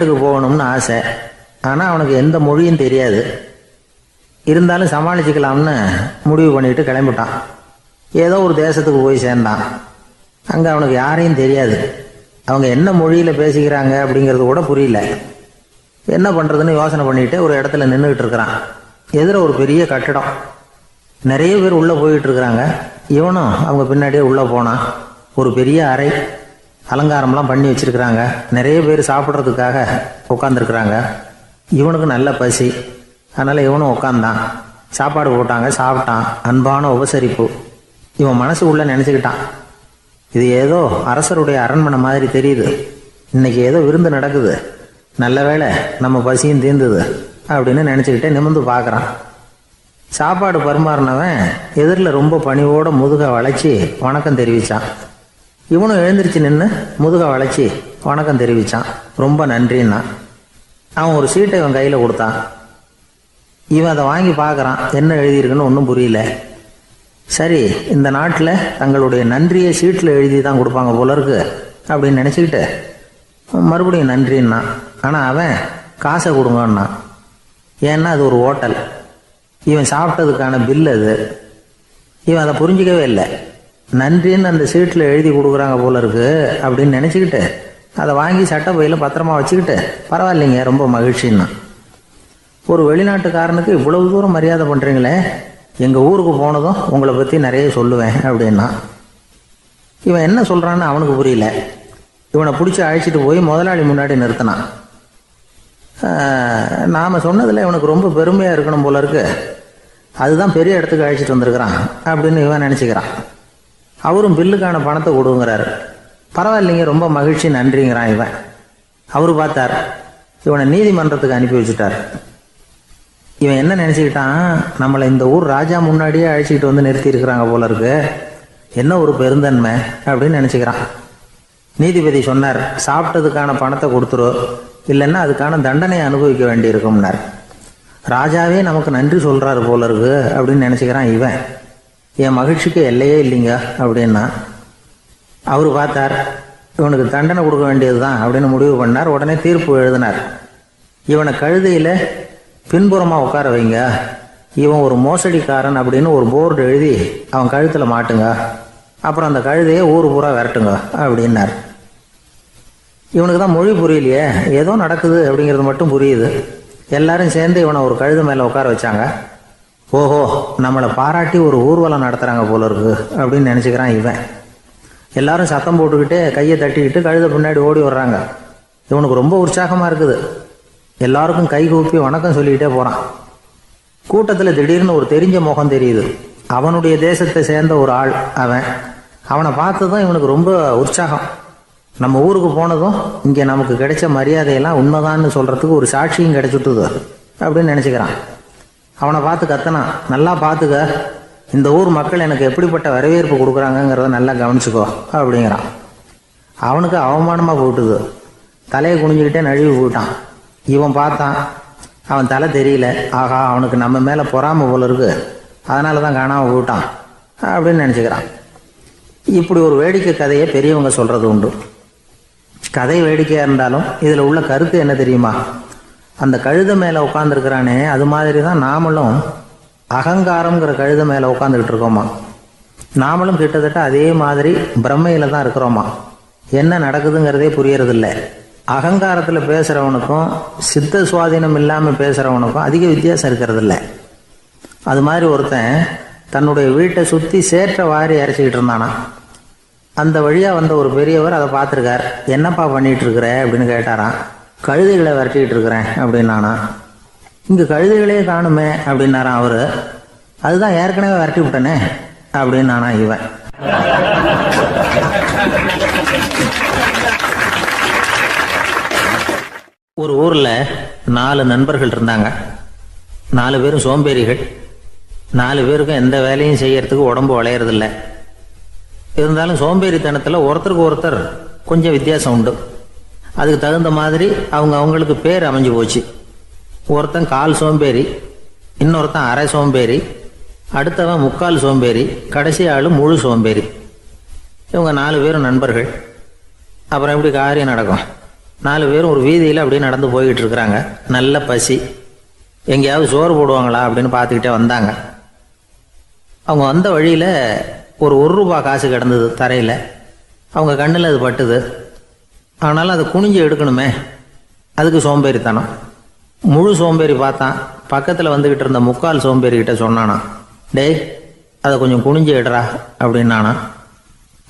வெளிநாட்டுக்கு போகணும்னு ஆசை. ஆனால் அவனுக்கு எந்த மொழியும் தெரியாது. இருந்தாலும் சமாளிச்சுக்கலாம்னு முடிவு பண்ணிட்டு கிளம்பிட்டான். ஏதோ ஒரு தேசத்துக்கு போய் சேர்ந்தான். அங்கே அவனுக்கு யாரையும் தெரியாது. அவங்க என்ன மொழியில் பேசிக்கிறாங்க அப்படிங்கிறது கூட புரியல. என்ன பண்ணுறதுன்னு யோசனை பண்ணிட்டு ஒரு இடத்துல நின்றுக்கிட்டு இருக்கிறான். எதிர ஒரு பெரிய கட்டடம், நிறைய பேர் உள்ளே போயிட்டு இருக்கிறாங்க. இவனும் அவங்க பின்னாடியே உள்ளே போனான். ஒரு பெரிய அறை, அலங்காரம்லாம் பண்ணி வச்சிருக்கிறாங்க. நிறைய பேர் சாப்பிட்றதுக்காக உட்காந்துருக்குறாங்க. இவனுக்கு நல்ல பசி, அதனால் இவனும் உட்காந்தான். சாப்பாடு போட்டாங்க, சாப்பிட்டான். அன்பான உபசரிப்பு. இவன் மனசு உள்ள நினச்சிக்கிட்டான், இது ஏதோ அரசருடைய அரண்மனை மாதிரி தெரியுது, இன்னைக்கு ஏதோ விருந்து நடக்குது, நல்ல வேளை நம்ம பசியும் தீர்ந்தது அப்படின்னு நினச்சிக்கிட்டே நிமிர்ந்து பார்க்குறான். சாப்பாடு பரிமாறினவன் எதிரில் ரொம்ப பணிவோட முதுக வளைச்சி வணக்கம் தெரிவித்தான். இவனும் எழுந்திரிச்சு நின்று முதுக வளைச்சி வணக்கம் தெரிவித்தான். ரொம்ப நன்றின்னா. அவன் ஒரு சீட்டை இவன் கையில் கொடுத்தான். இவன் அதை வாங்கி பார்க்குறான். என்ன எழுதியிருக்குன்னு ஒன்றும் புரியல. சரி, இந்த நாட்டில் தங்களுடைய நன்றியை சீட்டில் எழுதி தான் கொடுப்பாங்க போல இருக்கு அப்படின்னு நினச்சிக்கிட்டு மறுபடியும் நன்றின்னா. ஆனால் அவன் காசை கொடுங்கன்னா. ஏன்னா அது ஒரு ஹோட்டல், இவன் சாப்பிட்டதுக்கான பில் அது. இவன் அதை புரிஞ்சிக்கவே இல்லை. நன்றின்னு அந்த சீட்டில் எழுதி கொடுக்குறாங்க போல இருக்கு அப்படின்னு நினச்சிக்கிட்டு அதை வாங்கி சட்டை பையில் பத்திரமா வச்சுக்கிட்டு பரவாயில்லைங்க ரொம்ப மகிழ்ச்சின்னா. ஒரு வெளிநாட்டுக்காரனுக்கு இவ்வளவு தூரம் மரியாதை பண்ணுறீங்களே, எங்கள் ஊருக்கு போனதும் உங்களை பற்றி நிறைய சொல்லுவேன் அப்படின்னா. இவன் என்ன சொல்கிறான்னு அவனுக்கு புரியல. இவனை பிடிச்சி அழைச்சிட்டு போய் முதலாளி முன்னாடி நிறுத்தினான். நாம் சொன்னதில் இவனுக்கு ரொம்ப பெருமையாக இருக்கணும் போல இருக்கு, அதுதான் பெரிய இடத்துக்கு அழைச்சிட்டு வந்திருக்கிறான் அப்படின்னு இவன் நினச்சிக்கிறான். அவரும் பில்லுக்கான பணத்தை கொடுங்கிறாரு. பரவாயில்லைங்க ரொம்ப மகிழ்ச்சி நன்றிங்கிறான் இவன். அவரு பார்த்தார், இவனை நீதிமன்றத்துக்கு அனுப்பி வச்சுட்டார். இவன் என்ன நினச்சிக்கிட்டான், நம்மளை இந்த ஊர் ராஜா முன்னாடியே அழைச்சிக்கிட்டு வந்து நிறுத்தி இருக்கிறாங்க போல இருக்கு, என்ன ஒரு பெருந்தன்மை அப்படின்னு நினச்சிக்கிறான். நீதிபதி சொன்னார், சாப்பிட்டதுக்கான பணத்தை கொடுத்துரு, இல்லைன்னா அதுக்கான தண்டனையை அனுபவிக்க வேண்டி இருக்கும்னார். ராஜாவே நமக்கு நன்றி சொல்கிறாரு போல இருக்கு அப்படின்னு நினச்சிக்கிறான் இவன். என் மகிழ்ச்சிக்கு எல்லையே இல்லைங்க அப்படின்னா. அவர் பார்த்தார், இவனுக்கு தண்டனை கொடுக்க வேண்டியது தான் அப்படின்னு முடிவு பண்ணார். உடனே தீர்ப்பு எழுதினார். இவனை கழுதையில் பின்புறமாக உட்கார வைங்க, இவன் ஒரு மோசடிக்காரன் அப்படின்னு ஒரு போர்டு எழுதி அவன் கழுத்தில் மாட்டுங்க, அப்புறம் அந்த கழுதையை ஊர் பூரா விரட்டுங்க அப்படின்னார். இவனுக்கு தான் மொழி புரியலையே, ஏதோ நடக்குது அப்படிங்கிறது மட்டும் புரியுது. எல்லாரும் சேர்ந்து இவனை ஒரு கழுதை மேலே உட்கார வச்சாங்க. ஓஹோ, நம்மளை பாராட்டி ஒரு ஊர்வலம் நடத்துகிறாங்க போல இருக்கு அப்படின்னு நினச்சிக்கிறான் இவன். எல்லாரும் சத்தம் போட்டுக்கிட்டே கையை தட்டிக்கிட்டு கழுதை பின்னாடி ஓடி வர்றாங்க. இவனுக்கு ரொம்ப உற்சாகமாக இருக்குது. எல்லாருக்கும் கை கூப்பி வணக்கம் சொல்லிக்கிட்டே போகிறான். கூட்டத்தில் திடீர்னு ஒரு தெரிஞ்ச முகம் தெரியுது. அவனுடைய தேசத்தை சேர்ந்த ஒரு ஆள் அவன். அவனை பார்த்ததும் இவனுக்கு ரொம்ப உற்சாகம். நம்ம ஊருக்கு போனதும் இங்கே நமக்கு கிடைச்ச மரியாதையெல்லாம் உண்மைதான்னு சொல்கிறதுக்கு ஒரு சாட்சியும் கிடைச்சிட்டுது அப்படின்னு நினச்சிக்கிறான். அவனை பார்த்து கத்தனான், நல்லா பார்த்துக்க, இந்த ஊர் மக்கள் எனக்கு எப்படிப்பட்ட வரவேற்பு கொடுக்குறாங்கங்கிறத நல்லா கவனிச்சுக்கோ அப்படிங்கிறான். அவனுக்கு அவமானமாக போட்டுது. தலையை குனிஞ்சுக்கிட்டே நழுவி போயிட்டான். இவன் பார்த்தான், அவன் தலை தெரியல. ஆகா, அவனுக்கு நம்ம மேலே பொறாமை போல இருக்கு, அதனால தான் காணாமல் போயிட்டான் அப்படின்னு நினச்சிக்கிறான். இப்படி ஒரு வேடிக்கை கதையை பெரியவங்க சொல்கிறது உண்டு. கதை வேடிக்கையாக இருந்தாலும் இதில் உள்ள கருத்து என்ன தெரியுமா? அந்த கழுதை மேலே உட்காந்துருக்கிறானே, அது மாதிரி தான் நாமளும் அகங்காரங்கிற கழுதை மேலே உட்காந்துக்கிட்டு இருக்கோமா. நாமளும் கிட்டத்தட்ட அதே மாதிரி பிரம்மையில் தான் இருக்கிறோமா. என்ன நடக்குதுங்கிறதே புரியறதில்ல. அகங்காரத்தில் பேசுகிறவனுக்கும் சித்த சுவாதீனம் இல்லாமல் பேசுகிறவனுக்கும் அதிக வித்தியாசம் இருக்கிறதில்ல. அது மாதிரி ஒருத்தன் தன்னுடைய வீட்டை சுற்றி சேற்றை வாரி இறைச்சிக்கிட்டு இருந்தானா. அந்த வழியாக வந்த ஒரு பெரியவர் அதை பார்த்துருக்கார். என்னப்பா பண்ணிகிட்டு இருக்கிற அப்படின்னு கேட்டாராம். கழுதைகளை விரட்டிக்கிட்டு இருக்கிறேன் அப்படின்னானா. இங்கே கழுதைகளே காணுமே அப்படின்னாரான் அவர். அதுதான் ஏற்கனவே விரட்டி விட்டனே அப்படின்னானா இவன். ஒரு ஊரில் 4 நண்பர்கள் இருந்தாங்க. 4 பேரும் சோம்பேறிகள். 4 பேருக்கும் எந்த வேலையும் செய்யறதுக்கு உடம்பு வளையறதில்லை. இருந்தாலும் சோம்பேறித்தனத்தில் ஒருத்தருக்கு ஒருத்தர் கொஞ்சம் வித்தியாசம் உண்டு. அதுக்கு தகுந்த மாதிரி அவங்களுக்கு பேர் அமைஞ்சு போச்சு. ஒருத்தன் கால் சோம்பேறி, இன்னொருத்தன் அரை சோம்பேறி, அடுத்தவன் முக்கால் சோம்பேறி, கடைசி ஆள் முழு சோம்பேறி. இவங்க 4 பேரும் நண்பர்கள். அப்புறம் எப்படி காரியம் நடக்கும்? 4 பேரும் ஒரு வீதியில் அப்படியே நடந்து போய்கிட்டு இருக்கிறாங்க. நல்ல பசி. எங்கேயாவது சோறு போடுவாங்களா அப்படின்னு பார்த்துக்கிட்டே வந்தாங்க. அவங்க வந்த வழியில் ஒரு ரூபா காசு கிடந்தது தரையில். அவங்க கண்ணில் அது பட்டுது. ஆனாலும் அதை குனிஞ்சு எடுக்கணுமே, அதுக்கு சோம்பேறித்தனம். முழு சோம்பேறி பார்த்தான். பக்கத்தில் வந்துக்கிட்டு இருந்த முக்கால் சோம்பேறிக்கிட்ட சொன்னானா, டேய் அதை கொஞ்சம் குனிஞ்சு எடுறா அப்படின்னானா.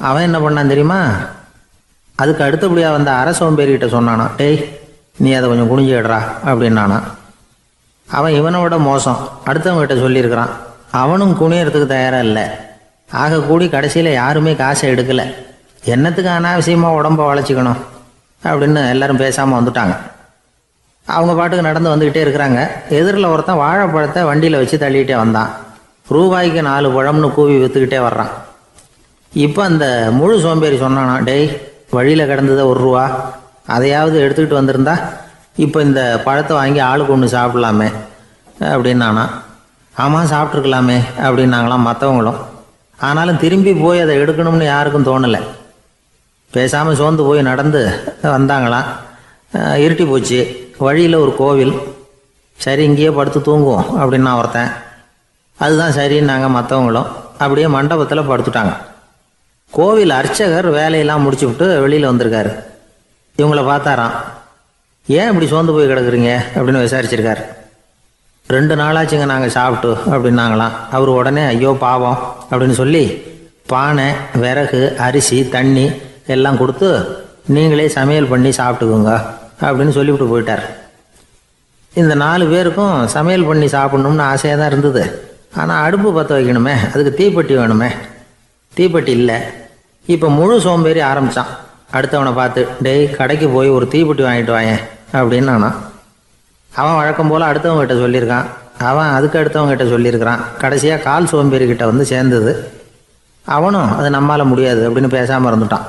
அவன் என்ன பண்ணான் தெரியுமா? அதுக்கு அடுத்தபடியாக வந்த அரை சோம்பேறிக்கிட்ட சொன்னானா, டேய் நீ அதை கொஞ்சம் குனிஞ்சு எடுறா அப்படின்னானா. அவன் இவனை விட மோசம். அடுத்தவங்ககிட்ட சொல்லியிருக்கிறான். அவனும் குனியறதுக்கு தயாராக இல்லை. ஆக கூடி கடைசியில் யாருமே காசை எடுக்கலை. என்னத்துக்கு அனாவசியமாக உடம்ப வளைச்சிக்கணும் அப்படின்னு எல்லாரும் பேசாமல் வந்துட்டாங்க. அவங்க பாட்டுக்கு நடந்து வந்துக்கிட்டே இருக்கிறாங்க. எதிரில் ஒருத்தன் வாழைப்பழத்தை வண்டியில் வச்சு தள்ளிகிட்டே வந்தான். ரூபாய்க்கு 4 பழம்னு கூவி விற்றுக்கிட்டே வர்றான். இப்போ அந்த முழு சோம்பேறி சொன்னானா, டேய் வழியில் கிடந்ததை ரூபா, அதையாவது எடுத்துக்கிட்டு வந்திருந்தா இப்போ இந்த பழத்தை வாங்கி ஆளுக்கு ஒன்று சாப்பிடலாமே அப்படின்னானா. ஆமாம் சாப்பிட்ருக்கலாமே அப்படின்னாங்களாம் மற்றவங்களும். ஆனாலும் திரும்பி போய் அதை எடுக்கணும்னு யாருக்கும் தோணலை. பேசாமல் சோர்ந்து போய் நடந்து வந்தாங்களாம். இருட்டி போச்சு. வழியில் ஒரு கோவில். சரி இங்கேயே படுத்து தூங்குவோம் அப்படின்னா ஒருத்தன். அதுதான் சரின்னாங்க மற்றவங்களும். அப்படியே மண்டபத்தில் படுத்துட்டாங்க. கோவில் அர்ச்சகர் வேலையெல்லாம் முடிச்சு விட்டு வெளியில் வந்திருக்காரு. இவங்கள பார்த்தாராம். ஏன் இப்படி சோர்ந்து போய் கிடக்குறீங்க அப்படின்னு விசாரிச்சிருக்காரு. 2 நாளாச்சுங்க நாங்கள் சாப்பிட்டு அப்படின்னாங்களாம். அவர் உடனே ஐயோ பாவம் அப்படின்னு சொல்லி பானை, விறகு, அரிசி, தண்ணி எல்லாம் கொடுத்து நீங்களே சமையல் பண்ணி சாப்பிட்டுக்குங்க அப்படின்னு சொல்லிவிட்டு போயிட்டார். இந்த 4 பேருக்கும் சமையல் பண்ணி சாப்பிட்ணும்னு ஆசையாக தான் இருந்தது. ஆனால் அடுப்பு பற்ற வைக்கணுமே, அதுக்கு தீப்பெட்டி வேணுமே. தீப்பெட்டி இல்லை. இப்போ முழு சோம்பேறி ஆரம்பித்தான். அடுத்தவனை பார்த்து, டேய் கடைக்கு போய் ஒரு தீப்பெட்டி வாங்கிட்டு வாயேன் அப்படின்னு நானான். அவன் வழக்கம் போல் அடுத்தவங்ககிட்ட சொல்லியிருக்கான். அவன் அதுக்கு அடுத்தவங்ககிட்ட சொல்லியிருக்கிறான். கடைசியாக கால் சோம்பேறிக்கிட்ட வந்து சேர்ந்தது. அவனும் அது நம்மால் முடியாது அப்படின்னு பேசாமல் இருந்துட்டான்.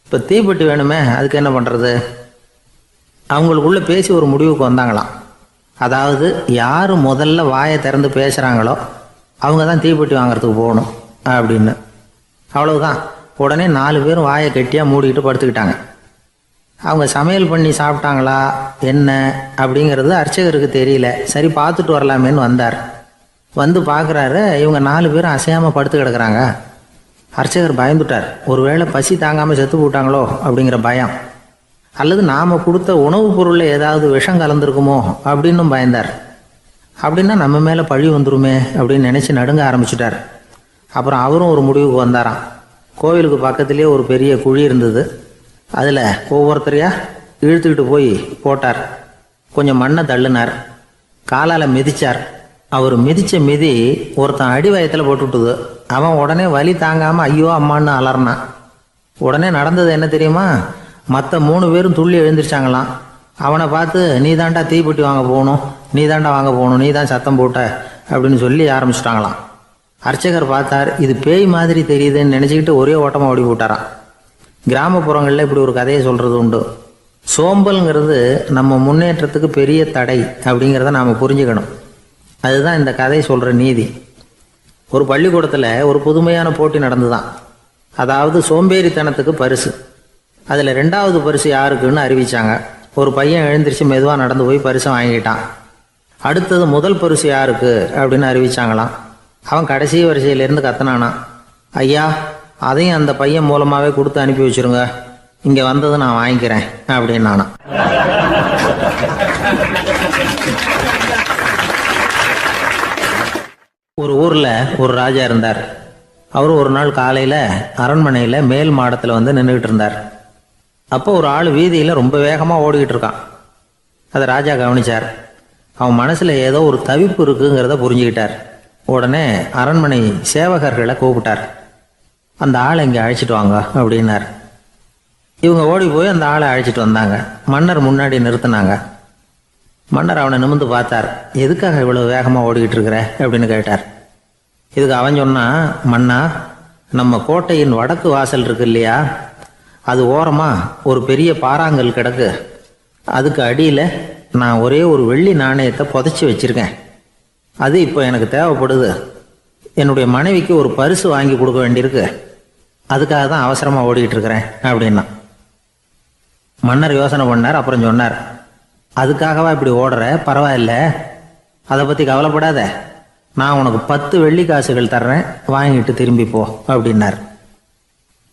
இப்போ தீப்பெட்டி வேணுமே, அதுக்கு என்ன பண்ணுறது? அவங்களுக்குள்ளே பேசி ஒரு முடிவுக்கு வந்தாங்களாம். அதாவது யார் முதல்ல வாயை திறந்து பேசுகிறாங்களோ அவங்க தான் தீப்பெட்டி வாங்கிறதுக்கு போகணும் அப்படின்னு. அவ்வளவுதான். உடனே 4 பேரும் வாயை கெட்டியாக மூடிக்கிட்டு படுத்துக்கிட்டாங்க. அவங்க சமையல் பண்ணி சாப்பிட்டாங்களா என்ன அப்படிங்கிறது அர்ச்சகருக்கு தெரியல. சரி பார்த்துட்டு வரலாமேன்னு வந்தார். வந்து பார்க்குறாரு, இவங்க 4 பேரும் அசையாமல் படுத்து கிடக்குறாங்க. அர்ச்சகர் பயந்துட்டார். ஒருவேளை பசி தாங்காமல் செத்து போட்டாங்களோ அப்படிங்கிற பயம், அல்லது நாம் கொடுத்த உணவுப் பொருளில் ஏதாவது விஷம் கலந்துருக்குமோ அப்படின்னும் பயந்தார். அப்படின்னா நம்ம மேலே பழி வந்துருமே அப்படின்னு நினச்சி நடுங்க ஆரம்பிச்சிட்டார். அப்புறம் அவரும் ஒரு முடிவுக்கு வந்தாராம். கோவிலுக்கு பக்கத்துலேயே ஒரு பெரிய குழி இருந்தது. அதில் ஒவ்வொருத்தரையாக இழுத்துக்கிட்டு போய் போட்டார். கொஞ்சம் மண்ணை தள்ளினார். காலால் மிதித்தார். அவர் மிதித்த மிதி ஒருத்தன் அடி வயத்தில் போட்டுவிட்டுது. அவன் உடனே வலி தாங்காமல் ஐயோ அம்மான்னு அலறினான். உடனே நடந்தது என்ன தெரியுமா? மற்ற 3 பேரும் துள்ளி எழுந்திரிச்சாங்களாம். அவனை பார்த்து நீ தாண்டா தீப்பெட்டி வாங்க போகணும், நீ தாண்டா வாங்க போகணும், நீ தான் சத்தம் போட்ட அப்படின்னு சொல்லி ஆரம்பிச்சிட்டாங்களாம். அர்ச்சகர் பார்த்தார். இது பேய் மாதிரி தெரியுதுன்னு நினச்சிக்கிட்டு ஒரே ஓட்டமாக ஓடி போட்டாராம். கிராமப்புறங்களில் இப்படி ஒரு கதையை சொல்கிறது உண்டு. சோம்பல்ங்கிறது நம்ம முன்னேற்றத்துக்கு பெரிய தடை அப்படிங்கிறத நாம் புரிஞ்சுக்கணும். அதுதான் இந்த கதை சொல்கிற நீதி. ஒரு பள்ளிக்கூடத்தில் ஒரு புதுமையான போட்டி நடந்துதான். அதாவது சோம்பேறித்தனத்துக்கு பரிசு. அதில் 2வது பரிசு யாருக்குன்னு அறிவிச்சாங்க. ஒரு பையன் எழுந்திரிச்சு மெதுவாக நடந்து போய் பரிசை வாங்கிட்டான். அடுத்தது முதல் பரிசு யாருக்கு அப்படின்னு அறிவிச்சாங்களாம். அவன் கடைசி வரிசையிலேருந்து கத்தனானா, ஐயா அதையும் அந்த பையன் மூலமாகவே கொடுத்து அனுப்பி வச்சுருங்க, இங்கே வந்தது நான் வாங்கிக்கிறேன் அப்படின்னு நானா. ஒரு ஊரில் ஒரு ராஜா இருந்தார். அவர் ஒரு நாள் காலையில் அரண்மனையில் மேல் மாடத்தில் வந்து நின்றுக்கிட்டு இருந்தார். அப்போ ஒரு ஆள் வீதியில் ரொம்ப வேகமாக ஓடிக்கிட்டு இருக்கான். அதை ராஜா கவனித்தார். அவன் மனசில் ஏதோ ஒரு தவிப்பு இருக்குங்கிறத புரிஞ்சுக்கிட்டார். உடனே அரண்மனை சேவகர்களை கூப்பிட்டார். அந்த ஆளை இங்கே அழைச்சிட்டு வாங்க அப்படின்னார். இவங்க ஓடி போய் அந்த ஆளை அழைச்சிட்டு வந்தாங்க. மன்னர் முன்னாடி நிறுத்தினாங்க. மன்னர் அவனை நிமிர்ந்து பார்த்தார். எதுக்காக இவ்வளோ வேகமாக ஓடிக்கிட்டு இருக்கிற அப்படின்னு கேட்டார். இதுக்கு அவன் சொன்னான், மன்னா நம்ம கோட்டையின் வடக்கு வாசல் இருக்கு இல்லையா, அது ஓரமாக ஒரு பெரிய பாறாங்கல் கிடக்கு. அதுக்கு அடியில் நான் ஒரே ஒரு வெள்ளி நாணயத்தை புதைச்சி வச்சுருக்கேன். அது இப்போ எனக்கு தேவைப்படுது. என்னுடைய மனைவிக்கு ஒரு பரிசு வாங்கி கொடுக்க வேண்டியிருக்கு. அதுக்காக தான் அவசரமாக ஓடிக்கிட்டு இருக்கிறேன் அப்படின்னா. மன்னர் யோசனை பண்ணார். அப்புறம் சொன்னார், அதுக்காகவா இப்படி ஓடுற? பரவாயில்ல, அதை பற்றி கவலைப்படாத. நான் உனக்கு 10 வெள்ளி காசுகள் தர்றேன், வாங்கிட்டு திரும்பி போ அப்படின்னார்.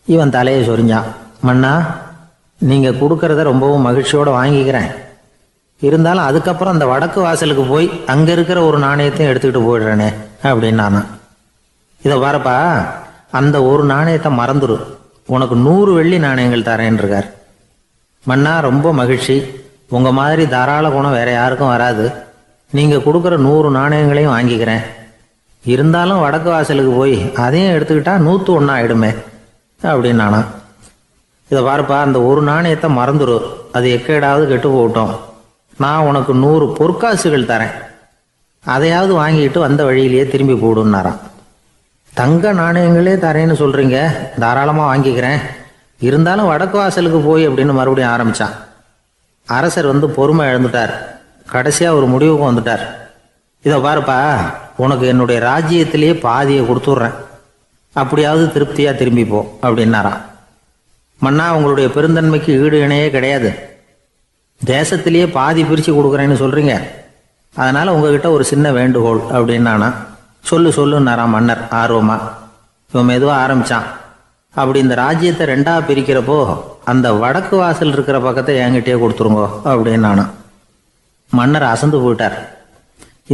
இவன் தலையை சொரிஞ்சான். மன்னா, நீங்கள் கொடுக்கறத ரொம்பவும் மகிழ்ச்சியோடு வாங்கிக்கிறேன். இருந்தாலும் அதுக்கப்புறம் அந்த வடக்கு வாசலுக்கு போய் அங்கே இருக்கிற ஒரு நாணயத்தையும் எடுத்துக்கிட்டு போயிடுறேனே அப்படின்னானா. இதை பாருப்பா, அந்த ஒரு நாணயத்தை மறந்துடு, உனக்கு 100 வெள்ளி நாணயங்கள் தரேன் இருக்கார். மன்னா, ரொம்ப மகிழ்ச்சி. உங்கள் மாதிரி தாராள குணம் வேற யாருக்கும் வராது. நீங்கள் கொடுக்குற 100 நாணயங்களையும் வாங்கிக்கிறேன். இருந்தாலும் வடக்கு வாசலுக்கு போய் அதையும் எடுத்துக்கிட்டா 101 ஆயிடுமே அப்படின்னானா. இதை பாருப்பா, அந்த ஒரு நாணயத்தை மறந்துடு, அது எக்கேடாவது கெட்டு போகட்டும். நான் உனக்கு 100 பொற்காசுகள் தரேன், அதையாவது வாங்கிட்டு வந்த வழியிலேயே திரும்பி போடுன்னாரான். தங்க நாணயங்களே தரேன்னு சொல்கிறீங்க, தாராளமாக வாங்கிக்கிறேன். இருந்தாலும் வடக்கு வாசலுக்கு போய் அப்படின்னு மறுபடியும் ஆரம்பித்தான். அரசர் பொறுமை இழந்துட்டார். கடைசியாக ஒரு முடிவுக்கு வந்துட்டார். இதை பாருப்பா, உனக்கு என்னுடைய ராஜ்யத்திலேயே பாதியை கொடுத்துட்றேன், அப்படியாவது திருப்தியாக திரும்பி போ அப்படின்னாரான். மன்னா, உங்களுடைய பெருந்தன்மைக்கு ஈடு இணையே கிடையாது. தேசத்திலேயே பாதி பிரித்து கொடுக்குறேன்னு சொல்கிறீங்க, அதனால் உங்ககிட்ட ஒரு சின்ன வேண்டுகோள் அப்படின்னானா. சொல்லுன்னாராம் மன்னர் ஆர்வமா. இவன் மெதுவாக ஆரம்பித்தான். அப்படி இந்த ராஜ்யத்தை 2ஆ பிரிக்கிறப்போ அந்த வடக்கு வாசல் இருக்கிற பக்கத்தை என்கிட்டயே கொடுத்துருங்கோ அப்படின்னானா. மன்னர் அசந்து போயிட்டார்.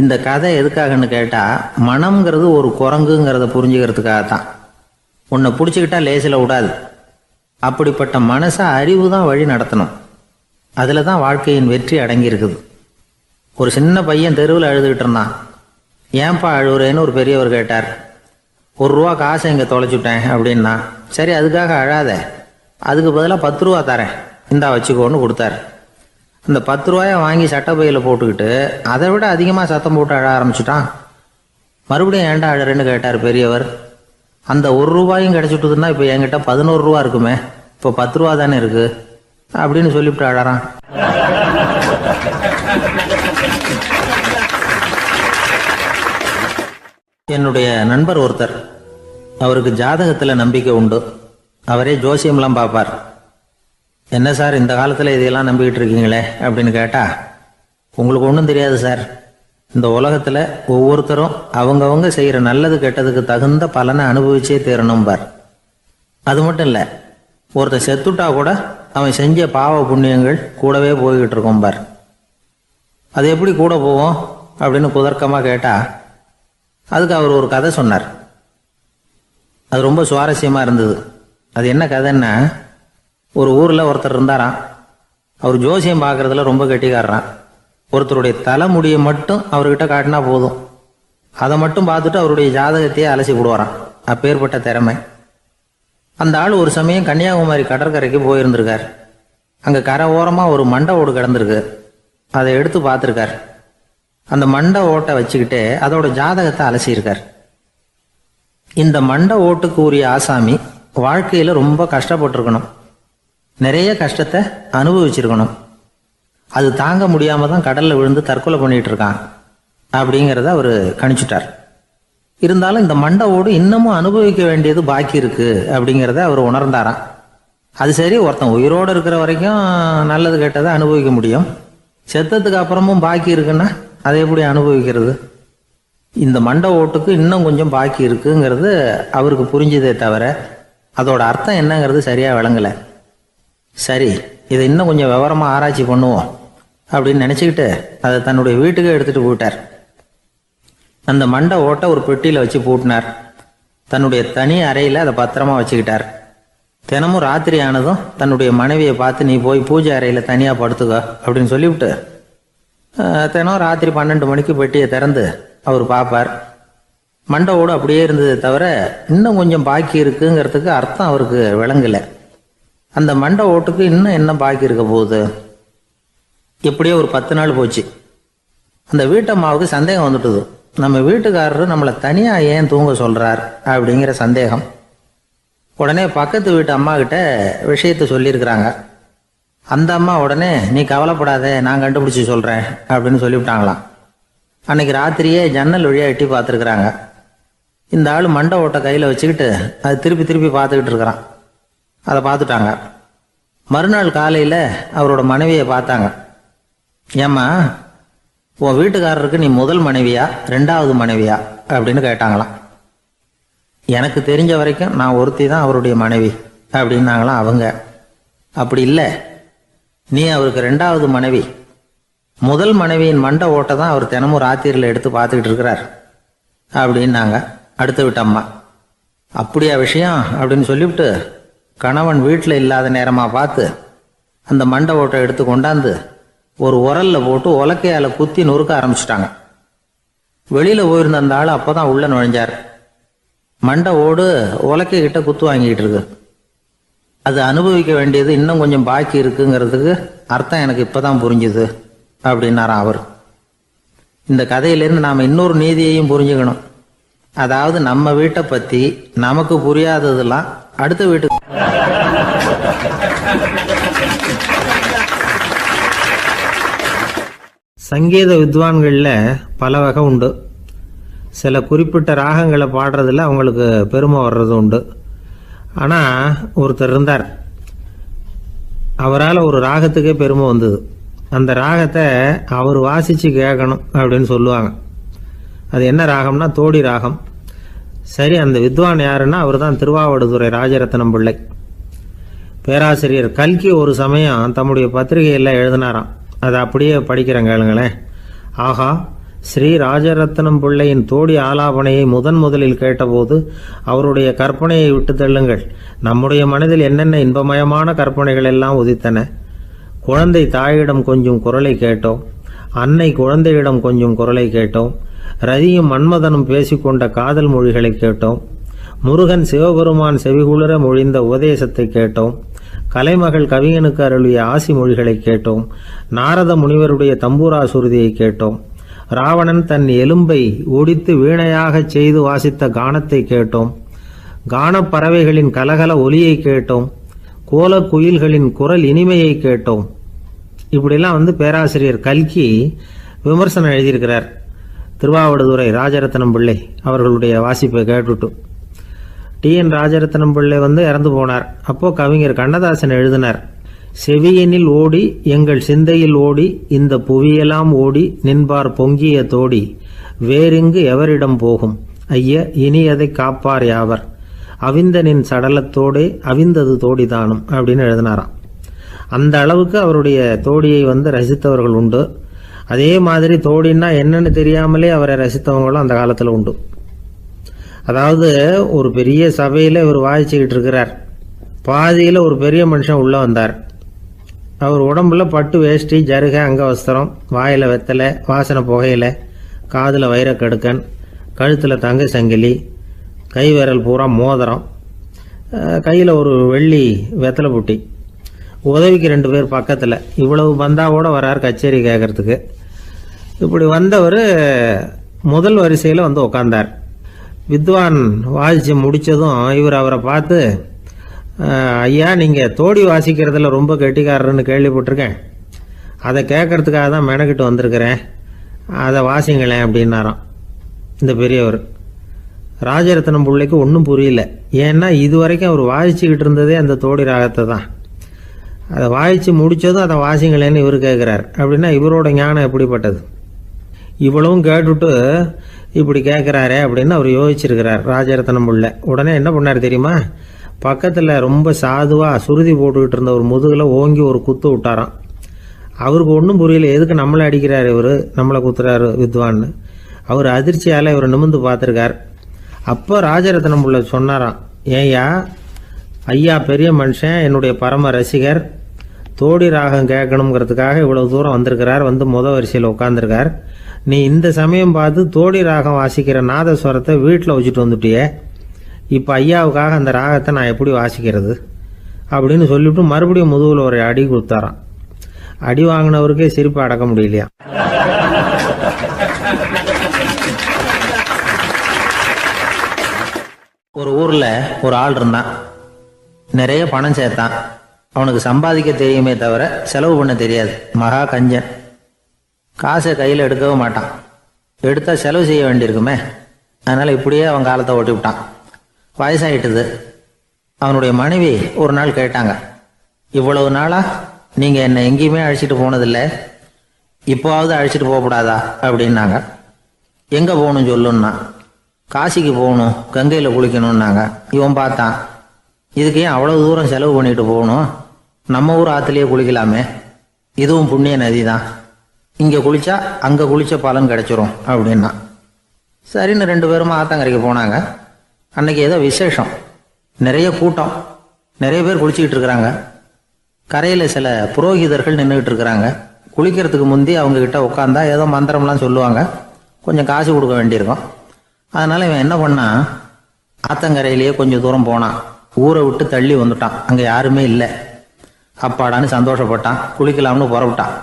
இந்த கதை எதுக்காகன்னு கேட்டால், மனம்ங்கிறது ஒரு குரங்குங்கிறத புரிஞ்சுக்கிறதுக்காகத்தான். உன்னை பிடிச்சிக்கிட்டா லேசில் விடாது. அப்படிப்பட்ட மனசை அறிவு தான் வழி நடத்தணும். அதில் தான் வாழ்க்கையின் வெற்றி அடங்கியிருக்குது. ஒரு சின்ன பையன் தெருவில் அழுதுகிட்டு இருந்தான். ஏன்பா அழுவுறேன்னு ஒரு பெரியவர் கேட்டார். 1 ரூபா காசை இங்கே தொலைச்சுட்டேன் அப்படின்னா. சரி, அதுக்காக அழாத, அதுக்கு பதிலாக 10 ரூபா தரேன், இந்தா வச்சுக்கோன்னு கொடுத்தாரு. அந்த 10 ரூபாயை வாங்கி சட்டப்பையில் போட்டுக்கிட்டு அதை விட அதிகமாக சத்தம் போட்டு அழ ஆரம்பிச்சுட்டான். மறுபடியும் ஏன்டா அழறேன்னு கேட்டார் பெரியவர். அந்த 1 ரூபாயும் கிடைச்சிட்டுதுன்னா இப்போ என்கிட்ட 11 ரூபா இருக்குமே, இப்போ 10 ரூபா தானே இருக்கு அப்படின்னு சொல்லிவிட்டு அழறான். என்னுடைய நண்பர் ஒருத்தர், அவருக்கு ஜாதகத்தில் நம்பிக்கை உண்டு. அவரே ஜோசியம்லாம் பார்ப்பார். என்ன சார், இந்த காலத்தில் இதையெல்லாம் நம்பிக்கிட்டு இருக்கீங்களே அப்படின்னு கேட்டால், உங்களுக்கு ஒன்றும் தெரியாது சார். இந்த உலகத்தில் ஒவ்வொருத்தரும் அவங்கவங்க செய்கிற நல்லது கெட்டதுக்கு தகுந்த பலனை அனுபவிச்சே தீரணும்பார். அது மட்டும் இல்லை, ஒருத்தன் செத்துட்டா கூட அவன் செஞ்ச பாவ புண்ணியங்கள் கூடவே போய்கிட்டு இருக்கோம்பார். அது எப்படி கூட போவோம் அப்படின்னு குதர்க்கமாக கேட்டால், அதுக்கு அவர் ஒரு கதை சொன்னார். அது ரொம்ப சுவாரஸ்யமாக இருந்தது. அது என்ன கதைன்னா, ஒரு ஊரில் ஒருத்தர் இருந்தாராம். அவர் ஜோசியம் பார்க்குறதுல ரொம்ப கெட்டிக்காரரான். ஒருத்தருடைய தலைமுடியை மட்டும் அவர்கிட்ட காட்டினா போதும், அதை மட்டும் பார்த்துட்டு அவருடைய ஜாதகத்தையே அலசி விடுவாராம். அப்பேற்பட்ட திறமை. அந்த ஆள் ஒரு சமயம் கன்னியாகுமரி கடற்கரைக்கு போயிருந்திருக்கார். அங்கே கரை ஓரமாக ஒரு மண்டை ஓடு கிடந்திருக்கு. அதை எடுத்து பார்த்துருக்கார். அந்த மண்டை ஓட்டை வச்சுக்கிட்டே அதோட ஜாதகத்தை அலசியிருக்கார். இந்த மண்டை ஓட்டுக்கு உரிய ஆசாமி வாழ்க்கையில் ரொம்ப கஷ்டப்பட்டிருக்கணும், நிறைய கஷ்டத்தை அனுபவிச்சிருக்கணும். அது தாங்க முடியாமல் தான் கடலில் விழுந்து தற்கொலை பண்ணிகிட்டு இருக்கான் அப்படிங்கிறத அவர் கணிச்சுட்டார். இருந்தாலும் இந்த மண்டை ஓடு இன்னமும் அனுபவிக்க வேண்டியது பாக்கி இருக்கு அப்படிங்கிறத அவர் உணர்ந்தாராம். அது சரி, ஒருத்தன் உயிரோடு இருக்கிற வரைக்கும் நல்லது கெட்டதை அனுபவிக்க முடியும், செத்ததுக்கு அப்புறமும் பாக்கி இருக்குன்னா அதை எப்படி அனுபவிக்கிறது? இந்த மண்டை ஓட்டுக்கு இன்னும் கொஞ்சம் பாக்கி இருக்குங்கிறது அவருக்கு புரிஞ்சதே தவிர அதோட அர்த்தம் என்னங்கிறது சரியாக விளங்கலை. சரி, இதை இன்னும் கொஞ்சம் விவரமாக ஆராய்ச்சி பண்ணுவோம் அப்படின்னு நினச்சிக்கிட்டு அதை தன்னுடைய வீட்டுக்கே எடுத்துகிட்டு போயிட்டார். அந்த மண்டை ஓட்டை ஒரு பெட்டியில் வச்சு பூட்டினார். தன்னுடைய தனி அறையில் அதை பத்திரமா வச்சுக்கிட்டார். தினமும் ராத்திரி ஆனதும் தன்னுடைய மனைவியை பார்த்து, நீ போய் பூஜை அறையில் தனியாக படுத்துக்க அப்படின்னு சொல்லிவிட்டு தினம் ராத்திரி 12 மணிக்கு பெட்டியை திறந்து அவர் பார்ப்பார். மண்டை ஓடு அப்படியே இருந்தது தவிர இன்னும் கொஞ்சம் பாக்கி இருக்குங்கிறதுக்கு அர்த்தம் அவருக்கு விளங்கலை. அந்த மண்டை ஓட்டுக்கு இன்னும் என்ன பாக்கி இருக்க போகுது? எப்படியோ ஒரு 10 நாள் போச்சு. அந்த வீட்டம்மாவுக்கு சந்தேகம் வந்துட்டுது. நம்ம வீட்டுக்காரரு நம்மளை தனியாக ஏன் தூங்க சொல்கிறார் அப்படிங்கிற சந்தேகம். உடனே பக்கத்து வீட்டு அம்மா கிட்ட விஷயத்தை சொல்லியிருக்கிறாங்க. அந்த அம்மா உடனே, நீ கவலைப்படாத, நான் கண்டுபிடிச்சி சொல்கிறேன் அப்படின்னு சொல்லிவிட்டாங்களாம். அன்னைக்கு ராத்திரியே ஜன்னல் வழியாக எட்டி பார்த்துருக்குறாங்க. இந்த ஆள் மண்டை ஓட்டை கையில் வச்சுக்கிட்டு அது திருப்பி திருப்பி பார்த்துக்கிட்டு இருக்கிறான். அதை பார்த்துட்டாங்க. மறுநாள் காலையில் அவரோட மனைவியை பார்த்தாங்க. ஏம்மா, உன் வீட்டுக்காரருக்கு நீ முதல் மனைவியா ரெண்டாவது மனைவியா அப்படின்னு கேட்டாங்களாம். எனக்கு தெரிஞ்ச வரைக்கும் நான் ஒருத்தி தான் அவருடைய மனைவி அப்படின்னாங்களாம் அவங்க. அப்படி இல்லை, நீ அவருக்கு ரெண்டாவது மனைவி. முதல் மனைவியின் மண்டை ஓட்டை தான் அவர் தினமும் ராத்திரியில் எடுத்து பார்த்துக்கிட்டு இருக்கிறார் அப்படின்னாங்க அடுத்த வீட்டு அம்மா. அப்படியா விஷயம் அப்படின்னு சொல்லிவிட்டு கணவன் வீட்டில் இல்லாத நேரமாக பார்த்து அந்த மண்டை ஓட்டை எடுத்து கொண்டாந்து ஒரு உரல்ல போட்டு உலக்கையால் குத்தி நொறுக்க ஆரம்பிச்சிட்டாங்க. வெளியில் போயிருந்த அந்த ஆள் அப்போ தான் உள்ளே நுழைஞ்சார். மண்டை ஓடு உலக்கை கிட்ட குத்து வாங்கிக்கிட்டு இருக்கு. அது அனுபவிக்க வேண்டியது இன்னும் கொஞ்சம் பாக்கி இருக்குங்கிறதுக்கு அர்த்தம் எனக்கு இப்போ தான் புரிஞ்சுது அப்படின்னாராம் அவர். இந்த கதையிலேருந்து நாம் இன்னொரு நீதியையும் புரிஞ்சுக்கணும். அதாவது நம்ம வீட்டை பற்றி நமக்கு புரியாததெல்லாம் அடுத்த வீட்டுக்கு. சங்கீத வித்வான்களில் பல வகை உண்டு. சில குறிப்பிட்ட ராகங்களை பாடுறதுல அவங்களுக்கு பெருமை வர்றது உண்டு. ஆனால் ஒருத்தர் இருந்தார், அவரால் ஒரு ராகத்துக்கே பெருமை வந்தது. அந்த ராகத்தை அவர் வாசித்து கேட்கணும் அப்படின்னு சொல்லுவாங்க. அது என்ன ராகம்னா தோடி ராகம். சரி, அந்த வித்வான் யாருன்னா அவர் தான் திருவாவடுதுறை ராஜரத்னம் பிள்ளை. பேராசிரியர் கல்கி ஒரு சமயம் தம்முடைய பத்திரிகையில் எழுதினாராம். அதை அப்படியே படிக்கிறேன் கேளுங்களேன். ஆகா, ஸ்ரீ ராஜரத்னம் பிள்ளையின் தோடி ஆலாபனையை முதலில் கேட்டபோது அவருடைய கற்பனையை விட்டு தள்ளுங்கள். நம்முடைய மனதில் என்னென்ன இன்பமயமான கற்பனைகள் எல்லாம் உதித்தன. குழந்தை தாயிடம் கொஞ்சம் குரலை கேட்டோம், அன்னை குழந்தையிடம் கொஞ்சம் குரலை கேட்டோம், ரதியும் மன்மதனும் பேசிக்கொண்ட காதல் மொழிகளை கேட்டோம், முருகன் சிவபெருமான் செவிகுளிர மொழிந்த உபதேசத்தை கேட்டோம், கலைமகள் கவிஞனுக்கு அருளிய ஆசி மொழிகளை கேட்டோம், நாரத முனிவருடைய தம்பூரா சுருதியை கேட்டோம், ராவணன் தன் எலும்பை ஒடித்து வீணையாகச் செய்து வாசித்த கானத்தை கேட்டோம், கானப் பறவைகளின் கலகல ஒலியை கேட்டோம், கோலக் குயில்களின் குரல் இனிமையை கேட்டோம். இப்படிலாம் பேராசிரியர் கல்கி விமர்சனம் எழுதியிருக்கிறார். திருவாவடுதுறை ராஜரத்னம் பிள்ளை அவர்களுடைய வாசிப்பை கேட்டுட்டு டி.என். ராஜரத்னம் பிள்ளை இறந்து போனார். அப்போ கவிஞர் கண்ணதாசன் எழுதினார், செவியனில் ஓடி எங்கள் சிந்தையில் ஓடி இந்த புவியெல்லாம் ஓடி நின்பார் பொங்கிய தோடி வேறிங்கு எவரிடம் போகும் ஐய இனி அதை காப்பார் யாவர் அவிந்தனின் சடலத்தோடே அவிந்தது தோடிதானும் அப்படின்னு எழுதினாராம். அந்த அளவுக்கு அவருடைய தோடியை ரசித்தவர்கள் உண்டு. அதே மாதிரி தோடின்னா என்னன்னு தெரியாமலே அவரை ரசித்தவங்களும் அந்த காலத்தில் உண்டு. அதாவது ஒரு பெரிய சபையில் இவர் வாசிச்சுக்கிட்டு இருக்கிறார். பாதியில் ஒரு பெரிய மனுஷன் உள்ளே வந்தார். அவர் உடம்புல பட்டு வேஷ்டி, ஜருகை, அங்கவஸ்திரம், வாயில் வெத்தலை, வாசனை புகையில, காதில் வைரக்கடுக்கன், கழுத்தில் தங்க சங்கிலி, கை விரல் பூரா மோதிரம், கையில் ஒரு வெள்ளி வெத்தலை புட்டி, உதவிக்கு 2 பேர் பக்கத்தில். இவ்வளவு பந்தாவோடு வரார் கச்சேரி கேட்கறதுக்கு. இப்படி வந்தவர் முதல் வரிசையில் உட்கார்ந்தார். வித்வான் வாசித்து முடித்ததும் இவர் அவரை பார்த்து, ஐயா, நீங்கள் தோடி வாசிக்கிறதுல ரொம்ப கெட்டிக்காரர்னு கேள்விப்பட்டிருக்கேன், அதை கேட்கறதுக்காக தான் மெனக்கிட்டு வந்திருக்கிறேன், அதை வாசிங்களேன் அப்படின்னாராம் இந்த பெரியவர். ராஜரத்னம் பிள்ளைக்கு ஒன்றும் புரியல. ஏன்னா இதுவரைக்கும் அவர் வாசிச்சுக்கிட்டு இருந்ததே அந்த தோடி ராகத்தை தான். அதை வாசித்து முடித்ததும் அதை வாசிங்களேன்னு இவர் கேட்குறார். அப்படின்னா இவரோட ஞானம் எப்படிப்பட்டது? இவ்வளவும் கேட்டுட்டு இப்படி கேட்குறாரே அப்படின்னு அவர் யோசிச்சிருக்கிறார் ராஜரத்னம் பிள்ளை. உடனே என்ன பண்ணார் தெரியுமா? பக்கத்தில் ரொம்ப சாதுவாக சுருதி போட்டுக்கிட்டு இருந்த ஒரு முதுகில் ஓங்கி ஒரு குத்து விட்டாராம். அவருக்கு ஒன்றும் புரியல, எதுக்கு நம்மளை அடிக்கிறார் இவர், நம்மளை குத்துறாரு வித்வான்னு. அவர் அதிர்ச்சியால் இவர் நிமிர்ந்து பார்த்துருக்கார். அப்போ ராஜரத்னம் பிள்ளை சொன்னாராம், ஏய்யா ஐயா பெரிய மனுஷன், என்னுடைய பரம ரசிகர், தோடி ராகம் கேட்கணுங்கிறதுக்காக இவ்வளவு தூரம் வந்திருக்கிறார், வரிசையில் உட்காந்துருக்கார். நீ இந்த சமயம் பார்த்து தோடி ராகம் வாசிக்கிற நாதஸ்வரத்தை வீட்டில் வச்சுட்டு வந்துட்டியே, இப்போ ஐயாவுக்காக அந்த ராகத்தை நான் எப்படி வாசிக்கிறது அப்படின்னு சொல்லிவிட்டு மறுபடியும் முதுகில் ஒரு அடி கொடுத்தாராம். அடி வாங்கினவருக்கே சிரிப்பு அடக்க முடியலையா. ஒரு ஊரில் ஒரு ஆள் இருந்தான். நிறைய பணம் சேர்த்தான். அவனுக்கு சம்பாதிக்க தெரியுமே தவிர செலவு பண்ண தெரியாது. மகா கஞ்சன். காசை கையில் எடுக்கவும் மாட்டான். எடுத்தால் செலவு செய்ய வேண்டியிருக்குமே. அதனால் இப்படியே அவன் காலத்தை ஓட்டி விட்டான். வயசாயிட்டுது. அவனுடைய மனைவி ஒரு நாள் கேட்டாங்க, இவ்வளவு நாளா நீங்கள் என்னை எங்கேயுமே அழைச்சிட்டு போனதில்லை, இப்போவாவது அழைச்சிட்டு போகக்கூடாதா அப்படின்னாங்க. எங்கே போகணும் சொல்லுன்னா. காசிக்கு போகணும், கங்கையில் குளிக்கணும்னாங்க. இவன் பார்த்தான், இதுக்கு ஏன் அவ்வளோ தூரம் செலவு பண்ணிட்டு போகணும், நம்ம ஊர் ஆற்றுலையே குளிக்கலாமே, இதுவும் புண்ணிய நதி தான், இங்கே குளித்தா அங்கே குளித்த பலன் கிடைச்சிரும் அப்படின்னா. சரின்னு 2 பேரும் ஆத்தங்கரைக்கு போனாங்க. அன்னைக்கு ஏதோ விசேஷம், நிறைய கூட்டம், நிறைய பேர் குளிச்சுக்கிட்டு இருக்கிறாங்க. கரையில் சில புரோகிதர்கள் நின்றுக்கிட்டு இருக்கிறாங்க. குளிக்கிறதுக்கு முந்தி அவங்கக்கிட்ட உட்காந்தா ஏதோ மந்திரம்லாம் சொல்லுவாங்க, கொஞ்சம் காசு கொடுக்க வேண்டியிருக்கும். அதனால் இவன் என்ன பண்ணான், ஆத்தங்கரையிலேயே கொஞ்சம் தூரம் போனான். ஊரை விட்டு தள்ளி வந்துட்டான், அங்கே யாருமே இல்லை. அப்பாடான்னு சந்தோஷப்பட்டான், குளிக்கலாம்னு புறப்பட்டான்.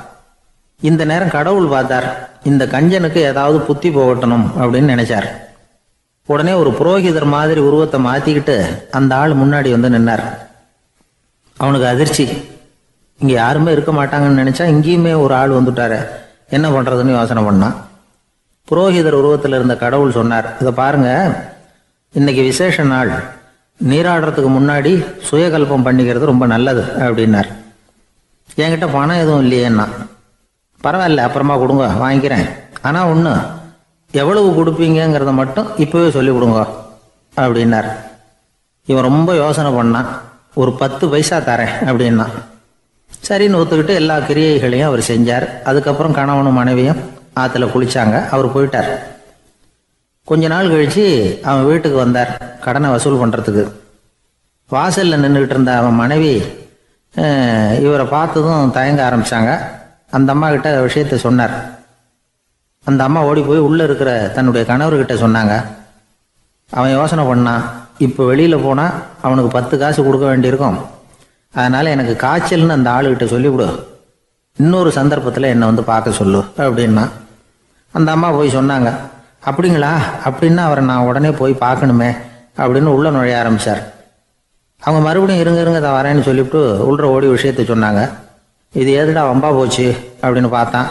இந்த நேரம் கடவுள் பார்த்தார், இந்த கஞ்சனுக்கு ஏதாவது புத்தி போகட்டணும் அப்படின்னு நினைச்சார். உடனே ஒரு புரோகிதர் மாதிரி உருவத்தை மாற்றிக்கிட்டு அந்த ஆள் முன்னாடி வந்து நின்னார். அவனுக்கு அதிர்ச்சி, இங்கே யாருமே இருக்க மாட்டாங்கன்னு நினச்சா இங்கேயுமே ஒரு ஆள் வந்துட்டாரு, என்ன பண்ணுறதுன்னு யோசனை பண்ணான். புரோகிதர் உருவத்தில் இருந்த கடவுள் சொன்னார், இதை பாருங்க, இன்னைக்கு விசேஷ நாள், நீராடுறதுக்கு முன்னாடி சுயகல்பம் பண்ணிக்கிறது ரொம்ப நல்லது அப்படின்னார். என்கிட்ட பணம் எதுவும் இல்லையேன்னா. பரவாயில்ல, அப்புறமா கொடுங்க, வாங்கிக்கிறேன். ஆனால் ஒன்று, எவ்வளவு கொடுப்பீங்கிறத மட்டும் இப்போவே சொல்லி கொடுங்க அப்படின்னார். இவன் ரொம்ப யோசனை பண்ணான். ஒரு 10 பைசா தரேன் அப்படின்னா. சரின்னு ஒத்துக்கிட்டு எல்லா கிரியைகளையும் அவர் செஞ்சார். அதுக்கப்புறம் கணவனும் மனைவியும் ஆற்றுல குளிச்சாங்க. அவர் போயிட்டார். கொஞ்ச நாள் கழித்து அவன் வீட்டுக்கு வந்தார் கடனை வசூல் பண்ணுறதுக்கு. வாசலில் நின்றுக்கிட்டு இருந்த அவன் மனைவி இவரை பார்த்ததும் தயங்க ஆரம்பித்தாங்க. அந்த அம்மா கிட்ட விஷயத்தை சொன்னார். அந்த அம்மா ஓடி போய் உள்ளே இருக்கிற தன்னுடைய கணவர்கிட்ட சொன்னாங்க. அவன் யோசனை பண்ணான், இப்போ வெளியில் போனால் அவனுக்கு 10 காசு கொடுக்க வேண்டியிருக்கும், அதனால் எனக்கு காய்ச்சல்னு அந்த ஆளுகிட்ட சொல்லிவிடு, இன்னொரு சந்தர்ப்பத்தில் என்னை வந்து பார்க்க சொல்லு அப்படின்னா. அந்த அம்மா போய் சொன்னாங்க. அப்படிங்களா, அப்படின்னா அவரை நான் உடனே போய் பார்க்கணுமே அப்படின்னு உள்ளே நுழைய ஆரம்பித்தார். அவங்க மறுபடியும் இருங்க தான் வரேன்னு சொல்லிவிட்டு உள்ள ஓடி விஷயத்தை சொன்னாங்க. இது ஏதுடா வம்பா போச்சு அப்படின்னு பார்த்தான்.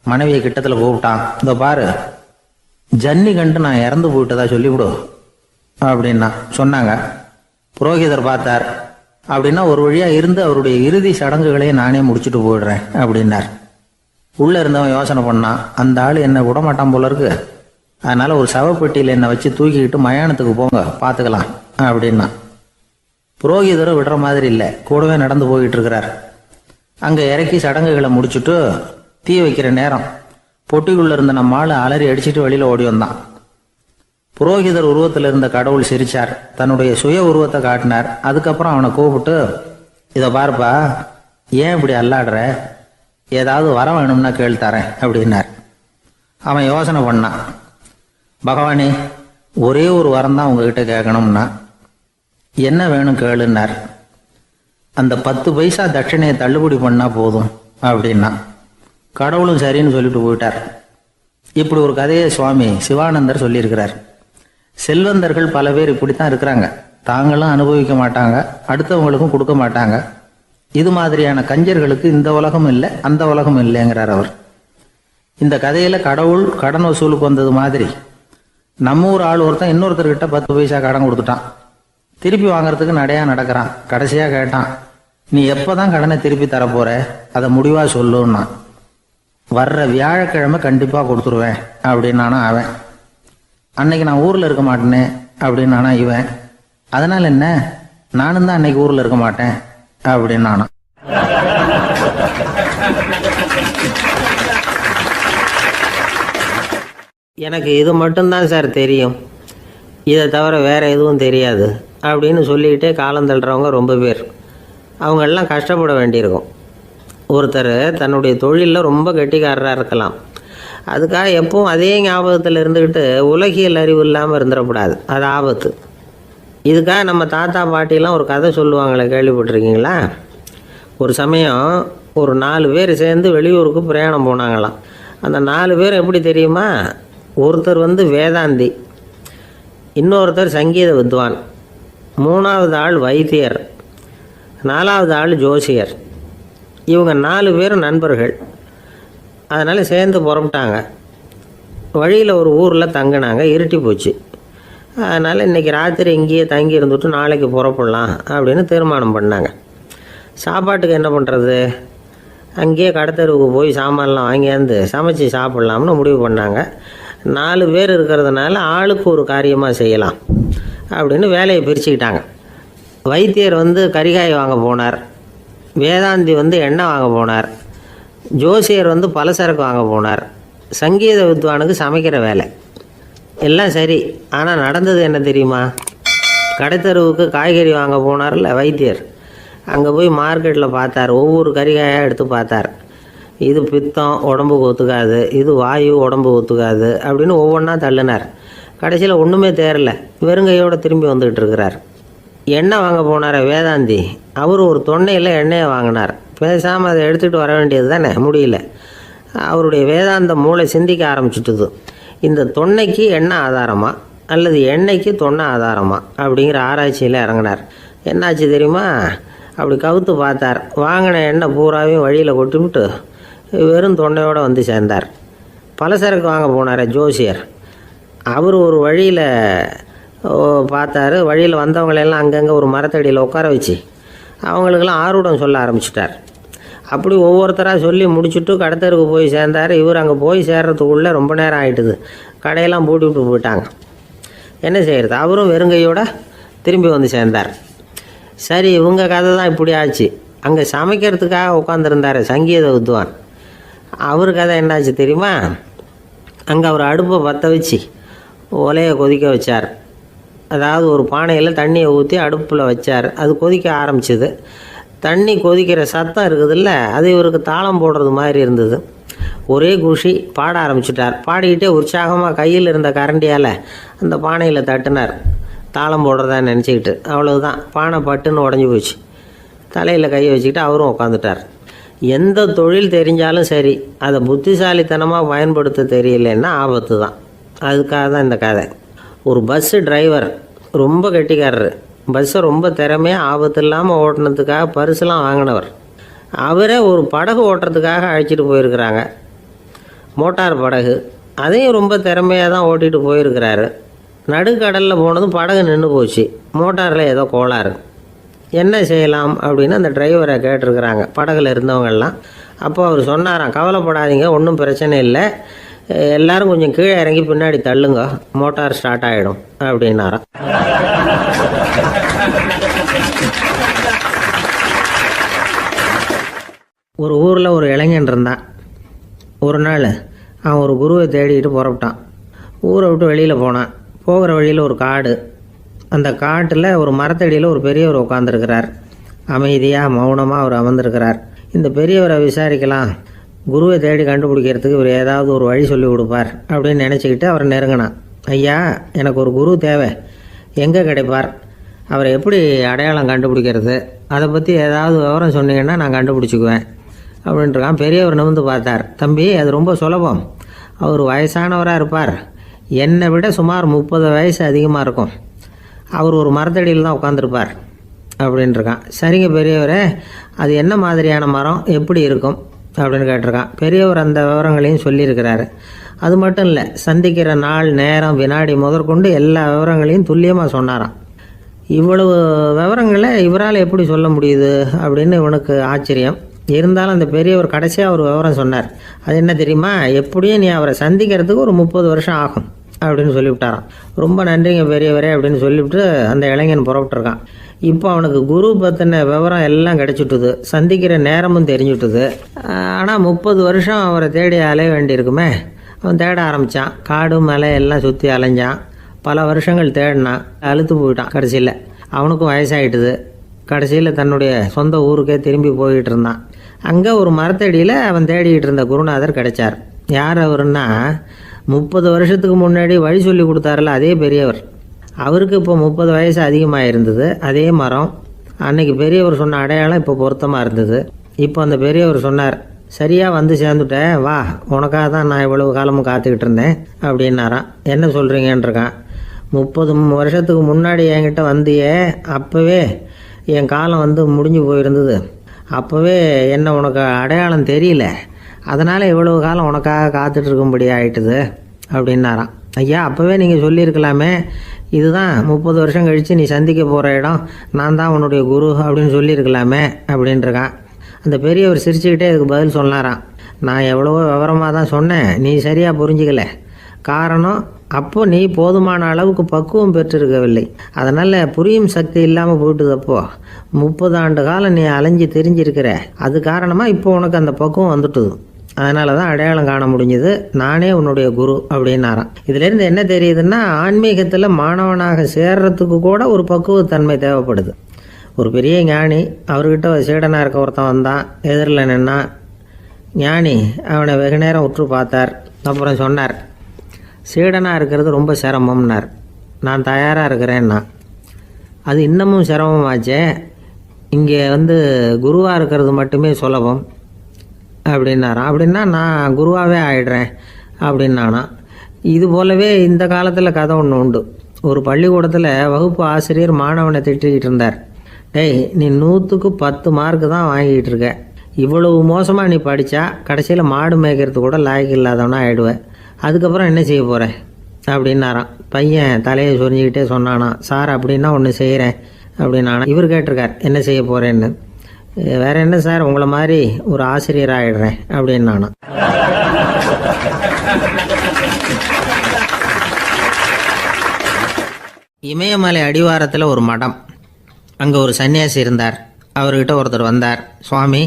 மனைவியை கிட்டத்தில் கூப்பிட்டான். இதோ பாரு, ஜன்னி கண்டு நான் இறந்து போயிட்டதா சொல்லிவிடு அப்படின்னா சொன்னாங்க. புரோகிதர் பார்த்தார். அப்படின்னா ஒரு வழியாக இருந்து அவருடைய இறுதி சடங்குகளையும் நானே முடிச்சுட்டு போயிடுறேன் அப்படின்னார். உள்ளே இருந்தவன் யோசனை பண்ணான், அந்த ஆள் என்னை விட மாட்டான் போல இருக்கு, அதனால் ஒரு சவப்பெட்டியில் என்னை வச்சு தூக்கிக்கிட்டு மயானத்துக்கு போங்க, பார்த்துக்கலாம் அப்படின்னா. புரோகிதரும் விடுற மாதிரி இல்லை, கூடவே நடந்து போயிட்டு இருக்கிறார். அங்கே இறக்கி சடங்குகளை முடிச்சுட்டு தீ வைக்கிற நேரம் பொட்டிக்குள்ளே இருந்த நம்ம ஆள் அலறி அடிச்சுட்டு வெளியில் ஓடி வந்தான். புரோகிதர் உருவத்தில் இருந்த கடவுள் சிரிச்சார், தன்னுடைய சுய உருவத்தை காட்டினார். அதுக்கப்புறம் அவனை கூப்பிட்டு, இதை பாருப்பா, ஏன் இப்படி அல்லாடுற, ஏதாவது வர வேணும்னா கேள் தரேன் அப்படின்னார். அவன் யோசனை பண்ணான். பகவானே, ஒரே ஒரு வரம் தான் உங்ககிட்ட கேட்கணும்னா. என்ன வேணும் கேளுன்னார். அந்த 10 பைசா தட்சணையை தள்ளுபடி பண்ணால் போதும் அப்படின்னா. கடவுளும் சரின்னு சொல்லிட்டு போயிட்டார். இப்படி ஒரு கதையை சுவாமி சிவானந்தர் சொல்லியிருக்கிறார். செல்வந்தர்கள் பல பேர் இப்படித்தான் இருக்கிறாங்க, தாங்களும் அனுபவிக்க மாட்டாங்க, அடுத்தவங்களுக்கும் கொடுக்க மாட்டாங்க. இது மாதிரியான கஞ்சர்களுக்கு இந்த உலகம் இல்லை, அந்த உலகம் இல்லைங்கிறார் அவர். இந்த கதையில் கடவுள் கடன் வசூலுக்கு வந்தது மாதிரி நம்ம ஊர் ஆள் ஒருத்தன் இன்னொருத்தர்கிட்ட 10 பைசா கடன் கொடுத்துட்டான். திருப்பி வாங்கறதுக்கு நடையா நடக்கிறான். கடைசியாக கேட்டான், நீ எப்போதான் கடனை திருப்பி தரப்போற, அதை முடிவாக சொல்லுன்னா. வர்ற வியாழக்கிழமை கண்டிப்பாக கொடுத்துருவேன் அப்படின்னானா அவன். அன்னைக்கு நான் ஊரில் இருக்க மாட்டேனே அப்படின்னானா இவன். அதனால் என்ன, நானும் தான் அன்னைக்கு ஊரில் இருக்க மாட்டேன் அப்படின்னானா. எனக்கு இது மட்டும்தான் சார் தெரியும், இதை தவிர வேறு எதுவும் தெரியாது அப்படின்னு சொல்லிக்கிட்டே காலம் தள்ளுறவங்க ரொம்ப பேர். அவங்களெல்லாம் கஷ்டப்பட வேண்டியிருக்கும். ஒருத்தர் தன்னுடைய தொழிலில் ரொம்ப கெட்டிக்காரராக இருக்கலாம், அதுக்காக எப்பவும் அதே ஞாபகத்தில் இருந்துக்கிட்டு உலகியல் அறிவு இல்லாமல் இருந்துடக்கூடாது, அது ஆபத்து. இதுக்காக நம்ம தாத்தா பாட்டிலாம் ஒரு கதை சொல்லுவாங்களே, கேள்விப்பட்டிருக்கீங்களா? ஒரு சமயம் ஒரு 4 பேர் சேர்ந்து வெளியூருக்கு பிரயாணம் போனாங்களாம். அந்த 4 பேர் எப்படி தெரியுமா? ஒருத்தர் வேதாந்தி, இன்னொருத்தர் சங்கீத வித்வான், 3வது ஆள் வைத்தியர், 4வது ஆள் ஜோசியர். இவங்க 4 பேரும் நண்பர்கள். அதனால் சேர்ந்து புறப்பட்டாங்க. வழியில் ஒரு ஊரில் தங்கினாங்க. இருட்டி போச்சு. அதனால் இன்றைக்கி ராத்திரி இங்கேயே தங்கி இருந்துட்டு நாளைக்கு புறப்படலாம் அப்படின்னு தீர்மானம் பண்ணாங்க. சாப்பாட்டுக்கு என்ன பண்ணுறது, அங்கேயே கடத்தெருவுக்கு போய் சாமான்லாம் வாங்கியாந்து சமைச்சு சாப்பிட்லாம்னு முடிவு பண்ணாங்க. 4 பேர் இருக்கிறதுனால ஆளுக்கு ஒரு காரியமாக செய்யலாம் அப்படின்னு வேலையை பிரிச்சுக்கிட்டாங்க. வைத்தியர் கறிகாய் வாங்க போனார், வேதாந்தி எண்ணெய் வாங்க போனார், ஜோசியர் பலசரக்கு வாங்க போனார், சங்கீத வித்வானுக்கு சமைக்கிற வேலை. எல்லாம் சரி, ஆனால் நடந்தது என்ன தெரியுமா? கடைத்தெருவுக்கு காய்கறி வாங்க போனார்ல வைத்தியர், அங்கே போய் மார்க்கெட்டில் பார்த்தார். ஒவ்வொரு கறிகாயாக எடுத்து பார்த்தார். இது பித்தம், உடம்புக்கு ஒத்துக்காது, இது வாயு, உடம்பு ஒத்துக்காது அப்படின்னு ஒவ்வொன்றா தள்ளினார். கடைசியில் ஒன்றுமே தேரல, வெறுங்கையோடு திரும்பி வந்துக்கிட்டு இருக்கிறார். எண்ணெய் வாங்க போனார் வேதாந்தி, அவர் ஒரு தொன்னையில் எண்ணெயை வாங்கினார். பேசாமல் அதை எடுத்துகிட்டு வர வேண்டியது தானே, முடியல. அவருடைய வேதாந்த மூளை சிந்திக்க ஆரம்பிச்சுட்டுது. இந்த தொன்னைக்கு எண்ணெய் ஆதாரமா அல்லது எண்ணெய்க்கு தொன்னை ஆதாரமா அப்படிங்கிற ஆராய்ச்சியில் இறங்கினார். என்னாச்சு தெரியுமா? அப்படி கவுத்து பார்த்தார். வாங்கின எண்ணெய் பூராவையும் வழியில் கொட்டிவிட்டு வெறும் தொண்டையோடு வந்து சேர்ந்தார். பலசரக்கு வாங்க போனார் ஜோசியர், அவர் ஒரு வழியில் பார்த்தாரு. வழியில் வந்தவங்களெல்லாம் அங்கங்கே ஒரு மரத்தடியில் உட்கார வச்சு அவங்களுக்கெல்லாம் ஆர்வம் சொல்ல ஆரம்பிச்சிட்டார். அப்படி ஒவ்வொருத்தராக சொல்லி முடிச்சுட்டு கடத்தருக்கு போய் சேர்ந்தார். இவர் அங்கே போய் சேர்றதுக்குள்ளே ரொம்ப நேரம் ஆகிட்டுது. கடையெல்லாம் பூட்டி விட்டு போயிட்டாங்க. என்ன செய்கிறது? அவரும் வெறுங்கையோடு திரும்பி வந்து சேர்ந்தார். சரி, இவங்க கதை தான் இப்படி ஆச்சு. அங்கே சமைக்கிறதுக்காக உட்காந்துருந்தார் சங்கீத வித்வான், அவர் கதை என்னாச்சு தெரியுமா? அங்கே அவர் அடுப்பை பற்ற வச்சு ஒலையை கொதிக்க வச்சார். அதாவது ஒரு பானையில் தண்ணியை ஊற்றி அடுப்பில் வச்சார். அது கொதிக்க ஆரம்பிச்சிது. தண்ணி கொதிக்கிற சத்தம் இருக்குதுல்ல, அது இவருக்கு தாளம் போடுறது மாதிரி இருந்தது. ஒரே குஷி, பாட ஆரம்பிச்சிட்டார். பாடிக்கிட்டே உற்சாகமாக கையில் இருந்த கரண்டியால் அந்த பானையில் தட்டினார், தாளம் போடுறதா நினச்சிக்கிட்டு. அவ்வளவுதான், பானை பட்டுன்னு உடஞ்சி போச்சு. தலையில் கையை வச்சுக்கிட்டு அவரும் உட்காந்துட்டார். எந்த தொழில் தெரிஞ்சாலும் சரி, அதை புத்திசாலித்தனமாக பயன்படுத்த தெரியலன்னா ஆபத்து தான். அதுக்காக தான் இந்த கதை. ஒரு பஸ்ஸு டிரைவர் ரொம்ப கெட்டிக்காரர். பஸ்ஸை ரொம்ப திறமையாக ஆபத்து இல்லாமல் ஓட்டினதுக்காக பரிசுலாம் வாங்கினவர். அவரே ஒரு படகு ஓட்டுறதுக்காக அழைச்சிட்டு போயிருக்கிறாங்க, மோட்டார் படகு. அதையும் ரொம்ப திறமையாக தான் ஓட்டிகிட்டு போயிருக்கிறாரு. நடுக்கடலில் போனதும் படகு நின்று போச்சு. மோட்டாரில் ஏதோ கோளாறு. என்ன செய்யலாம் அப்படின்னு அந்த டிரைவரை கேட்டிருக்கிறாங்க படகுல இருந்தவங்கெல்லாம். அப்போ அவர் சொன்னாராம், கவலைப்படாதீங்க, ஒன்றும் பிரச்சனை இல்லை, எல்லோரும் கொஞ்சம் கீழே இறங்கி பின்னாடி தள்ளுங்க, மோட்டார் ஸ்டார்ட் ஆகிடும் அப்படின்னாராம். ஒரு ஊரில் ஒரு இளைஞன் இருந்தான். ஒரு நாள் அவன் ஒரு குருவை தேடிட்டு புறப்பட்டான். ஊரை விட்டு வெளியில் போனான். போகிற வழியில் ஒரு காடு. அந்த காட்டில் ஒரு மரத்தடியில் ஒரு பெரியவர் உட்காந்துருக்கிறார். அமைதியாக மௌனமாக அவர் அமர்ந்திருக்கிறார். இந்த பெரியவரை விசாரிக்கலாம், குருவை தேடி கண்டுபிடிக்கிறதுக்கு இவர் ஏதாவது ஒரு வழி சொல்லி கொடுப்பார் அப்படின்னு நினச்சிக்கிட்டு அவரை நெருங்கினான். ஐயா, எனக்கு ஒரு குரு தேவை, எங்கே கிடைப்பார்? அவரை எப்படி அடையாளம் கண்டுபிடிக்கிறது? அதை பற்றி ஏதாவது விவரம் சொன்னீங்கன்னா நான் கண்டுபிடிச்சிக்குவேன் அப்படின்ட்டுருக்கான். பெரியவர் நிமிர்ந்து பார்த்தார். தம்பி, அது ரொம்ப சுலபம். அவர் வயசானவராக இருப்பார், என்னை விட சுமார் 30 வயசு அதிகமாக இருக்கும். அவர் ஒரு மரத்தடியில் தான் உட்காந்துருப்பார் அப்படின்ட்டுருக்கான். சரிங்க பெரியவரே, அது என்ன மாதிரியான மரம், எப்படி இருக்கும் அப்படின்னு கேட்டிருக்கான். பெரியவர் அந்த விவரங்களையும் சொல்லியிருக்கிறாரு. அது மட்டும் இல்லை, சந்திக்கிற நாள், நேரம், வினாடி முதற்கொண்டு எல்லா விவரங்களையும் துல்லியமாக சொன்னாராம். இவ்வளவு விவரங்களை இவரால் எப்படி சொல்ல முடியுது அப்படின்னு இவனுக்கு ஆச்சரியம். இருந்தாலும் அந்த பெரியவர் கடைசியாக ஒரு விவரம் சொன்னார். அது என்ன தெரியுமா? எப்படியும் நீ அவரை சந்திக்கிறதுக்கு ஒரு 30 வருஷம் ஆகும் அப்படின்னு சொல்லிவிட்டாரான். ரொம்ப நன்றிங்க பெரியவரே அப்படின்னு சொல்லிவிட்டு அந்த இளைஞன் புறப்பட்டுருக்கான். இப்போ அவனுக்கு குரு பற்றின விவரம் எல்லாம் கிடைச்சிட்டுது, சந்திக்கிற நேரமும் தெரிஞ்சுட்டுது. ஆனால் 30 வருஷம் அவரை தேடி அலைய வேண்டியிருக்குமே. அவன் தேட ஆரம்பித்தான். காடு மலை எல்லாம் சுற்றி அலைஞ்சான். பல வருஷங்கள் தேடினான், அழுத்து போயிட்டான். கடைசியில் அவனுக்கும் வயசாகிட்டுது. கடைசியில் தன்னுடைய சொந்த ஊருக்கே திரும்பி போய்கிட்டு இருந்தான். அங்கே ஒரு மரத்தடியில் அவன் தேடிக்கிட்டு இருந்த குருநாதர் கிடைச்சார். யார் அவருன்னா, 30 வருஷத்துக்கு முன்னாடி வழி சொல்லி கொடுத்தாருல அதே பெரியவர். அவருக்கு இப்போ 30 வயசு அதிகமாக இருந்தது. அதே மரம். அன்னைக்கு பெரியவர் சொன்ன அடையாளம் இப்போ பொருத்தமாக இருந்தது. இப்போ அந்த பெரியவர் சொன்னார், சரியாக வந்து சேர்ந்துட்டேன், வா, உனக்காக தான் நான் இவ்வளவு காலமும் காத்துக்கிட்டு இருந்தேன் அப்படின்னாரான். என்ன சொல்கிறீங்கன்றிருக்கான். 30 வருஷத்துக்கு முன்னாடி என்கிட்ட வந்தியே, அப்போவே என் காலம் முடிஞ்சு போயிருந்தது. அப்போவே என்ன உனக்கு அடையாளம் தெரியல, அதனால் இவ்வளவு காலம் உனக்காக காத்துட்ருக்கும்படி ஆகிட்டுது அப்படின்னாராம். ஐயா, அப்போவே நீங்கள் சொல்லியிருக்கலாமே, இதுதான் 30 வருஷம் கழித்து நீ சந்திக்க போகிற இடம், நான் தான் உன்னுடைய குரு அப்படின்னு சொல்லியிருக்கலாமே அப்படின்ட்டுருக்கான். அந்த பெரியவர் சிரிச்சுக்கிட்டே அதுக்கு பதில் சொன்னாராம், நான் எவ்வளவோ விவரமாக தான் சொன்னேன், நீ சரியாக புரிஞ்சிக்கல. காரணம், அப்போ நீ போதுமான அளவுக்கு பக்குவம் பெற்றிருக்கவில்லை. அதனால் புரியும் சக்தி இல்லாமல் போயிட்டுதப்போ 30 ஆண்டு காலம் நீ அலைஞ்சி தெரிஞ்சிருக்கிற. அது காரணமாக இப்போ உனக்கு அந்த பக்குவம் வந்துட்டுது. அதனால தான் அடையாளம் காண முடிஞ்சது, நானே உன்னுடைய குரு அப்படின்னாராம். இதுலேருந்து என்ன தெரியுதுன்னா, ஆன்மீகத்தில் மாணவனாக சேர்றதுக்கு கூட ஒரு பக்குவத்தன்மை தேவைப்படுது. ஒரு பெரிய ஞானி, அவர்கிட்ட சீடனாக இருக்க ஒருத்தன் வந்தான், எதிரில் நின்னான். ஞானி அவனை வெகு நேரம் உற்று பார்த்தார். அப்புறம் சொன்னார், சீடனாக இருக்கிறது ரொம்ப சிரமம்னார். நான் தயாராக இருக்கிறேன்னா. அது இன்னமும் சிரமமாச்சே, இங்கே குருவாக இருக்கிறது மட்டுமே சுலபம் அப்படின்னாராம். அப்படின்னா நான் குருவாகவே ஆயிடுறேன் அப்படின்னானா. இது போலவே இந்த காலத்தில் கதை ஒன்று உண்டு. ஒரு பள்ளிக்கூடத்தில் வகுப்பு ஆசிரியர் மாணவனை திட்டிக்கிட்டு இருந்தார். டேய், நீ 100க்கு 10 மார்க்கு தான் வாங்கிக்கிட்டு இருக்க. இவ்வளவு மோசமாக நீ படித்தா கடைசியில் மாடு மேய்க்கிறது கூட லாய்க்கு இல்லாதவனா ஆகிடுவேன். அதுக்கப்புறம் என்ன செய்ய போகிறேன் அப்படின்னாராம். பையன் தலையை சொரிஞ்சிக்கிட்டே சொன்னானா, சார் அப்படின்னா ஒன்று செய்கிறேன் அப்படின்னானா. இவர் கேட்டிருக்கார், என்ன செய்ய போகிறேன்னு. வேற என்ன சார், உங்களை மாதிரி ஒரு ஆசிரியர் ஆகிடுறேன் அப்படின்னானா. இமயமலை அடிவாரத்தில் ஒரு மடம். அங்கே ஒரு சன்னியாசி இருந்தார். அவர்கிட்ட ஒருத்தர் வந்தார். சுவாமி,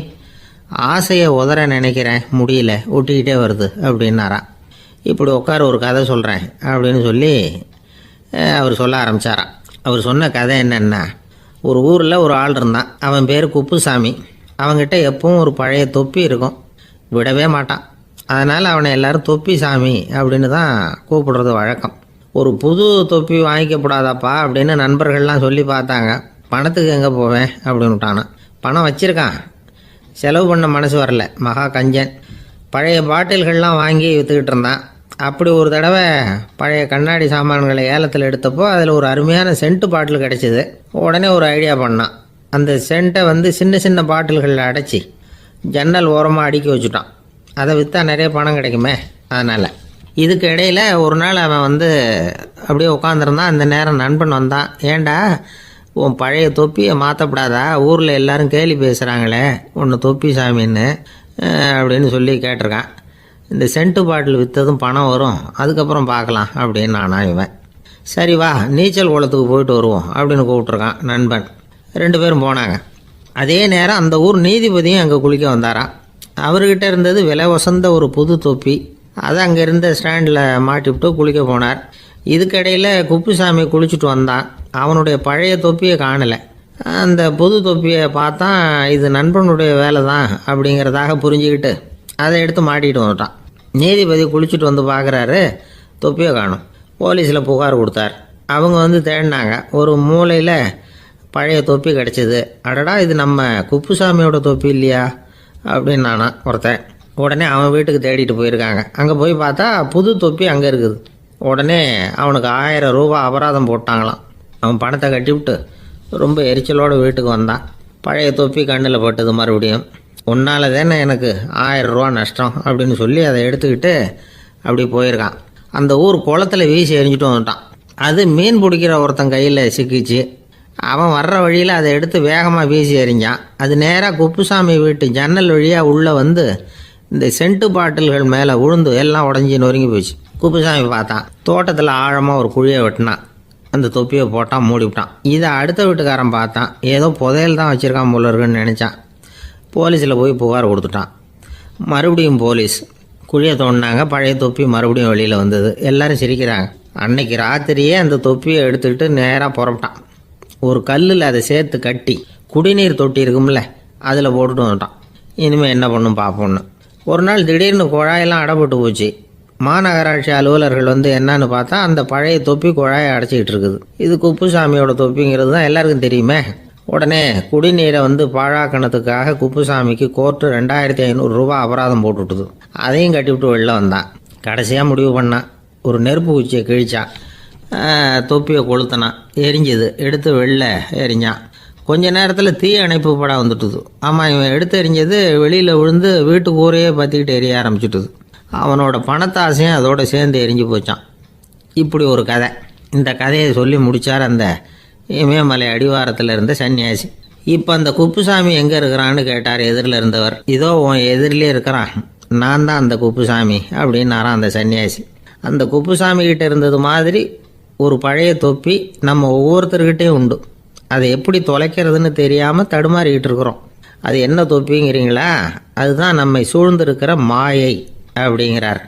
ஆசையை உதற நினைக்கிறேன், முடியல, ஒட்டிக்கிட்டே வருது அப்படின்னாராம். இப்படி உட்கார, ஒரு கதை சொல்கிறேன் அப்படின்னு சொல்லி அவர் சொல்ல ஆரம்பித்தாராம். அவர் சொன்ன கதை என்னென்னா, ஒரு ஊரில் ஒரு ஆள் இருந்தான். அவன் பேர் குப்புசாமி. அவன்கிட்ட எப்பவும் ஒரு பழைய தொப்பி இருக்கும், விடவே மாட்டான். அதனால் அவனை எல்லோரும் தொப்பி சாமி அப்படின்னு தான் கூப்பிடுறது வழக்கம். ஒரு புது தொப்பி வாங்கிக்கப்படாதாப்பா அப்படின்னு நண்பர்கள்லாம் சொல்லி பார்த்தாங்க. பணத்துக்கு எங்கே போவேன் அப்படின்னு விட்டானான். பணம் வச்சுருக்கான், செலவு பண்ண மனசு வரல, மகா கஞ்சன். பழைய பாட்டில்கள்லாம் வாங்கி விற்றுக்கிட்டு இருந்தான். அப்படி ஒரு தடவை பழைய கண்ணாடி சாமான்களை ஏலத்தில் எடுத்தப்போ அதில் ஒரு அருமையான சென்ட்டு பாட்டில் கிடச்சிது. உடனே ஒரு ஐடியா பண்ணான். அந்த சென்ட்டை சின்ன சின்ன பாட்டில்களில் அடைச்சி ஜன்னல் ஓரமாக அடுக்கி வச்சுட்டான். அதை விற்றா நிறைய பணம் கிடைக்குமே. அதனால் இதுக்கு இடையில் ஒரு நாள் அவன் அப்படியே உட்காந்துருந்தான். அந்த நேரம் நண்பன் வந்தான். ஏண்டா, உன் பழைய தொப்பியை மாற்றப்படாதா, ஊரில் எல்லோரும் கேலி பேசுகிறாங்களே ஒன்று தொப்பி சாமின்னு அப்படின்னு சொல்லி கேட்டிருக்கான். இந்த சென்ட்டு பாட்டில் விற்றதும் பணம் வரும், அதுக்கப்புறம் பார்க்கலாம் அப்படின்னு நானா. இவன் சரி வா, நீச்சல் குளத்துக்கு போயிட்டு வருவோம் அப்படின்னு கூப்பிட்ருக்கான் நண்பன். 2 பேரும் போனாங்க. அதே நேரம் அந்த ஊர் நீதிபதியும் அங்கே குளிக்க வந்தாராம். அவர்கிட்ட இருந்தது விலை வசந்த ஒரு புது தொப்பி. அதை அங்கே இருந்த ஸ்டாண்டில் மாட்டிவிட்டு குளிக்க போனார். இதுக்கிடையில் குப்புசாமி குளிச்சுட்டு வந்தான். அவனுடைய பழைய தொப்பியை காணலை. அந்த புது தொப்பியை பார்த்தா இது நண்பனுடைய வேலை தான் அப்படிங்கிறதாக புரிஞ்சுக்கிட்டு அதை எடுத்து மாட்டிகிட்டு வந்துட்டான். நீதிபதி குளிச்சுட்டு பார்க்குறாரு, தொப்பியை காணும். போலீஸில் புகார் கொடுத்தார். அவங்க தேடினாங்க. ஒரு மூலையில் பழைய தொப்பி கிடச்சிது. அடடா, இது நம்ம குப்புசாமியோட தொப்பி இல்லையா அப்படின்னு நானா ஒருத்தன். உடனே அவன் வீட்டுக்கு தேடிட்டு போயிருக்காங்க. அங்கே போய் பார்த்தா புது தொப்பி அங்கே இருக்குது. உடனே அவனுக்கு 1000 ரூபா அபராதம் போட்டாங்களாம். அவன் பணத்தை கட்டிவிட்டு ரொம்ப எரிச்சலோடு வீட்டுக்கு வந்தான். பழைய தொப்பி கண்ணில் பட்டது. மறுபடியும், உன்னால் தானே எனக்கு 1000 ரூபா நஷ்டம் அப்படின்னு சொல்லி அதை எடுத்துக்கிட்டு அப்படி போயிருக்கான். அந்த ஊர் குளத்தில் வீசி எறிஞ்சிட்டு வந்துட்டான். அது மீன் பிடிக்கிற ஒருத்தன் கையில் சிக்கிச்சு. அவன் வர்ற வழியில் அதை எடுத்து வேகமாக வீசி எறிஞ்சான். அது நேராக குப்புசாமி வீட்டு ஜன்னல் வழியாக உள்ளே இந்த சென்ட்டு பாட்டில்கள் மேலே விழுந்து எல்லாம் உடஞ்சி நொறுங்கி போச்சு. குப்புசாமி பார்த்தான். தோட்டத்தில் ஆழமாக ஒரு குழியை வெட்டினான். அந்த தொப்பியை போட்டான், மூடிவிட்டான். இதை அடுத்த வீட்டுக்காரன் பார்த்தான். ஏதோ புதையல் தான் வச்சுருக்கான் போல இருக்குன்னு நினச்சான். போலீஸில் போய் புகார் கொடுத்துட்டான். மறுபடியும் போலீஸ் குழியை தோண்டினாங்க. பழைய தொப்பி மறுபடியும் வெளியில் வந்தது. எல்லோரும் சிரிக்கிறாங்க. அன்னைக்கு ராத்திரியே அந்த தொப்பியை எடுத்துக்கிட்டு நேராக புறப்பட்டான். ஒரு கல்லில் அதை சேர்த்து கட்டி குடிநீர் தொட்டி இருக்கும்ல, அதில் போட்டுட்டு வந்துட்டான். இனிமேல் என்ன பண்ணும் பார்ப்போன்னு. ஒரு நாள் திடீர்னு குழாயெல்லாம் அடைப்பட்டு போச்சு. மாநகராட்சி அலுவலர்கள் என்னன்னு பார்த்தா அந்த பழைய தொப்பி குழாயை அடைச்சிக்கிட்டு இருக்குது. இது குப்புசாமியோட தொப்பிங்கிறது தான் எல்லாருக்கும் தெரியுமே. உடனே குடிநீரை பாழாக்கணத்துக்காக குப்புசாமிக்கு கோர்ட்டு 2500 ரூபா அபராதம் போட்டுவிட்டுது. அதையும் கட்டிவிட்டு வெளில வந்தான். கடைசியாக முடிவு பண்ணான். ஒரு நெருப்பு குச்சியை கிழிச்சான். தொப்பியை கொளுத்தினான். எரிஞ்சுது. எடுத்து வெளில எரிஞ்சான். கொஞ்ச நேரத்தில் தீ அணைப்பு படம் வந்துட்டுது. ஆமாம், இவன் எடுத்து எரிஞ்சது வெளியில் விழுந்து வீட்டுக்கு ஊரையே பற்றிக்கிட்டு எரிய ஆரம்பிச்சுட்டுது. அவனோட பணத்தாசையும் அதோடு சேர்ந்து எரிஞ்சு போச்சான். இப்படி ஒரு கதை. இந்த கதையை சொல்லி முடித்தார் அந்த இமயமலை அடிவாரத்தில் இருந்த சன்னியாசி. இப்போ அந்த குப்புசாமி எங்கே இருக்கிறான்னு கேட்டார் எதிரில் இருந்தவர். இதோ உன் எதிரிலே இருக்கிறான், நான் தான் அந்த குப்புசாமி அப்படின்னாரான் அந்த சன்னியாசி. அந்த குப்புசாமி கிட்ட இருந்தது மாதிரி ஒரு பழைய தொப்பி நம்ம ஒவ்வொருத்தர்கிட்டையும் உண்டு. அதை எப்படி தொலைக்கிறதுன்னு தெரியாமல் தடுமாறிக்கிட்டு இருக்கிறோம். அது என்ன தொப்பிங்கிறீங்களா? அதுதான் நம்மை சூழ்ந்திருக்கிற மாயை அப்படிங்கிறார்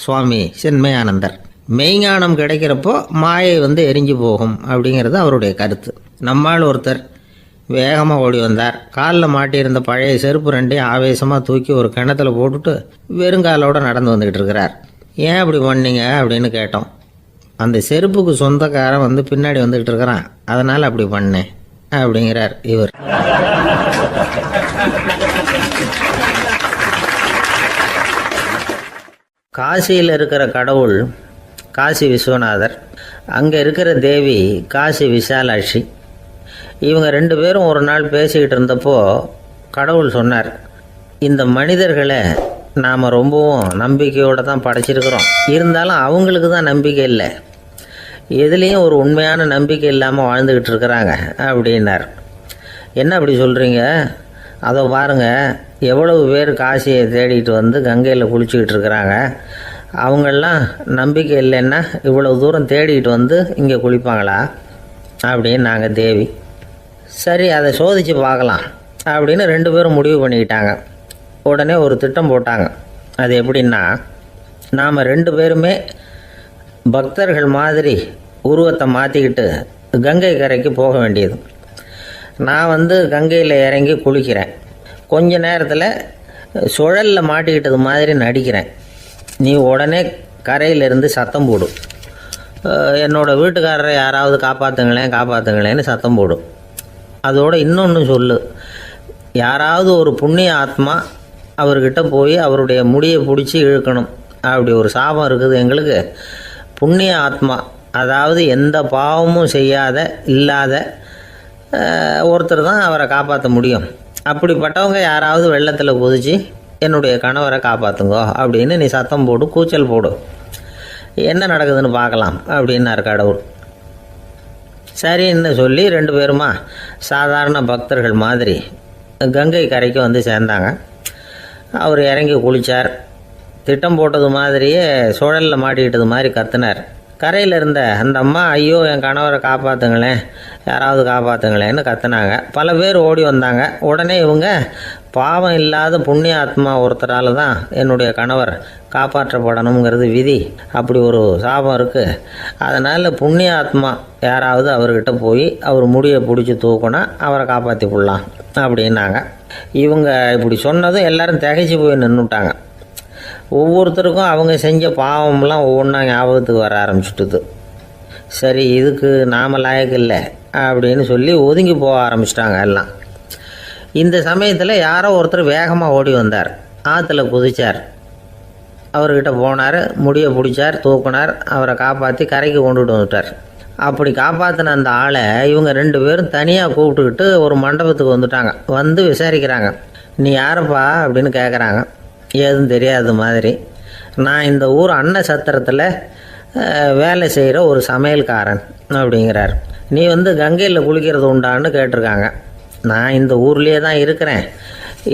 சுவாமி சின்மயானந்தர். மெய்ஞானம் கிடைக்கிறப்போ மாயை எரிஞ்சு போகும் அப்படிங்கிறது அவருடைய கருத்து. நம்மால் ஒருத்தர் வேகமாக ஓடி வந்தார். காலில் மாட்டியிருந்த பழைய செருப்பு ரெண்டையும் ஆவேசமாக தூக்கி ஒரு கிணத்துல போட்டுட்டு வெறுங்காலோடு நடந்து வந்துக்கிட்டு இருக்கிறார். ஏன் அப்படி பண்ணீங்க அப்படின்னு கேட்டோம். அந்த செருப்புக்கு சொந்தக்காரன் பின்னாடி வந்துக்கிட்டு இருக்கிறான், அதனால் அப்படி பண்ணேன் அப்படிங்கிறார் இவர். காசியில் இருக்கிற கடவுள் காசி விஸ்வநாதர், அங்கே இருக்கிற தேவி காசி விசாலாட்சி. இவங்க ரெண்டு பேரும் ஒரு நாள் பேசிக்கிட்டு இருந்தப்போ கடவுள் சொன்னார், இந்த மனிதர்களை நாம் ரொம்பவும் நம்பிக்கையோடு தான் படைச்சிருக்கிறோம், இருந்தாலும் அவங்களுக்கு தான் நம்பிக்கை இல்லை, எதுலேயும் ஒரு உண்மையான நம்பிக்கை இல்லாமல் வாழ்ந்துக்கிட்டு இருக்கிறாங்க அப்படின்னார். என்ன அப்படி சொல்கிறீங்க? அதோ பாருங்கள், எவ்வளவு பேர் காசியை தேடிட்டு கங்கையில் குளிச்சுக்கிட்டு இருக்கிறாங்க, அவங்களெலாம் நம்பிக்கை இல்லைன்னா இவ்வளவு தூரம் தேடிட்டு இங்கே குளிப்பாங்களா அப்படின்னு நாங்கள் தேவி. சரி, அதை சோதித்து பார்க்கலாம் அப்படின்னு ரெண்டு பேரும் முடிவு பண்ணிக்கிட்டாங்க. உடனே ஒரு திட்டம் போட்டாங்க. அது எப்படின்னா, நாம் ரெண்டு பேருமே பக்தர்கள் மாதிரி உருவத்தை மாற்றிக்கிட்டு கங்கை கரைக்கு போக வேண்டியது. நான் கங்கையில் இறங்கி குளிக்கிறேன், கொஞ்ச நேரத்தில் சுழலில் மாட்டிக்கிட்டது மாதிரி நடிக்கிறேன். நீ உடனே கரையிலிருந்து சத்தம் போடும், என்னோடய வீட்டுக்காரரை யாராவது காப்பாற்றுங்களேன்னு சத்தம் போடும். அதோடு இன்னொன்று சொல்லு, யாராவது ஒரு புண்ணிய ஆத்மா அவர்கிட்ட போய் அவருடைய முடியை பிடிச்சி இழுக்கணும். அப்படி ஒரு சாபம் இருக்குது எங்களுக்கு. புண்ணிய ஆத்மா, அதாவது எந்த பாவமும் செய்யாத இல்லாத ஒருத்தர் தான் அவரை காப்பாற்ற முடியும். அப்படிப்பட்டவங்க யாராவது வெள்ளத்தில் குதித்து என்னுடைய கணவரை காப்பாற்றுங்கோ அப்படின்னு நீ சத்தம் போடு, கூச்சல் போடு, என்ன நடக்குதுன்னு பார்க்கலாம் அப்படின்னார் கடவுள். சரின்னு சொல்லி ரெண்டு பேருமா சாதாரண பக்தர்கள் மாதிரி கங்கை கரைக்கு சேர்ந்தாங்க. அவர் இறங்கி குளித்தார். திட்டம் போட்டது மாதிரியே சுழலில் மாட்டிக்கிட்டது மாதிரி கத்துனார். கரையில் இருந்த அந்த அம்மா, ஐயோ என் கணவரை காப்பாற்றுங்களேன், யாராவது காப்பாற்றுங்களேன்னு கத்துனாங்க. பல பேர் ஓடி வந்தாங்க. உடனே இவங்க, பாவம் இல்லாத புண்ணிய ஆத்மா ஒருத்தரால் தான் என்னுடைய கணவர் காப்பாற்றப்படணுங்கிறது விதி, அப்படி ஒரு சாபம் இருக்குது, அதனால் புண்ணிய ஆத்மா யாராவது அவர்கிட்ட போய் அவர் முடியை பிடிச்சி தூக்குனா அவரை காப்பாற்றி விடலாம் அப்படின்னாங்க. இவங்க இப்படி சொன்னதும் எல்லாரும் திகைச்சு போய் நின்றுட்டாங்க. ஒவ்வொருத்தருக்கும் அவங்க செஞ்ச பாவம்லாம் ஒவ்வொன்றா ஞாபகத்துக்கு வர ஆரம்பிச்சுட்டுது. சரி, இதுக்கு நாம் லாயக்கு இல்லை அப்படின்னு சொல்லி ஒதுங்கி போக ஆரம்பிச்சிட்டாங்க எல்லாம். இந்த சமயத்தில் யாரோ ஒருத்தர் வேகமாக ஓடி வந்தார், ஆற்றுல குதித்தார். அவர்கிட்ட போனார், முடியை பிடிச்சார், தூக்குனார், அவரை காப்பாற்றி கரைக்கு கொண்டுட்டு வந்துட்டார். அப்படி காப்பாற்றின அந்த ஆளை இவங்க ரெண்டு பேரும் தனியாக கூப்பிட்டுக்கிட்டு ஒரு மண்டபத்துக்கு வந்துட்டாங்க. விசாரிக்கிறாங்க, நீ யாரப்பா அப்படின்னு கேட்குறாங்க. ஏதும் தெரியாத மாதிரி, நான் இந்த ஊர் அன்ன சத்திரத்தில் வேலை செய்கிற ஒரு சமையல்காரன் அப்படிங்கிறார். நீ கங்கையில் குளிக்கிறது உண்டான்னு கேட்டிருக்காங்க. நான் இந்த ஊர்லேயே தான் இருக்கிறேன்,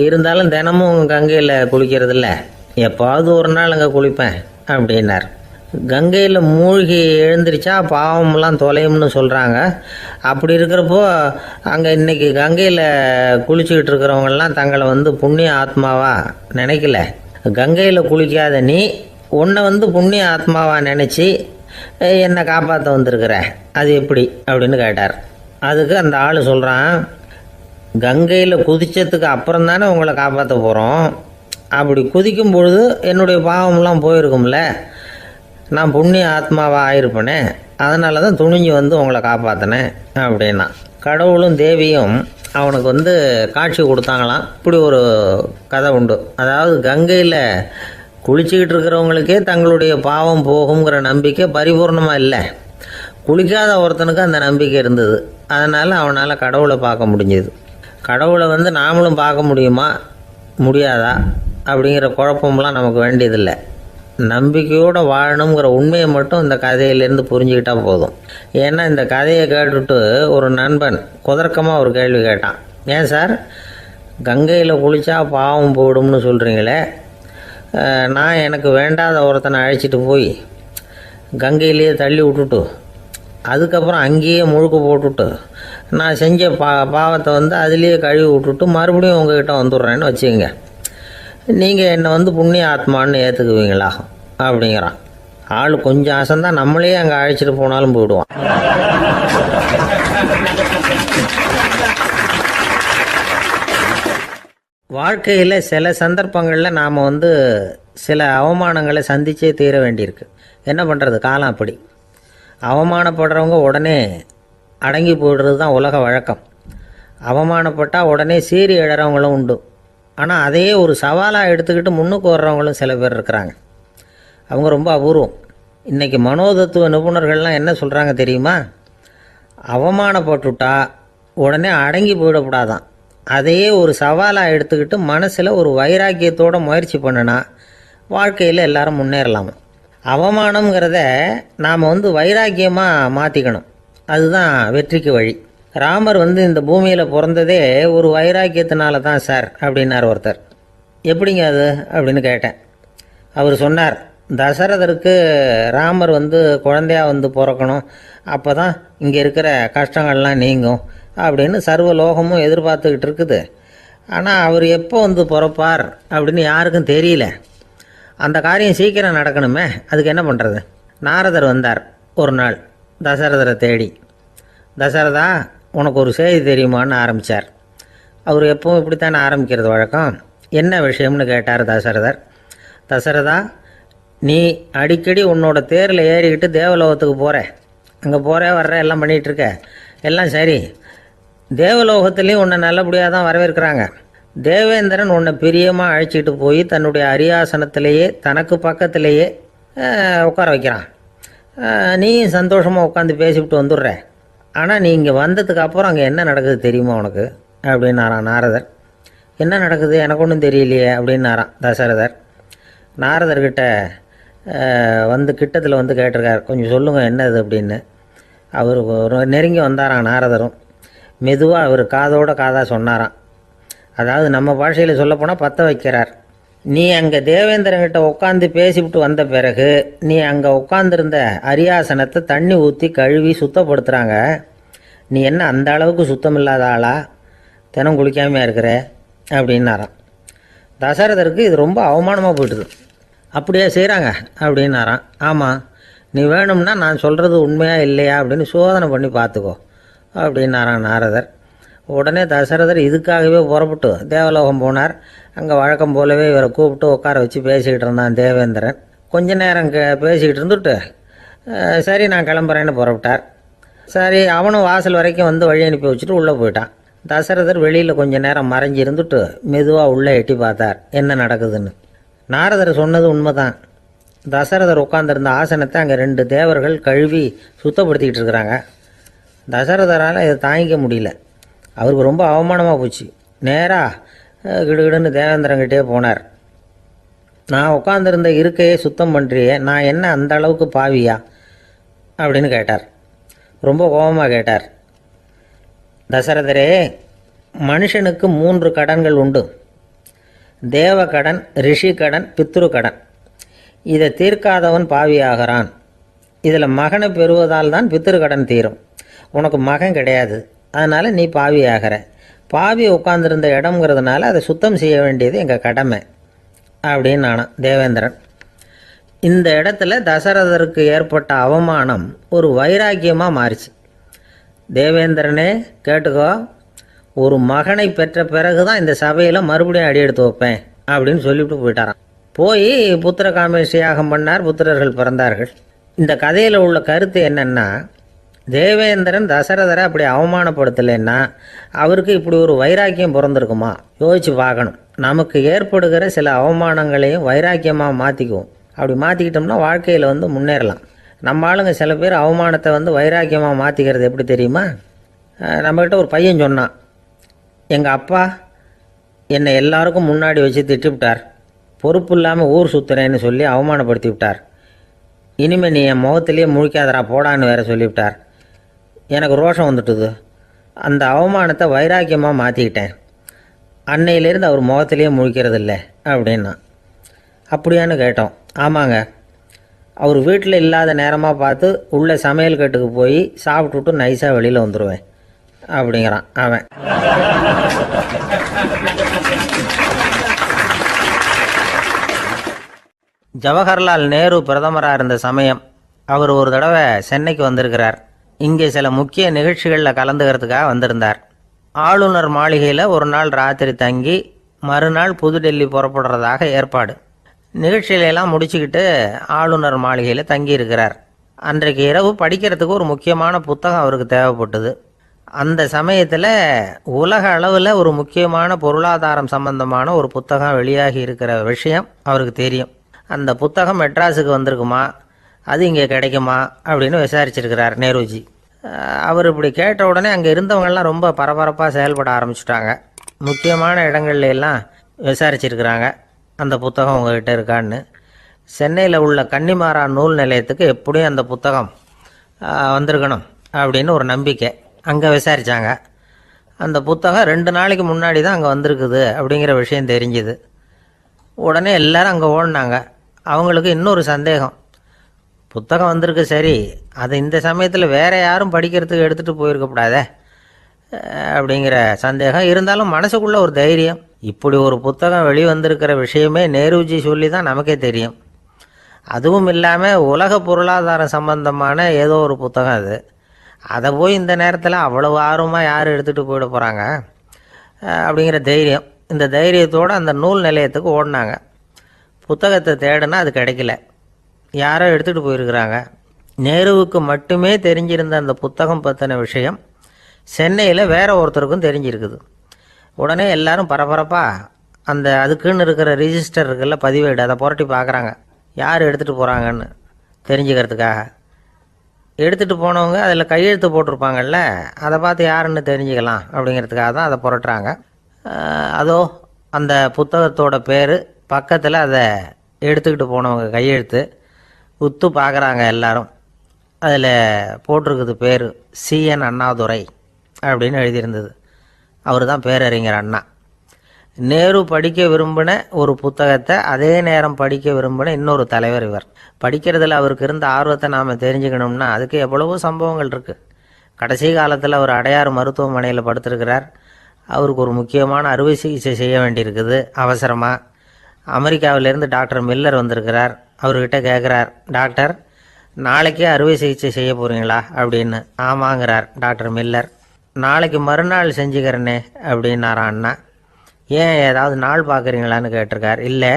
இருந்தாலும் தினமும் கங்கையில் குளிக்கிறதில்ல, எப்பாவது ஒரு நாள் அங்கே குளிப்பேன் அப்படின்னார். கங்கையில் மூழ்கி எழுந்திரிச்சா பாவமெல்லாம் தொலையும்னு சொல்கிறாங்க. அப்படி இருக்கிறப்போ அங்கே இன்றைக்கி கங்கையில் குளிச்சுக்கிட்டு இருக்கிறவங்கெல்லாம் தங்களை புண்ணிய ஆத்மாவா நினைக்கல. கங்கையில் குளிக்காத நீ உன்னை புண்ணிய ஆத்மாவா நினச்சி என்னை காப்பாற்ற வந்திருக்கிற, அது எப்படி அப்படின்னு கேட்டார். அதுக்கு அந்த ஆள் சொல்கிறான், கங்கையில் குதித்ததுக்கு அப்புறம் தானே உங்களை காப்பாற்ற போகிறோம், அப்படி குதிக்கும் பொழுது என்னுடைய பாவமெல்லாம் போயிருக்கும்ல, நான் புண்ணிய ஆத்மாவாக ஆயிருப்பேனே, அதனால தான் துணிஞ்சு உங்களை காப்பாற்றினேன் அப்படின்னா. கடவுளும் தேவியும் அவனுக்கு காட்சி கொடுத்தாங்களாம். இப்படி ஒரு கதை உண்டு. அதாவது கங்கையில் குளிச்சுக்கிட்டு இருக்கிறவங்களுக்கே தங்களுடைய பாவம் போகுங்கிற நம்பிக்கை பரிபூர்ணமாக இல்லை, குளிக்காத ஒருத்தனுக்கு அந்த நம்பிக்கை இருந்தது. அதனால் அவனால் கடவுளை பார்க்க முடிஞ்சது. கடவுளை நாமளும் பார்க்க முடியுமா முடியாதா அப்படிங்கிற குழப்பம்லாம் நமக்கு வேண்டியதில்லை. நம்பிக்கையோடு வாழணுங்கிற உண்மையை மட்டும் இந்த கதையிலேருந்து புரிஞ்சுக்கிட்டா போதும். ஏன்னா இந்த கதையை கேட்டுட்டு ஒரு நண்பன் குதர்க்கமாக ஒரு கேள்வி கேட்டான். ஏன் சார், கங்கையில் குளித்தா பாவம் போயிடும்னு சொல்கிறீங்களே, நான் எனக்கு வேண்டாத ஒருத்தனை அழைச்சிட்டு போய் கங்கையிலேயே தள்ளி விட்டுட்டு அதுக்கப்புறம் அங்கேயே முழுக்க போட்டுட்டு நான் செஞ்ச பாவத்தை அதுலேயே கழுவி விட்டுட்டு மறுபடியும் உங்ககிட்ட வந்துடுறேன்னு வச்சுக்கோங்க, நீங்கள் என்னை புண்ணிய ஆத்மான்னு ஏற்றுக்குவீங்களா அப்படிங்கிறான். ஆள் கொஞ்சம் ஆசைந்தான் நம்மளே அங்கே அழைச்சிட்டு போனாலும் போயிடுவான். வாழ்க்கையில் சில சந்தர்ப்பங்களில் நாம் சில அவமானங்களை சந்திச்சே தீர வேண்டியிருக்கு. என்ன பண்ணுறது, காலம் அப்படி. அவமானப்படுறவங்க உடனே அடங்கி போய்டுறது தான் உலக வழக்கம். அவமானப்பட்டால் உடனே சீறி எழறவங்களும் உண்டு. ஆனால் அதையே ஒரு சவாலாக எடுத்துக்கிட்டு முன்னுக்கு வர்றவங்களும் சில பேர் இருக்கிறாங்க. அவங்க ரொம்ப அபூர்வம். இன்றைக்கி மனோதத்துவ நிபுணர்கள்லாம் என்ன சொல்கிறாங்க தெரியுமா? அவமானப்பட்டுட்டா உடனே அடங்கி போயிடக்கூடாதான். அதையே ஒரு சவாலாக எடுத்துக்கிட்டு மனசில் ஒரு வைராக்கியத்தோடு முயற்சி பண்ணினா வாழ்க்கையில் எல்லாரும் முன்னேறலாமா. அவமானங்கிறத நாம் வைராக்கியமாக மாற்றிக்கணும். அதுதான் வெற்றிக்கு வழி. ராமர் இந்த பூமியில் பிறந்ததே ஒரு வைராக்கியத்தினால தான் சார் அப்படின்னார் ஒருத்தர். எப்படிங்க அது அப்படின்னு கேட்டேன். அவர் சொன்னார், தசரதருக்கு ராமர் குழந்தையாக பிறக்கணும், அப்போ தான் இங்கே இருக்கிற கஷ்டங்கள்லாம் நீங்கும் அப்படின்னு சர்வ லோகமும் எதிர்பார்த்துக்கிட்டு இருக்குது. ஆனால் அவர் எப்போ பிறப்பார் அப்படின்னு யாருக்கும் தெரியல. அந்த காரியம் சீக்கிரம் நடக்கணுமே, அதுக்கு என்ன பண்ணுறது? நாரதர் வந்தார் ஒரு நாள் தசரதரை தேடி. தசரதா, உனக்கு ஒரு செய்தி தெரியுமான்னு ஆரம்பித்தார். அவர் எப்பவும் இப்படித்தானே ஆரம்பிக்கிறது வழக்கம். என்ன விஷயம்னு கேட்டார் தசரதர். தசரதா, நீ அடிக்கடி உன்னோட தேரில் ஏறிக்கிட்டு தேவலோகத்துக்கு போகிற, அங்கே போகிற வர்ற எல்லாம் பண்ணிகிட்ருக்க, எல்லாம் சரி. தேவலோகத்துலேயும் உன்னை நல்லபடியாக தான் வரவேற்கிறாங்க. தேவேந்திரன் உன்னை பிரியமாக அழைச்சிட்டு போய் தன்னுடைய அரியாசனத்திலேயே தனக்கு பக்கத்திலேயே உட்கார வைக்கிறான். நீயும் சந்தோஷமாக உட்காந்து பேசிவிட்டு வந்துடுற. ஆனால் நீ இங்கே வந்ததுக்கு அப்புறம் அங்கே என்ன நடக்குது தெரியுமா உனக்கு அப்படின்னாரான் நாரதர். என்ன நடக்குது எனக்கு ஒன்றும் தெரியலையே அப்படின்னாரான் தசரதர். நாரதர்கிட்ட கிட்டத்தில் கேட்டிருக்கார், கொஞ்சம் சொல்லுங்கள் என்னது அப்படின்னு. அவர் நெருங்கி வந்தாரான் நாரதரும். மெதுவாக அவர் காதோட காதாக சொன்னாராம். அதாவது நம்ம பாஷையில் சொல்லப்போனால் பற்ற வைக்கிறார். நீ அங்கே தேவேந்திரங்கிட்ட உட்காந்து பேசிவிட்டு வந்த பிறகு நீ அங்கே உட்காந்துருந்த அரியாசனத்தை தண்ணி ஊற்றி கழுவி சுத்தப்படுத்துகிறாங்க. நீ என்ன அந்த அளவுக்கு சுத்தம் இல்லாத ஆளா, தினம் குளிக்காமையாக இருக்கிற அப்படின்னாராம். தசரதருக்கு இது ரொம்ப அவமானமாக போயிட்டுது. அப்படியே செய்கிறாங்க அப்படின்னாராம். ஆமாம், நீ வேணும்னா நான் சொல்கிறது உண்மையா இல்லையா அப்படின்னு சோதனை பண்ணி பார்த்துக்கோ அப்படின்னாரான் நாரதர். உடனே தசரதர் இதுக்காகவே புறப்பட்டு தேவலோகம் போனார். அங்கே வழக்கம் போலவே இவரை கூப்பிட்டு உட்கார வச்சு பேசிக்கிட்டு இருந்தான் தேவேந்திரன். கொஞ்ச நேரம் பேசிக்கிட்டு இருந்துட்டு சரி நான் கிளம்புறேன்னு புறப்பட்டார். சரி, அவனும் வாசல் வரைக்கும் வழி அனுப்பி வச்சுட்டு உள்ளே போயிட்டான். தசரதர் வெளியில் கொஞ்சம் நேரம் மறைஞ்சி இருந்துட்டு மெதுவாக உள்ளே எட்டி பார்த்தார் என்ன நடக்குதுன்னு. நாரதர் சொன்னது உண்மைதான். தசரதர் உட்காந்துருந்த ஆசனத்தை அங்கே 2 தேவர்கள் கழுவி சுத்தப்படுத்திக்கிட்டு இருக்கிறாங்க. தசரதரால் இதை தாங்கிக்க முடியல. அவருக்கு ரொம்ப அவமானமாக போச்சு. நேராக கிடுகிடுன்னு தேவேந்திரங்கிட்டே போனார். நான் உட்காந்துருந்த இருக்கையே சுத்தம் பண்ணுறியே, நான் என்ன அந்த அளவுக்கு பாவியா அப்படின்னு கேட்டார். ரொம்ப கோபமாக கேட்டார். தசரதரே, மனுஷனுக்கு 3 கடன்கள் உண்டு. தேவ கடன், ரிஷி கடன், பித்ரு கடன். இதை தீர்க்காதவன் பாவியாகிறான். இதில் மகனை பெறுவதால் தான் பித்ரு கடன் தீரும். உனக்கு மகன் கிடையாது, அதனால் நீ பாவி ஆகிற. பாவி உட்காந்துருந்த இடம்ங்கிறதுனால அதை சுத்தம் செய்ய வேண்டியது எங்கள் கடமை அப்படின்னு நானான் தேவேந்திரன். இந்த இடத்துல தசரதருக்கு ஏற்பட்ட அவமானம் ஒரு வைராக்கியமாக மாறிச்சு. தேவேந்திரனே கேட்டுக்கோ, ஒரு மகனை பெற்ற பிறகு தான் இந்த சபையில் மறுபடியும் அடி எடுத்து வைப்பேன் அப்படின்னு சொல்லிவிட்டு போயிட்டாரான். போய் புத்திர காமேஷ் யாகம் பண்ணார். புத்திரர்கள் பிறந்தார்கள். இந்த கதையில் உள்ள கருத்து என்னென்னா, தேவேந்திரன் தசரதரை அப்படி அவமானப்படுத்தலைன்னா அவருக்கு இப்படி ஒரு வைராக்கியம் பிறந்திருக்குமா யோசிச்சு பார்க்கணும். நமக்கு ஏற்படுகிற சில அவமானங்களையும் வைராக்கியமாக மாற்றிக்குவோம். அப்படி மாற்றிக்கிட்டோம்னா வாழ்க்கையில் முன்னேறலாம். நம்ம ஆளுங்க சில பேர் அவமானத்தை வைராக்கியமாக மாற்றிக்கிறது எப்படி தெரியுமா? நம்மக்கிட்ட ஒரு பையன் சொன்னான், எங்கள் அப்பா என்னை எல்லாருக்கும் முன்னாடி வச்சு திட்டிவிட்டார், பொறுப்பு இல்லாமல் ஊர் சுற்றுறேன்னு சொல்லி அவமானப்படுத்தி விட்டார். இனிமேல் நீ என் முகத்திலேயே முழிக்காதரா போடான்னு வேற சொல்லிவிட்டார். எனக்கு ரோஷம் வந்துட்டுது. அந்த அவமானத்தை வைராக்கியமாக மாற்றிக்கிட்டேன். அன்னையிலேருந்து அவர் முகத்திலேயே முழிக்கிறது இல்லை அப்படின்னா. அப்படியான்னு கேட்டோம். ஆமாங்க, அவர் வீட்டில் இல்லாத நேரமாக பார்த்து உள்ள சமையல் கட்டுக்கு போய் சாப்பிட்டுட்டு நைஸாக வெளியில் வந்துடுவேன் அப்படிங்கிறான் அவன். ஜவஹர்லால் நேரு பிரதமராக இருந்த சமயம் அவர் ஒரு தடவை சென்னைக்கு வந்திருக்கிறார். இங்கே சில முக்கிய நிகழ்ச்சிகளில் கலந்துக்கிறதுக்காக வந்திருந்தார். ஆளுநர் மாளிகையில் ஒரு நாள் ராத்திரி தங்கி மறுநாள் புதுடெல்லி புறப்படுறதாக ஏற்பாடு. நிகழ்ச்சியிலெல்லாம் முடிச்சுக்கிட்டு ஆளுநர் மாளிகையில் தங்கியிருக்கிறார். அன்றைக்கு இரவு படிக்கிறதுக்கு ஒரு முக்கியமான புத்தகம் அவருக்கு தேவைப்பட்டது. அந்த சமயத்தில் உலக அளவில் ஒரு முக்கியமான பொருளாதாரம் சம்பந்தமான ஒரு புத்தகம் வெளியாகி இருக்கிற விஷயம் அவருக்கு தெரியும். அந்த புத்தகம் மெட்ராஸுக்கு வந்திருக்குமா, அது இங்கே கிடைக்குமா அப்படின்னு விசாரிச்சிருக்கிறார் நேருஜி. அவர் இப்படி கேட்ட உடனே அங்கே இருந்தவங்கெல்லாம் ரொம்ப பரபரப்பாக செயல்பட ஆரம்பிச்சுட்டாங்க. முக்கியமான இடங்கள்ல எல்லாம் விசாரிச்சிருக்கிறாங்க அந்த புத்தகம் உங்ககிட்ட இருக்கான்னு. சென்னையில் உள்ள கன்னிமாரா நூல் நிலையத்துக்கு எப்படியும் அந்த புத்தகம் வந்திருக்கணும் அப்படின்னு ஒரு நம்பிக்கை. அங்கே விசாரித்தாங்க. அந்த புத்தகம் 2 நாளைக்கு முன்னாடி தான் அங்கே வந்திருக்குது அப்படிங்கிற விஷயம் தெரிஞ்சுது. உடனே எல்லாரும் அங்கே ஓடினாங்க. அவங்களுக்கு இன்னொரு சந்தேகம். புத்தகம் வந்திருக்கு சரி, அது இந்த சமயத்தில் வேறு யாரும் படிக்கிறதுக்கு எடுத்துகிட்டு போயிருக்கக்கூடாதே அப்படிங்கிற சந்தேகம் இருந்தாலும் மனசுக்குள்ளே ஒரு தைரியம். இப்படி ஒரு புத்தகம் வெளிவந்திருக்கிற விஷயமே நேருஜி சொல்லி தான் நமக்கே தெரியும். அதுவும் இல்லாமல் உலக பொருளாதாரம் சம்பந்தமான ஏதோ ஒரு புத்தகம் அது. அதை போய் இந்த நேரத்தில் அவ்வளவு ஆர்வமாக யார் எடுத்துகிட்டு போயிட போகிறாங்க அப்படிங்கிற தைரியம். இந்த தைரியத்தோடு அந்த நூல் நிலையத்துக்கு ஓடினாங்க. புத்தகத்தை தேடினா அது கிடைக்கல. யாரோ எடுத்துகிட்டு போயிருக்கிறாங்க. நேருவுக்கு மட்டுமே தெரிஞ்சிருந்த அந்த புத்தகம் பற்றின விஷயம் சென்னையில் வேற ஒருத்தருக்கும் தெரிஞ்சிருக்குது. உடனே எல்லாரும் பரபரப்பாக அதுக்குன்னு இருக்கிற ரிஜிஸ்டர் இருக்குல்ல, பதிவேடு, அதை புரட்டி பார்க்குறாங்க யார் எடுத்துகிட்டு போகிறாங்கன்னு தெரிஞ்சுக்கிறதுக்காக. எடுத்துகிட்டு போனவங்க அதில் கையெழுத்து போட்டிருப்பாங்கல்ல, அதை பார்த்து யாருன்னு தெரிஞ்சுக்கலாம் அப்படிங்கிறதுக்காக தான் அதை புரட்டுறாங்க. அதோ அந்த புத்தகத்தோட பேர் பக்கத்தில் அதை எடுத்துக்கிட்டு போனவங்க கையெழுத்து உத்து பார்க்குறாங்க எல்லாரும். அதில் போட்டிருக்குது பேர் CN அண்ணாதுரை அப்படின்னு எழுதியிருந்தது. அவர் தான் பேரறிஞர் அண்ணா. நேரு படிக்க விரும்பின ஒரு புத்தகத்தை அதே நேரம் படிக்க விரும்பின இன்னொரு தலைவர் இவர். படிக்கிறதுல அவருக்கு இருந்த ஆர்வத்தை நாம் தெரிஞ்சுக்கணும்னா அதுக்கு எவ்வளவோ சம்பவங்கள் இருக்குது. கடைசி காலத்தில் அவர் அடையாறு மருத்துவமனையில் படுத்திருக்கிறார். அவருக்கு ஒரு முக்கியமான அறுவை சிகிச்சை செய்ய வேண்டியிருக்குது அவசரமாக. அமெரிக்காவிலேருந்து டாக்டர் மில்லர் வந்திருக்கிறார். அவர்கிட்ட கேட்குறார், டாக்டர் நாளைக்கே அறுவை சிகிச்சை செய்ய போகிறீங்களா அப்படின்னு. ஆமாங்கிறார் டாக்டர் மில்லர். நாளைக்கு மறுநாள் செஞ்சுக்கிறேனே அப்படின்னாரான் அண்ணா. ஏன் ஏதாவது நாள் பார்க்குறீங்களான்னு கேட்டிருக்கார். இல்லை,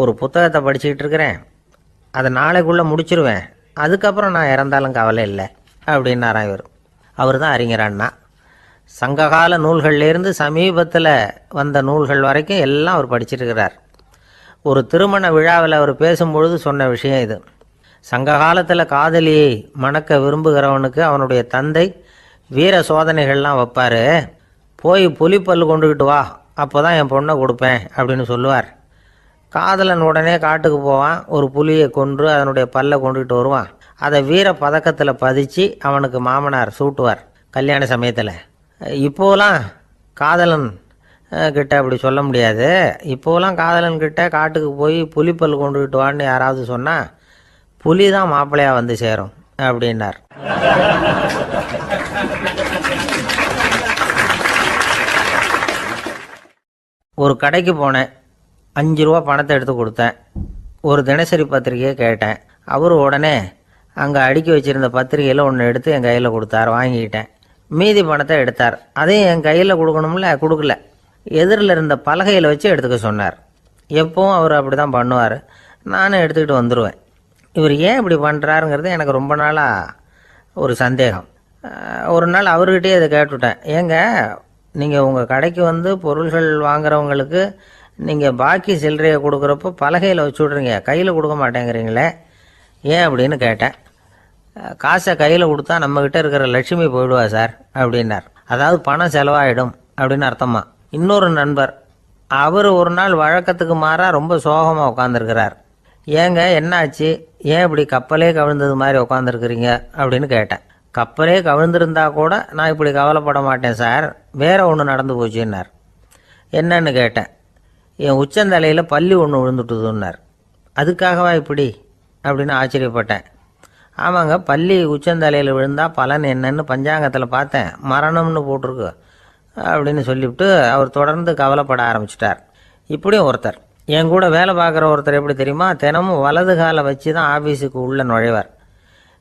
ஒரு புத்தகத்தை படிச்சுக்கிட்டு இருக்கிறேன், அதை நாளைக்குள்ளே முடிச்சிருவேன், அதுக்கப்புறம் நான் இறந்தாலும் கவலை இல்லை அப்படின்னாரான் இவர். அவர் தான் அறிஞர் அண்ணா. சங்ககால நூல்கள்லேருந்து சமீபத்தில் வந்த நூல்கள் வரைக்கும் எல்லாம் அவர் படிச்சிருக்கிறார். ஒரு திருமண விழாவில் அவர் பேசும்பொழுது சொன்ன விஷயம் இது. சங்க காலத்தில் காதலியை மணக்க விரும்புகிறவனுக்கு அவனுடைய தந்தை வீர சோதனைகள்லாம் வைப்பார். போய் புலிப்பல் கொண்டுக்கிட்டு வா, அப்போ தான் என் பொண்ணை கொடுப்பேன் அப்படின்னு சொல்லுவார். காதலன் உடனே காட்டுக்கு போவான், ஒரு புலியை கொன்று அதனுடைய பல்லை கொண்டுக்கிட்டு வருவான். அதை வீர பதக்கத்தில் பதிச்சு அவனுக்கு மாமனார் சூட்டுவார் கல்யாண சமயத்தில். இப்போலாம் காதலன் கிட்ட அப்படி சொல்ல முடியாது. இப்போலாம் காதலன் கிட்ட காட்டுக்கு போய் புலிப்பல் கொண்டுக்கிட்டு வான்னு யாராவது சொன்னால் புலி தான் மாப்பிள்ளையாக வந்து சேரும் அப்படின்னார். ஒரு கடைக்கு போனேன், 5 ரூபா பணத்தை எடுத்து கொடுத்தேன். ஒரு தினசரி பத்திரிகையை கேட்டேன். அவர் உடனே அங்கே அடுக்கி வச்சுருந்த பத்திரிகையில் ஒன்று எடுத்து என் கையில் கொடுத்தார். வாங்கிக்கிட்டேன். மீதி பணத்தை எடுத்தார். அதையும் என் கையில் கொடுக்கணும்ல, கொடுக்கல. எதிரில் இருந்த பலகையில் வச்சு எடுத்துக்க சொன்னார். எப்பவும் அவர் அப்படி தான் பண்ணுவார். நானும் எடுத்துக்கிட்டு வந்துடுவேன். இவர் ஏன் இப்படி பண்ணுறாருங்கிறது எனக்கு ரொம்ப நாளாக ஒரு சந்தேகம். ஒரு நாள் அவர்கிட்டயே இதை கேட்டுவிட்டேன். ஏங்க, நீங்கள் உங்கள் கடைக்கு வந்து பொருள்கள் வாங்குறவங்களுக்கு நீங்கள் பாக்கி சில்லறையை கொடுக்குறப்போ பலகையில் வச்சு விட்றீங்க, கையில் கொடுக்க மாட்டேங்கிறீங்களே, ஏன் அப்படின்னு கேட்டேன். காசை கையில் கொடுத்தா நம்மக்கிட்ட இருக்கிற லட்சுமி போயிடுவா சார் அப்படின்னார். அதாவது பணம் செலவாயிடும் அப்படின்னு அர்த்தமா. இன்னொரு நண்பர் அவர் ஒரு நாள் வழக்கத்துக்கு மாறாக ரொம்ப சோகமாக உட்காந்துருக்கிறார். ஏங்க என்னாச்சு, ஏன் இப்படி கப்பலே கவிழ்ந்தது மாதிரி உட்காந்துருக்குறீங்க அப்படின்னு கேட்டேன். கப்பலே கவிழ்ந்திருந்தா கூட நான் இப்படி கவலைப்பட மாட்டேன் சார், வேற ஒன்று நடந்து போச்சுன்னார். என்னன்னு கேட்டேன். என் உச்சந்தலையில் பல்லி ஒன்று விழுந்துட்டுதுன்னார். அதுக்காகவா இப்படி அப்படின்னு ஆச்சரியப்பட்டேன். ஆமாங்க, பல்லி உச்சந்தலையில் விழுந்தால் பலன் என்னன்னு பஞ்சாங்கத்தில் பார்த்தேன், மரணம்னு போட்டிருக்கு அப்படின்னு சொல்லிவிட்டு அவர் தொடர்ந்து கவலைப்பட ஆரம்பிச்சிட்டார். இப்படியும் ஒருத்தர், என் கூட வேலை பார்க்குற ஒருத்தர் எப்படி தெரியுமா, தினமும் வலது காலை வச்சு தான் ஆஃபீஸுக்கு உள்ளே நுழைவார்.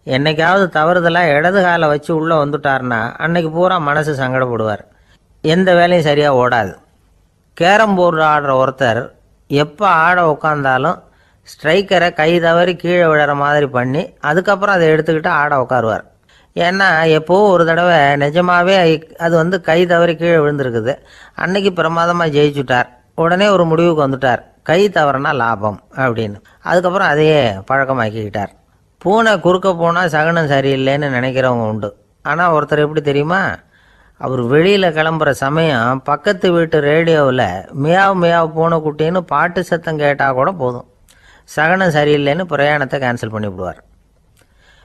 என்னைக்காவது தவறுதலாக இடது காலை வச்சு உள்ளே வந்துட்டார்னா அன்னைக்கு பூரா மனசு சங்கடப்படுவார், எந்த வேலையும் சரியாக ஓடாது. கேரம் போர்டு ஆடுற ஒருத்தர் எப்போ ஆட உட்காந்தாலும் ஸ்ட்ரைக்கரை கை தவறி கீழே விழுற மாதிரி பண்ணி அதுக்கப்புறம் அதை எடுத்துக்கிட்டு ஆட உட்காருவார். ஏன்னா எப்போவும் ஒரு தடவை நிஜமாகவே அது கை தவறி கீழே விழுந்திருக்குது, அன்னைக்கு பிரமாதமாக ஜெயிச்சுட்டார். உடனே ஒரு முடிவுக்கு வந்துட்டார், கை தவறுனா லாபம் அப்படின்னு. அதுக்கப்புறம் அதையே பழக்கமாக்கிக்கிட்டார். பூனை குறுக்க போனால் சகனம் சரியில்லைன்னு நினைக்கிறவங்க உண்டு. ஆனால் ஒருத்தர் எப்படி தெரியுமா, அவர் வெளியில் கிளம்புற சமயம் பக்கத்து வீட்டு ரேடியோவில் மியாவ் மியாவ் பூனைக்குட்டின்னு பாட்டு சத்தம் கேட்டால் கூட போதும், சகனம் சரியில்லைன்னு பிரயாணத்தை கேன்சல் பண்ணிவிடுவார்.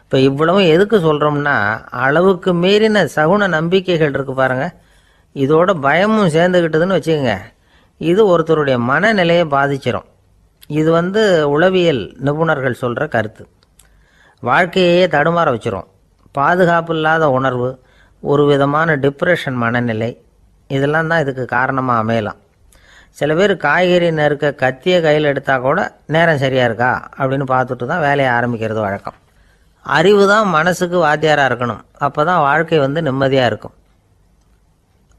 இப்போ இவ்வளவும் எதுக்கு சொல்கிறோம்னா, அளவுக்கு மீறின சகுன நம்பிக்கைகள் இருக்குது பாருங்கள், இதோட பயமும் சேர்ந்துக்கிட்டதுன்னு வச்சுக்கோங்க, இது ஒருத்தருடைய மனநிலையை பாதிச்சிடும். இது உளவியல் நிபுணர்கள் சொல்கிற கருத்து. வாழ்க்கையே தடுமாற வச்சிரும். பாதுகாப்பு இல்லாத உணர்வு, ஒரு விதமான டிப்ரெஷன் மனநிலை, இதெல்லாம் தான் இதுக்கு காரணமாக அமையலாம். சில பேர் காய்கறி நறுக்க கத்தியை கையில் எடுத்தால் கூட நேரம் சரியாக இருக்கா அப்படின்னு பார்த்துட்டு தான் வேலையை ஆரம்பிக்கிறது வழக்கம். அறிவு தான் மனசுக்கு வாத்தியாராக இருக்கணும், அப்போ தான் வாழ்க்கை நிம்மதியாக இருக்கும்.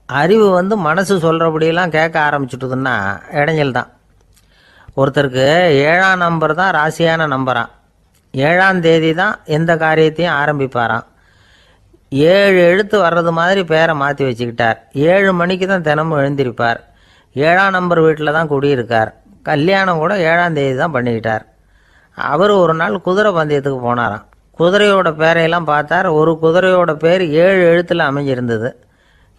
அறிவு மனசு சொல்கிறபடியெல்லாம் கேட்க ஆரம்பிச்சுட்டுதுன்னா இடைஞ்சல் தான். ஒருத்தருக்கு 7ஆம் நம்பர் தான் ராசியான நம்பரான், 7ஆம் தேதி தான் எந்த காரியத்தையும் ஆரம்பிப்பாராம். 7 எழுத்து வர்றது மாதிரி பேரை மாற்றி வச்சுக்கிட்டார். 7 மணிக்கு தான் தினமும் எழுந்திருப்பார். 7ஆம் நம்பர் வீட்டில் தான் குடியிருக்கார். கல்யாணம் கூட 7ஆம் தேதி தான் பண்ணிக்கிட்டார். அவர் ஒரு நாள் குதிரை பந்தயத்துக்கு போனாராம். குதிரையோட பேரையெல்லாம் பார்த்தார். ஒரு குதிரையோட பேர் 7 எழுத்தில் அமைஞ்சிருந்தது.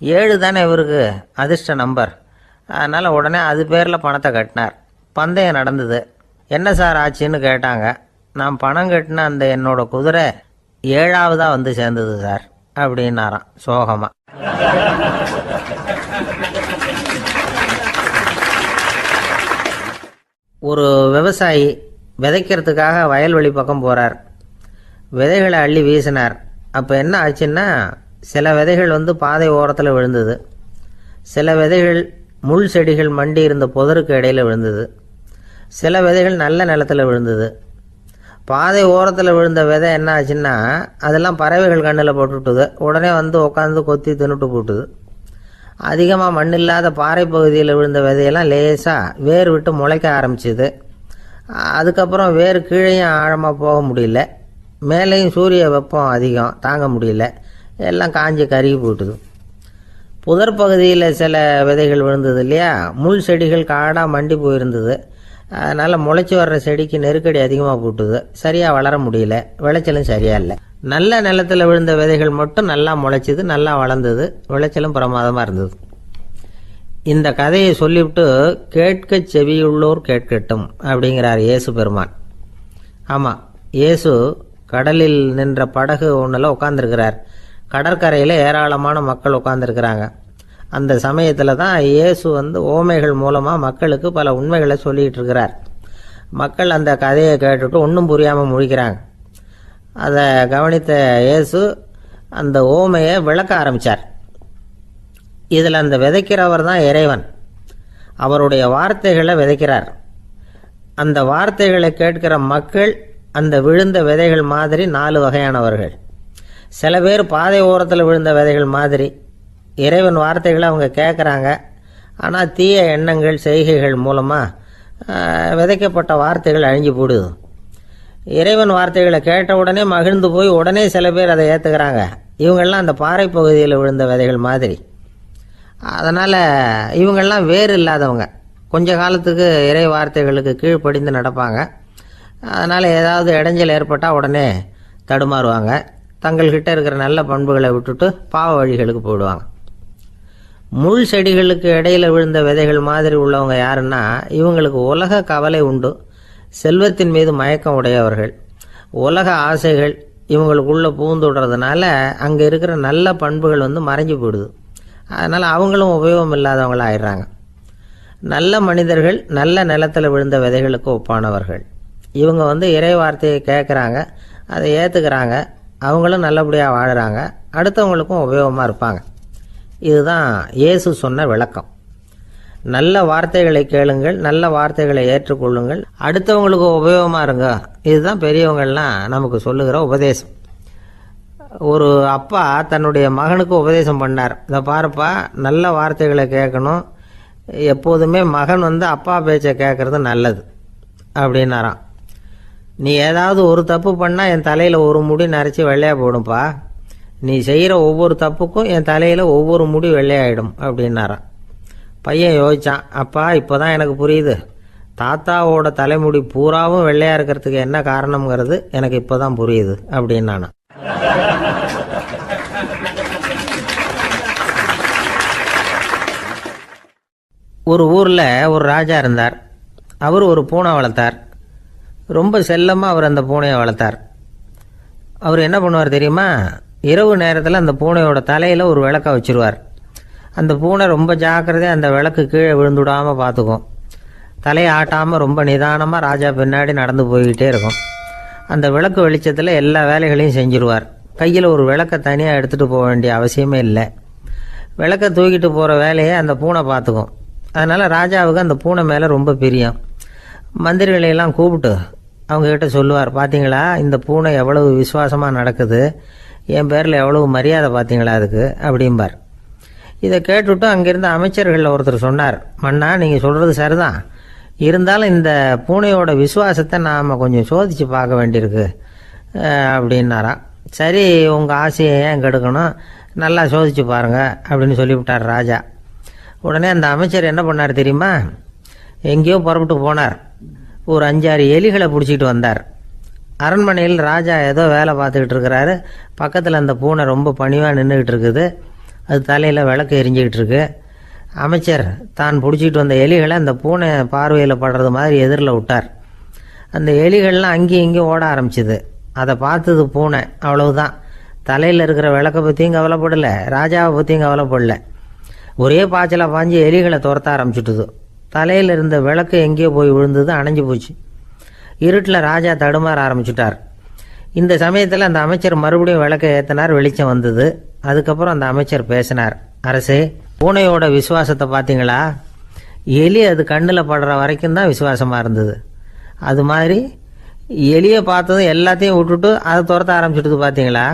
7 தானே இவருக்கு அதிர்ஷ்ட நம்பர், அதனால் உடனே அது பேரில் பணத்தை கட்டினார். பந்தயம் நடந்தது. என்ன சார் ஆச்சுன்னு கேட்டாங்க. நான் பணம் கட்டின அந்த என்னோட குதிரை 7ஆவதாக சேர்ந்தது சார் அப்படின்னாராம் சோகமாக. ஒரு விவசாயி விதைக்கிறதுக்காக வயல்வெளி பக்கம் போகிறார். விதைகளை அள்ளி வீசினார். அப்போ என்ன ஆச்சுன்னா, சில விதைகள் பாதை ஓரத்தில் விழுந்தது, சில விதைகள் முள் செடிகள் மண்டி இருந்த புதருக்கு இடையில் விழுந்தது, சில விதைகள் நல்ல நிலத்தில் விழுந்தது. பாதை ஓரத்தில் விழுந்த விதை என்ன ஆச்சுன்னா, அதெல்லாம் பறவைகள் கண்ணில் போட்டுவிட்டுது. உடனே உட்காந்து கொத்தி தின்னுட்டு போட்டுது. அதிகமாக மண் இல்லாத பாறை பகுதியில் விழுந்த விதையெல்லாம் லேசாக வேர் விட்டு முளைக்க ஆரம்பிச்சிது. அதுக்கப்புறம் வேர் கீழேயும் ஆழமாக போக முடியல, மேலேயும் சூரிய வெப்பம் அதிகம் தாங்க முடியல, எல்லாம் காஞ்சி கருகி போட்டுது. புதர் பகுதியில் சில விதைகள் விழுந்தது இல்லையா, முள் செடிகள் காடாக மண்டி போயிருந்தது. அதனால் முளைச்சி வர்ற செடிக்கு நெருக்கடி அதிகமாக போட்டுது, சரியாக வளர முடியல, விளைச்சலும் சரியாக இல்லை. நல்ல நிலத்தில் விழுந்த விதைகள் மட்டும் நல்லா முளைச்சிது, நல்லா வளர்ந்தது, விளைச்சலும் பிரமாதமாக இருந்தது. இந்த கதையை சொல்லிவிட்டு கேட்க செவியுள்ளோர் கேட்கட்டும் அப்படிங்கிறார் இயேசு பெருமான். ஆமாம், இயேசு கடலில் நின்ற படகு ஒன்றில் உட்காந்துருக்கிறார். கடற்கரையில் ஏராளமான மக்கள் உட்காந்துருக்கிறாங்க. அந்த சமயத்தில் தான் இயேசு ஓமைகள் மூலமாக மக்களுக்கு பல உண்மைகளை சொல்லிகிட்டு இருக்கிறார். மக்கள் அந்த கதையை கேட்டுட்டு ஒன்றும் புரியாமல் முழிக்கிறாங்க. அதை கவனித்த இயேசு அந்த ஓமையை விளக்க ஆரம்பித்தார். இதில் அந்த விதைக்கிறவர் தான் இறைவன். அவருடைய வார்த்தைகளை விதைக்கிறார். அந்த வார்த்தைகளை கேட்கிற மக்கள் அந்த விழுந்த விதைகள் மாதிரி 4 வகையானவர்கள். சில பேர் பாதை ஓரத்தில் விழுந்த விதைகள் மாதிரி, இறைவன் வார்த்தைகளை அவங்க கேட்குறாங்க, ஆனால் தீய எண்ணங்கள் செய்கைகள் மூலமாக விதைக்கப்பட்ட வார்த்தைகள் அழிஞ்சு போடுது. இறைவன் வார்த்தைகளை கேட்ட உடனே மகிழ்ந்து போய் உடனே சில பேர் அதை ஏற்றுக்கிறாங்க. இவங்கெல்லாம் அந்த பாறை பகுதியில் விழுந்த விதைகள் மாதிரி. அதனால் இவங்கெல்லாம் வேறு இல்லாதவங்க, கொஞ்ச காலத்துக்கு இறை வார்த்தைகளுக்கு கீழ்ப்படிந்து நடப்பாங்க. அதனால் ஏதாவது இடைஞ்சல் ஏற்பட்டால் உடனே தடுமாறுவாங்க, தங்கள்கிட்ட இருக்கிற நல்ல பண்புகளை விட்டுட்டு பாவ வழிகளுக்கு போயிடுவாங்க. முள் செடிகளுக்கு இடையில விழுந்த விதைகள் மாதிரி உள்ளவங்க யாருன்னா இவங்களுக்கு உலக கவலை உண்டு, செல்வத்தின் மீது மயக்கம் உடையவர்கள். உலக ஆசைகள் இவங்களுக்குள்ளே பூந்துடுறதுனால அங்கே இருக்கிற நல்ல பண்புகள் மறைஞ்சு போயிடுது. அதனால் அவங்களும் உபயோகம் இல்லாதவங்களாக ஆயிடுறாங்க. நல்ல மனிதர்கள் நல்ல நிலத்தில் விழுந்த விதைகளுக்கு ஒப்பானவர்கள். இவங்க இறை வார்த்தையை கேட்குறாங்க, அதை ஏற்றுக்கிறாங்க, அவங்களும் நல்லபடியாக வாழுறாங்க, அடுத்தவங்களுக்கும் உபயோகமாக இருப்பாங்க. இதுதான் இயேசு சொன்ன விளக்கம். நல்ல வார்த்தைகளை கேளுங்கள், நல்ல வார்த்தைகளை ஏற்றுக்கொள்ளுங்கள், அடுத்தவங்களுக்கு உபயோகமாக இருங்க. இதுதான் பெரியவங்கள்லாம் நமக்கு சொல்லுகிற உபதேசம். ஒரு அப்பா தன்னுடைய மகனுக்கு உபதேசம் பண்ணார். இதை பாருப்பா, நல்ல வார்த்தைகளை கேட்கணும், எப்போதுமே மகன் அப்பா பேச்சை கேட்கறது நல்லது அப்படின்னாராம். நீ ஏதாவது ஒரு தப்பு பண்ணால் என் தலையில் ஒரு முடி நரைச்சி வெள்ளையாக போடும்பா, நீ செய்கிற ஒவ்வொரு தப்புக்கும் என் தலையில் ஒவ்வொரு முடி வெள்ளையாயிடும் அப்படின்னாராம். பையன் யோசிச்சான், அப்பா இப்போ தான் எனக்கு புரியுது, தாத்தாவோட தலைமுடி பூராவும் வெள்ளையாக இருக்கிறதுக்கு என்ன காரணம்ங்கிறது எனக்கு இப்போ தான் புரியுது அப்படின்னானா. ஒரு ஊரில் ஒரு ராஜா இருந்தார். அவர் ஒரு பூனை வளர்த்தார். ரொம்ப செல்லமாக அவர் அந்த பூனையை வளர்த்தார். அவர் என்ன பண்ணுவார் தெரியுமா? இரவு நேரத்தில் அந்த பூனையோட தலையில் ஒரு விளக்கை வச்சுருவார். அந்த பூனை ரொம்ப ஜாக்கிரதையாக அந்த விளக்கு கீழே விழுந்துடாமல் பார்த்துக்கும். தலையை ஆட்டாமல் ரொம்ப நிதானமாக ராஜா பின்னாடி நடந்து போய்கிட்டே இருக்கும். அந்த விளக்கு வெளிச்சத்தில் எல்லா வேலைகளையும் செஞ்சுருவார். கையில் ஒரு விளக்கை தனியாக எடுத்துகிட்டு போக வேண்டிய அவசியமே இல்லை. விளக்கை தூக்கிட்டு போகிற வேலையை அந்த பூனை பார்த்துக்கும். அதனால் ராஜாவுக்கு அந்த பூனை மேலே ரொம்ப பிரியம். மந்திரிகளையெல்லாம் கூப்பிட்டு அவங்கக்கிட்ட சொல்லுவார், பார்த்தீங்களா இந்த பூனை எவ்வளவு விசுவாசமாக நடக்குது, என் பேரில் எவ்வளவு மரியாதை பார்த்தீங்களா அதுக்கு அப்படிம்பார். இதை கேட்டுவிட்டு அங்கேருந்த அமைச்சர்களில் ஒருத்தர் சொன்னார், மன்னா நீங்கள் சொல்கிறது சரிதான், இருந்தாலும் இந்த பூனையோட விசுவாசத்தை நாம் கொஞ்சம் சோதித்து பார்க்க வேண்டியிருக்கு அப்படின்னாராம். சரி, உங்கள் ஆசையை ஏன் கெடுக்கணும், நல்லா சோதித்து பாருங்கள் அப்படின்னு சொல்லிவிட்டார் ராஜா. உடனே அந்த அமைச்சர் என்ன பண்ணார் தெரியுமா? எங்கேயோ புறப்பட்டு போனார். ஒரு 5-6 எலிகளை பிடிச்சிட்டு வந்தார். அரண்மனையில் ராஜா ஏதோ வேலை பார்த்துக்கிட்டு இருக்கிறாரு. பக்கத்தில் அந்த பூனை ரொம்ப பணிவாக நின்றுக்கிட்டு இருக்குது. அது தலையில் விளக்கு எரிஞ்சிக்கிட்டு இருக்கு. அமைச்சர் தான் பிடிச்சிட்டு வந்த எலிகளை அந்த பூனை பார்வையில் படுறது மாதிரி எதிரில் விட்டார். அந்த எலிகள்லாம் அங்கேயும் இங்கேயும் ஓட ஆரம்பிச்சுது. அதை பார்த்தது பூனை. அவ்வளவுதான். தலையில் இருக்கிற விளக்கை பற்றியும் கவலைப்படலை, ராஜாவை பற்றியும் கவலைப்படலை. ஒரே பாய்ச்சலாக பாஞ்சு எலிகளை துரத்த ஆரம்பிச்சுட்டுது. தலையில் இருந்த விளக்கு எங்கேயோ போய் விழுந்தது, அணைஞ்சு போச்சு. இருட்டில் ராஜா தடுமாற ஆரம்பிச்சுட்டார். இந்த சமயத்தில் அந்த அமைச்சர் மறுபடியும் விளக்கை ஏற்றினார். வெளிச்சம் வந்தது. அதுக்கப்புறம் அந்த அமைச்சர் பேசினார், அரசே, பூனையோட விசுவாசத்தை பார்த்தீங்களா? எலி அது கண்ணில் படுற வரைக்கும் தான் விசுவாசமாக இருந்தது. அது மாதிரி எலியை பார்த்ததும் எல்லாத்தையும் விட்டுட்டு அதை துரத்த ஆரம்பிச்சுட்டு பார்த்தீங்களா?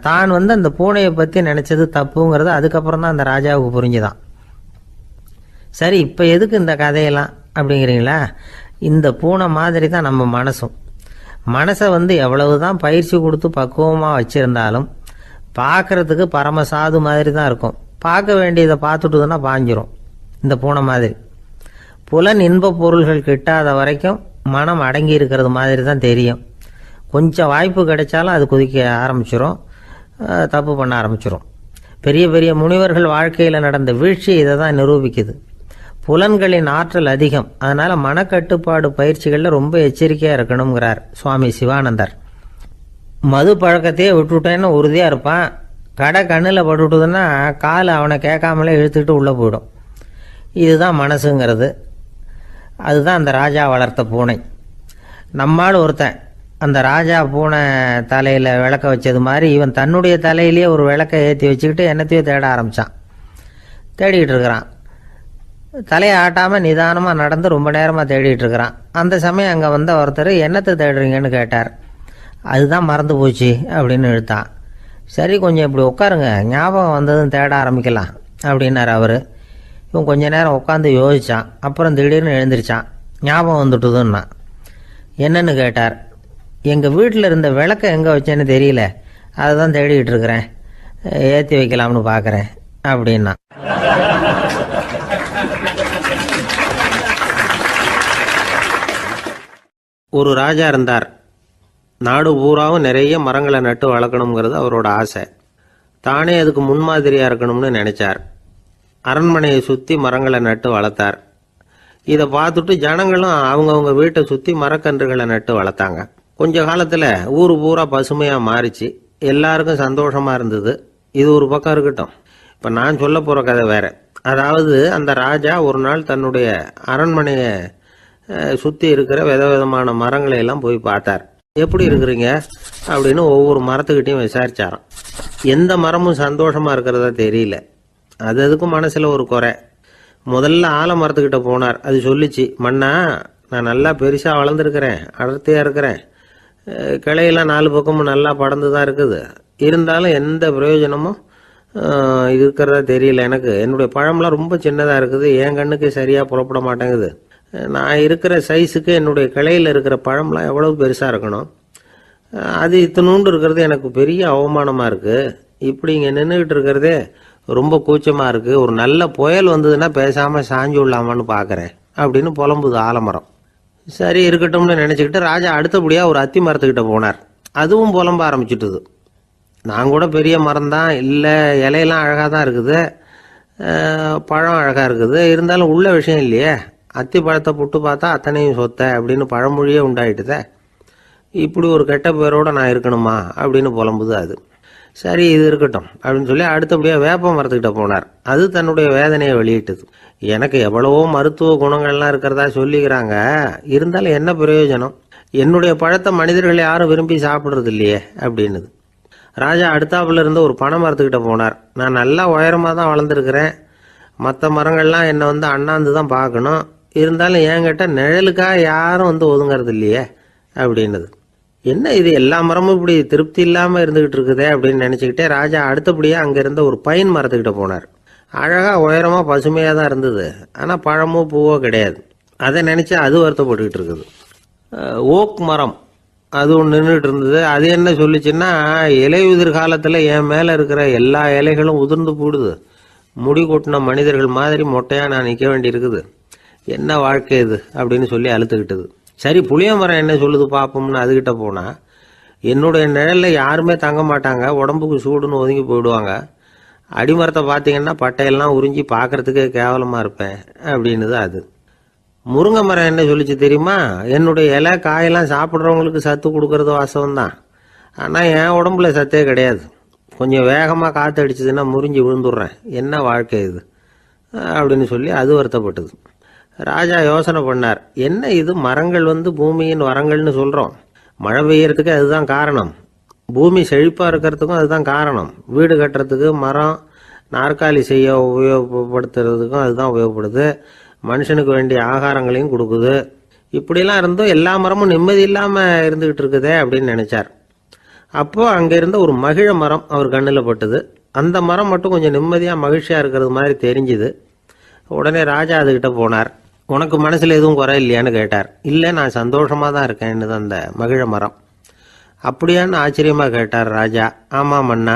தான் அந்த பூனையை பற்றி நினச்சது தப்புங்கிறது அதுக்கப்புறம் தான் அந்த ராஜாவுக்கு புரிஞ்சுதான். சரி, இப்போ எதுக்கு இந்த கதையெல்லாம் அப்படிங்கிறீங்களா? இந்த பூனை மாதிரி தான் நம்ம மனசும். மனசை எவ்வளவு தான் பயிற்சி கொடுத்து பக்குவமாக வச்சுருந்தாலும் பார்க்குறதுக்கு பரமசாது மாதிரி தான் இருக்கும். பார்க்க வேண்டியதை பார்த்துட்டுதுன்னா பாஞ்சிரும். இந்த பூனை மாதிரி புலன் இன்ப பொருள்கள் கிட்டாத வரைக்கும் மனம் அடங்கி இருக்கிறது மாதிரி தான் தெரியும். கொஞ்சம் வாய்ப்பு கிடைச்சாலும் அது குதிக்க ஆரம்பிச்சிடும், தப்பு பண்ண ஆரம்பிச்சிடும். பெரிய பெரிய முனிவர்கள் வாழ்க்கையில் நடந்த வீழ்ச்சி இதை தான் நிரூபிக்குது. புலன்களின் ஆற்றல் அதிகம். அதனால் மனக்கட்டுப்பாடு பயிற்சிகளில் ரொம்ப எச்சரிக்கையாக இருக்கணுங்கிறார் சுவாமி சிவானந்தர். மது பழக்கத்தையே விட்டுவிட்டேன்னு உறுதியாக இருப்பான். கடை கண்ணில் பட்டுவிட்டதுன்னா கால் அவனை கேட்காமலே இழுத்துக்கிட்டு உள்ளே போயிடும். இதுதான் மனசுங்கிறது. அதுதான் அந்த ராஜா வளர்த்த பூனை. நம்மால் ஒருத்தன் அந்த ராஜா பூனை தலையில் விளக்க வச்சது மாதிரி இவன் தன்னுடைய தலையிலேயே ஒரு விளக்கை ஏற்றி வச்சுக்கிட்டு என்னத்தையோ தேட ஆரம்பித்தான். தேடிக்கிட்டு இருக்கிறான். தலையை ஆட்டாமல் நிதானமாக நடந்து ரொம்ப நேரமாக தேடிட்டு இருக்கிறான். அந்த சமயம் அங்கே வந்த ஒருத்தர், என்னத்தை தேடுறீங்கன்னு கேட்டார். அதுதான் மறந்து போச்சு அப்படின்னு இழுத்தான். சரி, கொஞ்சம் இப்படி உட்காருங்க, ஞாபகம் வந்ததும் தேட ஆரம்பிக்கலாம் அப்படின்னார் அவர். இவன் கொஞ்ச நேரம் உட்காந்து யோசித்தான். அப்புறம் திடீர்னு எழுந்திரிச்சான். ஞாபகம் வந்துட்டுதுன்னா. என்னன்னு கேட்டார். எங்கள் வீட்டில் இருந்த விளக்கை எங்கே வச்சேன்னு தெரியல, அதை தான் தேடிக்கிட்டு இருக்கிறேன், ஏற்றி வைக்கலாம்னு பார்க்குறேன் அப்படின்னா. ஒரு ராஜா இருந்தார். நாடு பூராவும் நிறைய மரங்களை நட்டு வளர்க்கணுங்கிறது அவரோட ஆசை. தானே அதுக்கு முன்மாதிரியாக இருக்கணும்னு நினைச்சார். அரண்மனையை சுற்றி மரங்களை நட்டு வளர்த்தார். இதை பார்த்துட்டு ஜனங்களும் அவங்கவுங்க வீட்டை சுற்றி மரக்கன்றுகளை நட்டு வளர்த்தாங்க. கொஞ்ச காலத்தில் ஊர் பூரா பசுமையாக மாறிச்சு. எல்லாருக்கும் சந்தோஷமாக இருந்தது. இது ஒரு பக்கம் இருக்கட்டும். இப்போ நான் சொல்ல போகிற கதை வேற. அதாவது அந்த ராஜா ஒரு நாள் தன்னுடைய அரண்மனையை சுற்றி இருக்கிற விதவிதமான மரங்களை எல்லாம் போய் பார்த்தார். எப்படி இருக்கிறீங்க அப்படின்னு ஒவ்வொரு மரத்துக்கிட்டையும் விசாரிச்சாராம். எந்த மரமும் சந்தோஷமாக இருக்கிறதா தெரியல. அதுக்கும் மனசில் ஒரு குறை. முதல்ல ஆலமரத்துக்கிட்ட போனார். அது சொல்லிச்சு, மண்ணா நான் நல்லா பெருசாக வளர்ந்துருக்கிறேன், அடர்த்தியாக இருக்கிறேன், கிளையெல்லாம் 4 பக்கமும் நல்லா படர்ந்து தான் இருக்குது, இருந்தாலும் எந்த பிரயோஜனமும் இருக்கிறதா தெரியல. எனக்கு என்னுடைய பழம்லாம் ரொம்ப சின்னதாக இருக்குது, என் கண்ணுக்கு சரியாக புறப்பட மாட்டேங்குது. நான் இருக்கிற சைஸுக்கு என்னுடைய கிளையில் இருக்கிற பழம்லாம் எவ்வளவு பெருசாக இருக்கணும், அது இத்தினூண்டு இருக்கிறது எனக்கு பெரிய அவமானமாக இருக்குது. இப்படி இங்கே நின்றுக்கிட்டு இருக்கிறதே ரொம்ப கூச்சமாக இருக்குது. ஒரு நல்ல புயல் வந்ததுன்னா பேசாமல் சாஞ்சு விடலாமான்னு பார்க்குறேன் அப்படின்னு புலம்புது ஆலமரம். சரி இருக்கட்டும்னு நினச்சிக்கிட்டு ராஜா அடுத்தபடியாக ஒரு அத்தி மரத்துக்கிட்ட போனார். அதுவும் புலம்ப ஆரம்பிச்சுட்டுது. நான் கூட பெரிய மரம் தான், இல்லை இலையெல்லாம் அழகாக தான் இருக்குது, பழம் அழகாக இருக்குது, இருந்தாலும் உள்ள விஷயம் இல்லையே, அத்தி பழத்தை புட்டு பார்த்தா அத்தனையும் சொத்த அப்படின்னு பழமொழியே உண்டாயிட்டுதே, இப்படி ஒரு கெட்ட பேரோடு நான் இருக்கணுமா அப்படின்னு புலம்புது அது. சரி இது இருக்கட்டும் அப்படின்னு சொல்லி அடுத்தபடியாக வேப்ப மரத்துக்கிட்ட போனார். அது தன்னுடைய வேதனையை வெளியிட்டது. எனக்கு எவ்வளவோ மருத்துவ குணங்கள்லாம் இருக்கிறதா சொல்லிக்கிறாங்க, இருந்தாலும் என்ன பிரயோஜனம், என்னுடைய பழத்தை மனிதர்கள் யாரும் விரும்பி சாப்பிட்றது இல்லையே அப்படின்னுது. ராஜா அடுத்தாப்புல இருந்து ஒரு பனை மரத்துக்கிட்ட போனார். நான் நல்லா உயரமாக தான் வளர்ந்துருக்கிறேன், மற்ற மரங்கள்லாம் என்னை அண்ணாந்து தான் பார்க்கணும், இருந்தாலும் என்கிட்ட நிழலுக்காக யாரும் ஒதுங்கிறது இல்லையே அப்படின்னுது. என்ன இது எல்லா மரமும் இப்படி திருப்தி இல்லாமல் இருந்துகிட்டு இருக்குதே அப்படின்னு நினச்சிக்கிட்டே ராஜா அடுத்தபடியாக அங்கே இருந்த ஒரு பைன் மரத்துக்கிட்ட போனார். அழகாக உயரமாக பசுமையாக தான் இருந்தது, ஆனால் பழமோ பூவோ கிடையாது. அதை நினச்சி அது வருத்தப்பட்டுக்கிட்டு இருக்குது. ஓக் மரம் அது ஒன்று நின்றுட்டு இருந்தது. அது என்ன சொல்லிச்சுன்னா, இலையுதிர் காலத்தில் என் மேலே இருக்கிற எல்லா இலைகளும் உதிர்ந்து போடுது, முடி கொட்டின மனிதர்கள் மாதிரி மொட்டையாக நான் நிற்க வேண்டி இருக்குது, என்ன வாழ்க்கை இது அப்படின்னு சொல்லி அழுத்துக்கிட்டது. சரி புளிய மரம் என்ன சொல்லுது பார்ப்போம்னு அதுகிட்ட போனால், என்னுடைய நிழலில் யாருமே தங்க மாட்டாங்க, உடம்புக்கு சூடுன்னு ஒதுங்கி போயிடுவாங்க, அடிமரத்தை பார்த்தீங்கன்னா பட்டையெல்லாம் உறிஞ்சி பார்க்கறதுக்கே கேவலமாக இருப்பேன் அப்படின்னுது அது. முருங்கை மரம் என்ன சொல்லிச்சு தெரியுமா, என்னுடைய இலை காயெல்லாம் சாப்பிட்றவங்களுக்கு சத்து கொடுக்கறது வாசம்தான், ஆனால் என் உடம்புல சத்தே கிடையாது, கொஞ்சம் வேகமாக காற்று அடிச்சதுன்னா முறிஞ்சி விழுந்துடுறேன், என்ன வாழ்க்கை இது அப்படின்னு சொல்லி அது வருத்தப்பட்டது. ராஜா யோசனை பண்ணார், என்ன இது மரங்கள் பூமியின் வரங்கள்னு சொல்கிறோம், மழை பெய்யறதுக்கு அதுதான் காரணம், பூமி செழிப்பாக இருக்கிறதுக்கும் அதுதான் காரணம், வீடு கட்டுறதுக்கு மரம், நாற்காலி செய்ய உபயோகப்படுத்துறதுக்கும் அதுதான் உபயோகப்படுது, மனுஷனுக்கு வேண்டிய ஆகாரங்களையும் கொடுக்குது, இப்படிலாம் இருந்தும் எல்லா மரமும் நிம்மதி இல்லாமல் இருந்துகிட்டு இருக்குதே அப்படின்னு நினைச்சார். அப்போ அங்கே இருந்த ஒரு மகிழ மரம் அவர் கண்ணில் பட்டுது. அந்த மரம் மட்டும் கொஞ்சம் நிம்மதியாக மகிழ்ச்சியாக இருக்கிறது மாதிரி தெரிஞ்சுது. உடனே ராஜா அதுகிட்ட போனார். உனக்கு மனசில் எதுவும் குறை இல்லையான்னு கேட்டார். இல்லை நான் சந்தோஷமாக தான் இருக்கேன்னு அந்த மகிழ மரம். அப்படியான்னு ஆச்சரியமாக கேட்டார் ராஜா. ஆமாம் மன்னா,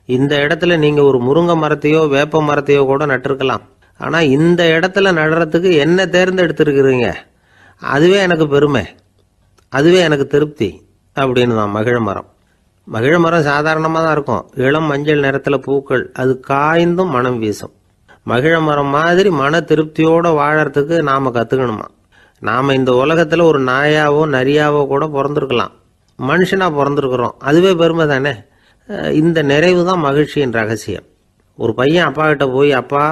இந்த இடத்துல நீங்கள் ஒரு முருங்கை மரத்தையோ வேப்ப மரத்தையோ கூட நட்டிருக்கலாம், ஆனால் இந்த இடத்துல நடுறதுக்கு என்ன தேர்ந்தெடுத்துருக்குறீங்க, அதுவே எனக்கு பெருமை, அதுவே எனக்கு திருப்தி அப்படின்னு தான் மகிழ மரம். மகிழ மரம் சாதாரணமாக தான் இருக்கும், இளம் மஞ்சள் நிறத்தில் பூக்கள், அது காய்ந்தும் மனம் வீசும். மகிழ மரம் மாதிரி மன திருப்தியோடு வாழறதுக்கு நாம் கற்றுக்கணுமா. நாம் இந்த உலகத்தில் ஒரு நாயாவோ நரியாவோ கூட பிறந்திருக்கலாம், மனுஷனாக பிறந்திருக்கிறோம், அதுவே பெருமை தானே. இந்த நிறைவு தான் மகிழ்ச்சியின் ரகசியம். ஒரு பையன் அப்பா கிட்ட போய், அப்பா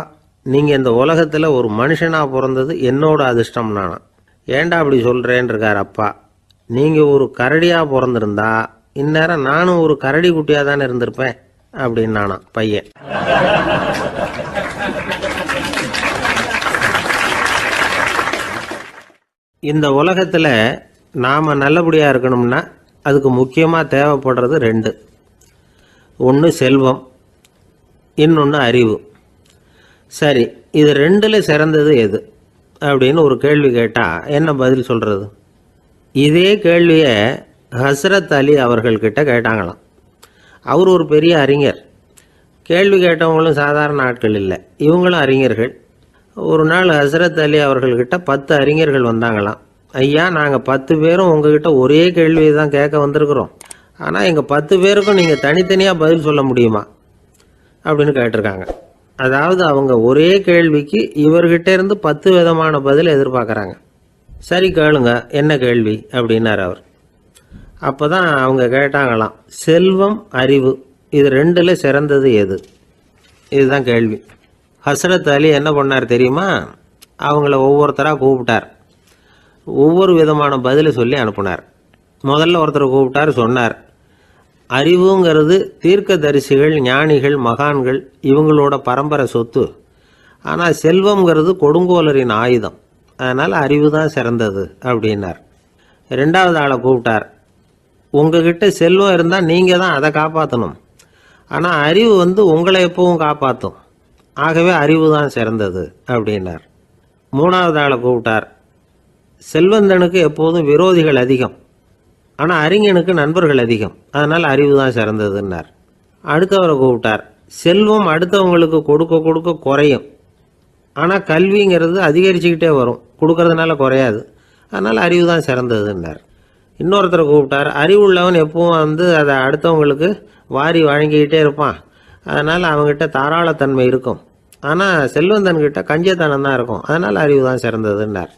நீங்கள் இந்த உலகத்தில் ஒரு மனுஷனாக பிறந்தது என்னோட அதிர்ஷ்டம் நானா. ஏண்டா அப்படி சொல்கிறேன்னு இருக்கார் அப்பா. நீங்கள் ஒரு கரடியாக பிறந்திருந்தா இந்நேரம் நானும் ஒரு கரடி குட்டியாக தானே இருந்திருப்பேன் அப்படின்னு நானா பையன். இந்த உலகத்தில் நாம் நல்லபடியாக இருக்கணும்னா அதுக்கு முக்கியமாக தேவைப்படுறது 2. ஒன்று செல்வம், இன்னொன்று அறிவு. சரி, இது 2ல் சிறந்தது எது அப்படின்னு ஒரு கேள்வி கேட்டால் என்ன பதில் சொல்கிறது? இதே கேள்வியை ஹஸ்ரத் அலி அவர்கள்கிட்ட கேட்டாங்களாம். அவர் ஒரு பெரிய அறிஞர். கேள்வி கேட்டவங்களும் சாதாரண ஆட்கள் இல்லை, இவங்களும் அறிஞர்கள். ஒரு நாள் ஹஸ்ரத் அலி அவர்கள்கிட்ட 10 அறிஞர்கள் வந்தாங்களாம். ஐயா, நாங்கள் 10 பேரும் உங்ககிட்ட ஒரே கேள்வியை தான் கேட்க வந்திருக்கிறோம், ஆனால் எங்கள் 10 பேருக்கும் நீங்கள் தனித்தனியாக பதில் சொல்ல முடியுமா அப்படின்னு கேட்டிருக்காங்க. அதாவது அவங்க ஒரே கேள்விக்கு இவர்கிட்ட இருந்து 10 விதமான பதில் எதிர்பார்க்குறாங்க. சரி கேளுங்க, என்ன கேள்வி அப்படின்னார் அவர். அப்போ தான் அவங்க கேட்டாங்களாம், செல்வம் அறிவு இது ரெண்டுல சிறந்தது எது? இதுதான் கேள்வி. ஹஸ்ரத் அலி என்ன பண்ணார் தெரியுமா? அவங்கள ஒவ்வொருத்தராக கூப்பிட்டார். ஒவ்வொரு விதமான பதிலை சொல்லி அனுப்புனார். முதல்ல ஒருத்தரை கூப்பிட்டார், சொன்னார், அறிவுங்கிறது தீர்க்கதரிசிகள், ஞானிகள், மகான்கள் இவங்களோட பரம்பரை சொத்து. ஆனால் செல்வம்ங்கிறது கொடுங்கோலரின் ஆயுதம். அதனால் அறிவு தான் சிறந்தது அப்படின்னார். ரெண்டாவது ஆளை கூப்பிட்டார். உங்ககிட்ட செல்வம் இருந்தால் நீங்கள் தான் அதை காப்பாற்றணும். ஆனால் அறிவு உங்களை எப்பவும் காப்பாற்றும். ஆகவே அறிவு தான் சிறந்தது அப்படின்னார். மூணாவது ஆளை கூப்பிட்டார். செல்வந்தனுக்கு எப்போதும் விரோதிகள் அதிகம், ஆனால் அறிஞனுக்கு நண்பர்கள் அதிகம். அதனால் அறிவு தான் சிறந்ததுன்னார். அடுத்தவரை கூப்பிட்டார். செல்வம் அடுத்தவங்களுக்கு கொடுக்க கொடுக்க குறையும், ஆனால் கல்விங்கிறது அதிகரிச்சுக்கிட்டே வரும், கொடுக்கறதுனால குறையாது. அதனால் அறிவு தான் சிறந்ததுன்னார். இன்னொருத்தரை கூப்பிட்டார். அறிவுள்ளவன் எப்பவும் அதை அடுத்தவங்களுக்கு வாரி வழங்கிக்கிட்டே இருப்பான். அதனால் அவங்ககிட்ட தாராளத்தன்மை இருக்கும். ஆனால் செல்வந்தன்கிட்ட கஞ்சத்தனம் தான் இருக்கும். அதனால் அறிவு தான் சிறந்ததுன்னார்.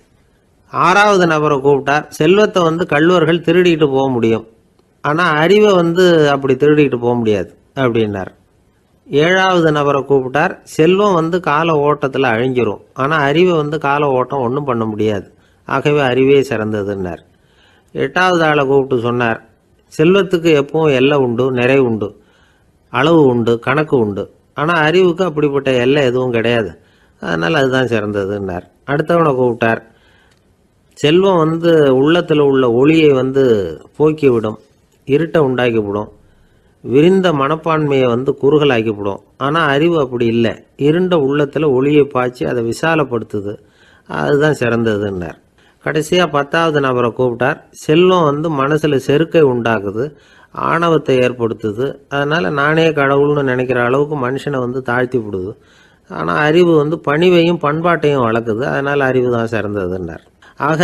ஆறாவது நபரை கூப்பிட்டார். செல்வத்தை கள்வர்கள் திருடிட்டு போக முடியும், ஆனால் அறிவை அப்படி திருடிட்டு போக முடியாது அப்படின்னார். ஏழாவது நபரை கூப்பிட்டார். செல்வம் கால ஓட்டத்தில் அழிஞ்சிரும், ஆனால் அறிவை கால ஓட்டம் ஒன்றும் பண்ண முடியாது. ஆகவே அறிவே சிறந்ததுன்னார். எட்டாவது ஆளை கூப்பிட்டு சொன்னார், செல்வத்துக்கு எப்பவும் எல்லை உண்டு, நிறைவு உண்டு, அளவு உண்டு, கணக்கு உண்டு. ஆனால் அறிவுக்கு அப்படிப்பட்ட எல்லை எதுவும் கிடையாது. அதனால் அதுதான் சிறந்ததுன்னார். அடுத்தவனை கூப்பிட்டார். செல்வம் உள்ளத்தில் உள்ள ஒளியை போக்கிவிடும், இருட்டை உண்டாக்கிவிடும், விரிந்த மனப்பான்மையை குறுகலாக்கிவிடும். ஆனால் அறிவு அப்படி இல்லை, இருண்ட உள்ளத்தில் ஒளியை பாய்ச்சி அதை விசாலப்படுத்துது. அதுதான் சிறந்ததுன்னார். கடைசியாக 10வது நபரை கூப்பிட்டார். செல்வம் மனசில் செருக்கை உண்டாக்குது, ஆணவத்தை ஏற்படுத்துது. அதனால் நானே கடவுள்னு நினைக்கிற அளவுக்கு மனுஷனை தாழ்த்தி விடுது. ஆனால் அறிவு பணிவையும் பண்பாட்டையும் வளர்க்குது. அதனால் அறிவு தான் சிறந்ததுன்னார். ஆக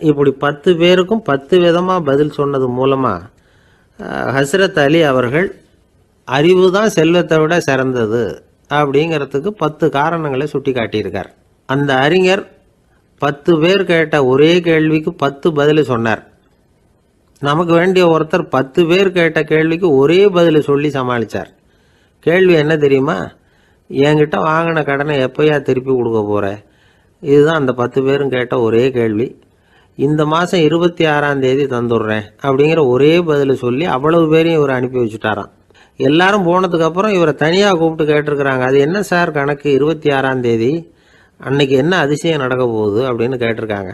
இப்படி 10 பேருக்கும் 10 விதமாக பதில் சொன்னது மூலமாக ஹஸ்ரத் அலி அவர்கள் அறிவு தான் செல்வத்தை விட சிறந்தது அப்படிங்கிறதுக்கு 10 காரணங்களை சுட்டி காட்டியிருக்கார். அந்த அறிஞர் 10 பேர் கேட்ட ஒரே கேள்விக்கு 10 பதில் சொன்னார். நமக்கு வேண்டிய ஒருத்தர் 10 பேர் கேட்ட கேள்விக்கு ஒரே பதில் சொல்லி சமாளித்தார். கேள்வி என்ன தெரியுமா? என்கிட்ட வாங்கின கடனை எப்போயா திருப்பி கொடுக்க போகிற? இதுதான் அந்த 10 பேரும் கேட்ட ஒரே கேள்வி. இந்த மாதம் 26ஆம் தேதி தந்துடுறேன் அப்படிங்கிற ஒரே பதில் சொல்லி அவ்வளவு பேரையும் இவர் அனுப்பி வச்சுட்டாராம். எல்லாரும் போனதுக்கப்புறம் இவரை தனியாக கூப்பிட்டு கேட்டிருக்கிறாங்க. அது என்ன சார் கணக்கு, 26ஆம் தேதி அன்னைக்கு என்ன அதிசயம் நடக்க போகுது அப்படின்னு கேட்டிருக்காங்க.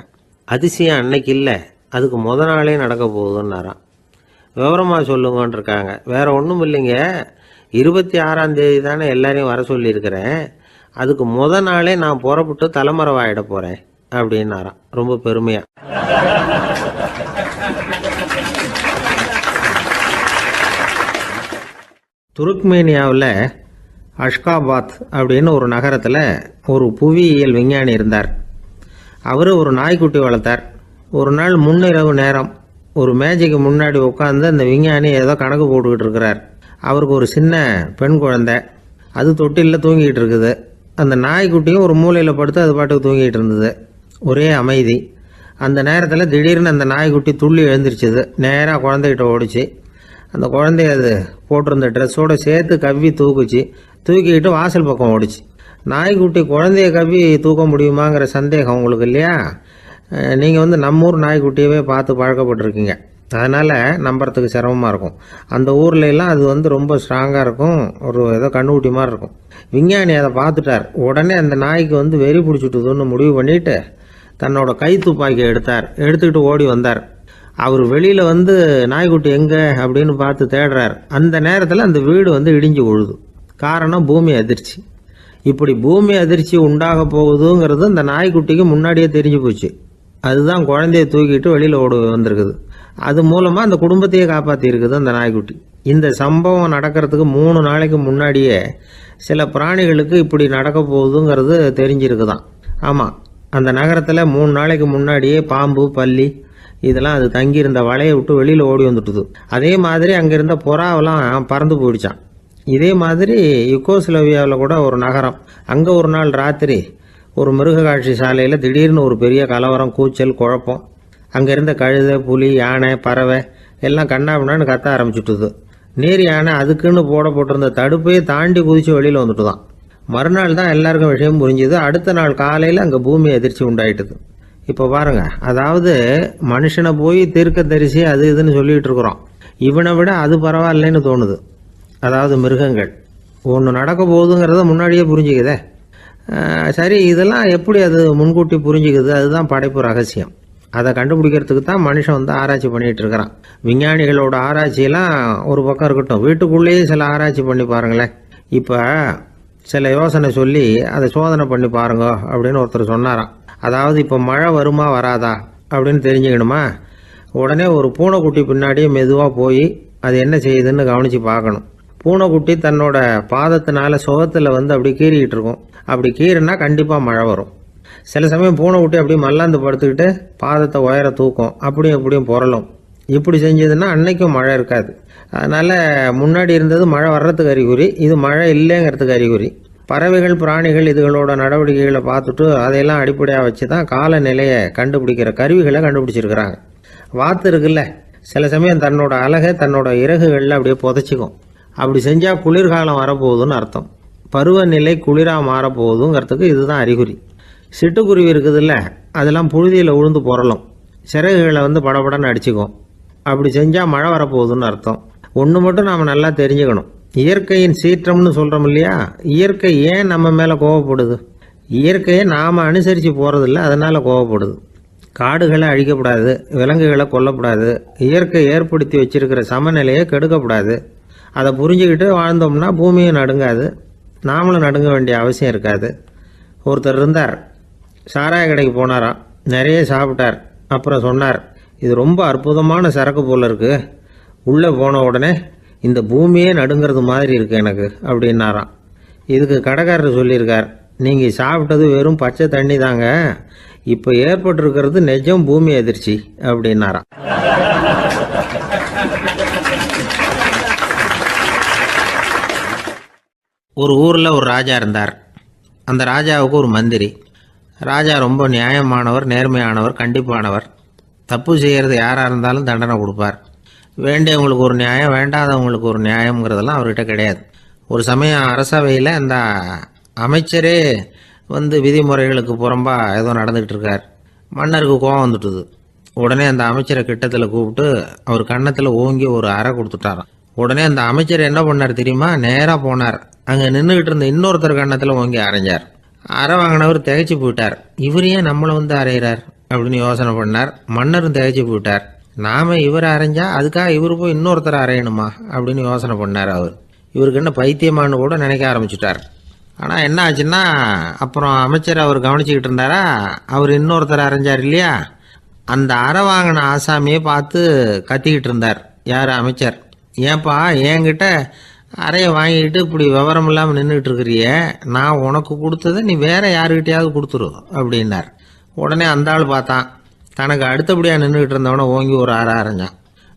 அதிசயம் அன்னைக்கு இல்லை, அதுக்கு நாளே நடக்க போகுதுன்னாராம். விவரமாக சொல்லுங்கன்னு இருக்காங்க. வேற ஒன்றும் இல்லைங்க, 26ஆம் தேதி தானே எல்லாரையும் வர சொல்லியிருக்கிறேன், அதுக்கு நாளே நான் புறப்பட்டு தலைமறைவாயிட போகிறேன் அப்படின்னாராம் ரொம்ப பெருமையாக. துருக்மேனியாவில் அஷ்காபாத் அப்படின்னு ஒரு நகரத்தில் ஒரு புவியியல் விஞ்ஞானி இருந்தார். அவர் ஒரு நாய்க்குட்டி வளர்த்தார். ஒரு நாள் முன்னிரவு நேரம் ஒரு மேஜைக்கு முன்னாடி உட்காந்து அந்த விஞ்ஞானி ஏதோ கணக்கு போட்டுக்கிட்டு இருக்கிறார். அவருக்கு ஒரு சின்ன பெண் குழந்தை, அது தொட்டிலில் தூங்கிட்டு இருக்குது. அந்த நாய்க்குட்டியும் ஒரு மூலையில் படுத்து அது பாட்டுக்கு தூங்கிட்டு இருந்தது. ஒரே அமைதி. அந்த நேரத்தில் திடீர்னு அந்த நாய்க்குட்டி துள்ளி எழுந்திரிச்சிது. நேராக குழந்தைகிட்ட ஓடிச்சு. அந்த குழந்தைய அது போட்டிருந்த ட்ரெஸ்ஸோடு சேர்த்து கவ்வி தூக்கிக்கிட்டு வாசல் பக்கம் ஓடிச்சு. நாய்க்குட்டி குழந்தைய கவ்வி தூக்க முடியுமாங்கிற சந்தேகம் உங்களுக்கு இல்லையா? நீங்கள் நம்ம ஊர் நாய்க்குட்டியவே பார்த்து பழக்கப்பட்டிருக்கீங்க, அதனால் நம்புறதுக்கு சிரமமாக இருக்கும். அந்த ஊர்ல எல்லாம் அது ரொம்ப ஸ்ட்ராங்காக இருக்கும், ஒரு ஏதோ கண்ணுக்குட்டி மாதிரி இருக்கும். விஞ்ஞானி அதை பார்த்துட்டார். உடனே அந்த நாய்க்கு வெறி பிடிச்சிட்டுதுன்னு முடிவு பண்ணிட்டு தன்னோட கை துப்பாக்கி எடுத்துக்கிட்டு ஓடி வந்தார். அவர் வெளியில் நாய்க்குட்டி எங்கே அப்படின்னு பார்த்து தேடுறார். அந்த நேரத்தில் அந்த வீடு இடிஞ்சு விழுது. காரணம் பூமி அதிர்ச்சி. இப்படி பூமி அதிர்ச்சி உண்டாக போகுதுங்கிறது அந்த நாய்க்குட்டிக்கு முன்னாடியே தெரிஞ்சு போச்சு. அதுதான் குழந்தைய தூக்கிட்டு வெளியில் ஓடி வந்திருக்குது. அது மூலமாக அந்த குடும்பத்தையே காப்பாற்றிருக்குது அந்த நாய்க்குட்டி. இந்த சம்பவம் நடக்கிறதுக்கு 3 நாளைக்கு முன்னாடியே சில பிராணிகளுக்கு இப்படி நடக்க போகுதுங்கிறது தெரிஞ்சிருக்குதான். ஆமாம், அந்த நகரத்தில் 3 நாளைக்கு முன்னாடியே பாம்பு, பல்லி இதெல்லாம் அது தங்கியிருந்த வலையை விட்டு வெளியில் ஓடி வந்துட்டுது. அதே மாதிரி அங்கே இருந்த புறாவெல்லாம் பறந்து போயிடுச்சான். இதே மாதிரி யுகோஸ்லோவியாவில் கூட ஒரு நகரம், அங்கே ஒரு நாள் ராத்திரி ஒரு மிருக காட்சி சாலையில் திடீர்னு ஒரு பெரிய கலவரம், கூச்சல், குழப்பம். அங்கே இருந்த கழுதை, புலி, யானை, பறவை எல்லாம் கண்ணாபின்னான்னு கத்த ஆரம்பிச்சுட்டுது. நேர் யானை அதுக்குன்னு போட்டிருந்த தடுப்பையே தாண்டி குதிச்சு வெளியில் வந்துட்டுதான். மறுநாள் தான் எல்லாருக்கும் விஷயம் புரிஞ்சுது. அடுத்த நாள் காலையில் அங்கே பூமி எதிர்ச்சி உண்டாயிட்டுது. இப்போ பாருங்க, அதாவது மனுஷனை போய் தீர்க்கதரிசி அது இதுன்னு சொல்லிட்டு இருக்கிறோம். இவனை விட அது பரவாயில்லைன்னு தோணுது. அதாவது மிருகங்கள் ஒன்று நடக்க போகுதுங்கிறத முன்னாடியே புரிஞ்சுக்குதே. சரி, இதெல்லாம் எப்படி அது முன்கூட்டி புரிஞ்சுக்குது? அதுதான் படைப்பு ரகசியம். அதை கண்டுபிடிக்கிறதுக்கு தான் மனுஷன் வந்து ஆராய்ச்சி பண்ணிட்டு இருக்கிறான். விஞ்ஞானிகளோட ஆராய்ச்சியெல்லாம் ஒரு பக்கம் இருக்கட்டும், வீட்டுக்குள்ளேயே சில ஆராய்ச்சி பண்ணி பாருங்களேன். இப்போ சில யோசனை சொல்லி அதை சோதனை பண்ணி பாருங்க அப்படின்னு ஒருத்தர் சொன்னாராம். அதாவது இப்போ மழை வருமா வராதா அப்படின்னு தெரிஞ்சுக்கணுமா, உடனே ஒரு பூனைக்குட்டி பின்னாடியே மெதுவாக போய் அது என்ன செய்யுதுன்னு கவனித்து பார்க்கணும். பூனைக்குட்டி தன்னோட பாதத்தினால சுகத்தில் வந்து அப்படி கீறிக்கிட்டு இருக்கும். அப்படி கீறினா கண்டிப்பாக மழை வரும். சில சமயம் பூனைக்குட்டி அப்படியே மல்லாந்து படுத்துக்கிட்டு பாதத்தை உயர தூக்கும், அப்படியும் எப்படியும் புரளும். இப்படி செஞ்சதுன்னா அன்னைக்கும் மழை இருக்காது. அதனால் முன்னாடி இருந்தது மழை வர்றதுக்கு அறிகுறி, இது மழை இல்லைங்கிறதுக்கு அறிகுறி. பறவைகள், பிராணிகள் இதுகளோட நடவடிக்கைகளை பார்த்துட்டு அதையெல்லாம் அடிப்படையாக வச்சு தான் காலநிலையை கண்டுபிடிக்கிற கருவிகளை கண்டுபிடிச்சிருக்கிறாங்க. வாத்து இருக்குல்ல, சில சமயம் தன்னோட அழகை தன்னோட இறகுகளில் அப்படியே புதைச்சிக்கும். அப்படி செஞ்சால் குளிர்காலம் வரப்போகுதுன்னு அர்த்தம். பருவநிலை குளிராக மாறப்போகுதுங்கிறதுக்கு இதுதான் அறிகுறி. சிட்டுக்குருவி இருக்குதுல்ல, அதெல்லாம் புழுதியில் உழுந்து புரளும், சிறகுகளை வந்து படபடன்னு அடிச்சுக்கும். அப்படி செஞ்சால் மழை வரப்போகுதுன்னு அர்த்தம். ஒன்று மட்டும் நாம் நல்லா தெரிஞ்சுக்கணும், இயற்கையின் சீற்றம்னு சொல்கிறோம் இல்லையா, இயற்கை ஏன் நம்ம மேலே கோவப்படுது? இயற்கையை நாம் அனுசரித்து போகிறதில்ல, அதனால் கோவப்படுது. காடுகளை அழிக்கப்படாது, விலங்குகளை கொல்லக்கூடாது, இயற்கை ஏற்படுத்தி வச்சிருக்கிற சமநிலையை கெடுக்கக்கூடாது. அதை புரிஞ்சுக்கிட்டு வாழ்ந்தோம்னா பூமியும் நடுங்காது, நாமளும் நடுங்க வேண்டிய அவசியம் இருக்காது. ஒருத்தர் இருந்தார், சாராய கடைக்கு போனாராம், நிறைய சாப்பிட்டார். அப்புறம் சொன்னார், இது ரொம்ப அற்புதமான சரக்கு போல இருக்கு. உள்ளே போன உடனே இந்த பூமியே நடுங்கிறது மாதிரி இருக்கு எனக்கு அப்படின்னாராம். இதுக்கு கடைக்காரர் சொல்லியிருக்கார், நீங்கள் சாப்பிட்டது வெறும் பச்சை தண்ணி தாங்க, இப்போ ஏற்பட்டிருக்கிறது நிஜம் பூமி அதிர்ச்சி அப்படின்னாராம். ஒரு ஊரில் ஒரு ராஜா இருந்தார். அந்த ராஜாவுக்கு ஒரு மந்திரி. ராஜா ரொம்ப நியாயமானவர், நேர்மையானவர், கண்டிப்பானவர். தப்பு செய்கிறது யாராக இருந்தாலும் தண்டனை கொடுப்பார். வேண்டியவங்களுக்கு ஒரு நியாயம், வேண்டாதவங்களுக்கு ஒரு நியாயங்கிறதெல்லாம் அவர்கிட்ட கிடையாது. ஒரு சமயம் அரசவையில் அந்த அமைச்சரே வந்து விதிமுறைகளுக்கு புறம்பா ஏதோ நடந்துகிட்டு இருக்கார். மன்னருக்கு கோபம் வந்துட்டுது. உடனே அந்த அமைச்சரை கிட்டத்தில் கூப்பிட்டு அவர் கன்னத்தில் ஓங்கி ஒரு அறை கொடுத்துட்டாராம். உடனே அந்த அமைச்சர் என்ன பண்ணார் தெரியுமா, நேராக போனார், அங்கே நின்றுக்கிட்டு இருந்த இன்னொருத்தர் கன்னத்தில் ஓங்கி அரைஞ்சார். அறை வாங்கினவர் திகைச்சு போயிட்டார். இவர் ஏன் நம்மளை வந்து அரைகிறார் அப்படின்னு யோசனை பண்ணார். மன்னரும் திகைச்சு போயிட்டார். நாம இவரை அரைஞ்சா அதுக்காக இவர் போய் இன்னொருத்தரை அரையணுமா அப்படின்னு யோசனை பண்ணார். இவருக்கு என்ன பைத்தியமானு கூட நினைக்க ஆரம்பிச்சுட்டார். ஆனால் என்ன ஆச்சுன்னா, அப்புறம் அமைச்சர் அவர் கவனிச்சுக்கிட்டு இருந்தாரா, அவர் இன்னொருத்தரை அரைஞ்சார் இல்லையா, அந்த அறை வாங்கின ஆசாமியை பார்த்து கத்திக்கிட்டு இருந்தார். யார்? அமைச்சர். ஏன்பா என்கிட்ட அறையை வாங்கிக்கிட்டு இப்படி விவரம் இல்லாமல் நின்றுட்டு இருக்கிறிய, நான் உனக்கு கொடுத்ததை நீ வேற யாருக்கிட்டையாவது கொடுத்துரு அப்படின்னார். உடனே அந்த ஆள் பார்த்தான், தனக்கு அடுத்தபடியாக நின்றுக்கிட்டு இருந்தவனை ஓங்கி ஒரு அறை அரைஞ்சான்.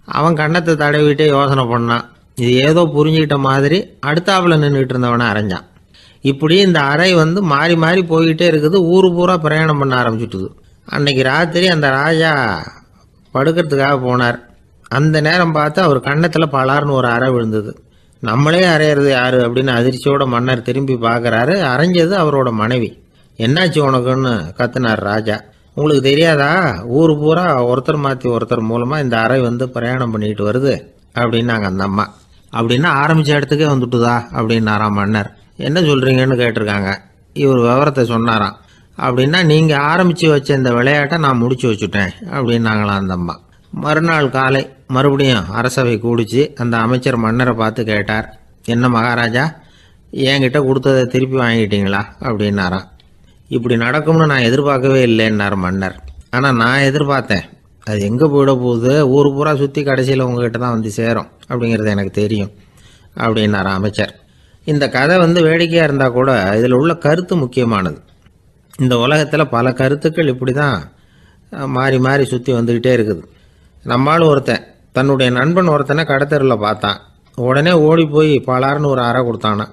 அவன் கன்னத்தை தடவிட்டே யோசனை பண்ணான். இது ஏதோ புரிஞ்சுக்கிட்ட மாதிரி அடுத்தாப்புல நின்றுக்கிட்டு இருந்தவனை அரைஞ்சான். இப்படி இந்த அறை வந்து மாறி மாறி போய்கிட்டே இருக்குது. ஊரு பூரா பிரயாணம் பண்ண ஆரம்பிச்சுட்டுது. அன்னைக்கு ராத்திரி அந்த ராஜா படுக்கிறதுக்காக போனார். அந்த நேரம் பார்த்து அவர் கன்னத்தில் பலார்னு ஒரு அறை விழுந்தது. நம்மளே அரையிறது யாரு அப்படின்னு அதிர்ச்சியோட மன்னர் திரும்பி பார்க்குறாரு. அரைஞ்சது அவரோட மனைவி. என்னாச்சு உனக்குன்னு கத்துனார் ராஜா. உங்களுக்கு தெரியாதா, ஊர் பூரா ஒருத்தர் மாற்றி ஒருத்தர் மூலமாக இந்த அறை வந்து பிரயாணம் பண்ணிட்டு வருது அப்படின்னாங்க அந்த அம்மா. அப்படின்னா ஆரம்பித்த இடத்துக்கே வந்துட்டுதா அப்படின்னாராம் மன்னர். என்ன சொல்கிறீங்கன்னு கேட்டிருக்காங்க. இவர் விவரத்தை சொன்னாராம். அப்படின்னா நீங்கள் ஆரம்பித்து வச்ச இந்த விளையாட்டை நான் முடிச்சு வச்சுட்டேன் அப்படின்னாங்களாம் அந்த அம்மா. மறுநாள் காலை மறுபடியும் அரசவை கூடிச்சு அந்த அமைச்சர் மன்னரை பார்த்து கேட்டார், என்ன மகாராஜா, என்கிட்ட கொடுத்ததை திருப்பி வாங்கிட்டீங்களா அப்படின்னாராம். இப்படி நடக்கும்னு நான் எதிர்பார்க்கவே இல்லைன்னார் மன்னர். ஆனால் நான் எதிர்பார்த்தேன். அது எங்கே போயிட போகுது, ஊர் பூரா சுற்றி கடைசியில் உங்ககிட்ட தான் வந்து சேரும் அப்படிங்கிறது எனக்கு தெரியும் அப்படின்னாராம் அமைச்சர். இந்த கதை வந்து வேடிக்கையாக இருந்தால் கூட இதில் உள்ள கருத்து முக்கியமானது. இந்த உலகத்தில் பல கருத்துக்கள் இப்படி தான் மாறி மாறி சுற்றி வந்துக்கிட்டே இருக்குது. நம்மளும் ஒருத்தன் தன்னுடைய நண்பன் ஒருத்தனை கடத்தெருவில் பார்த்தான். உடனே ஓடி போய் பலார்னு ஒரு அறை கொடுத்தானான்.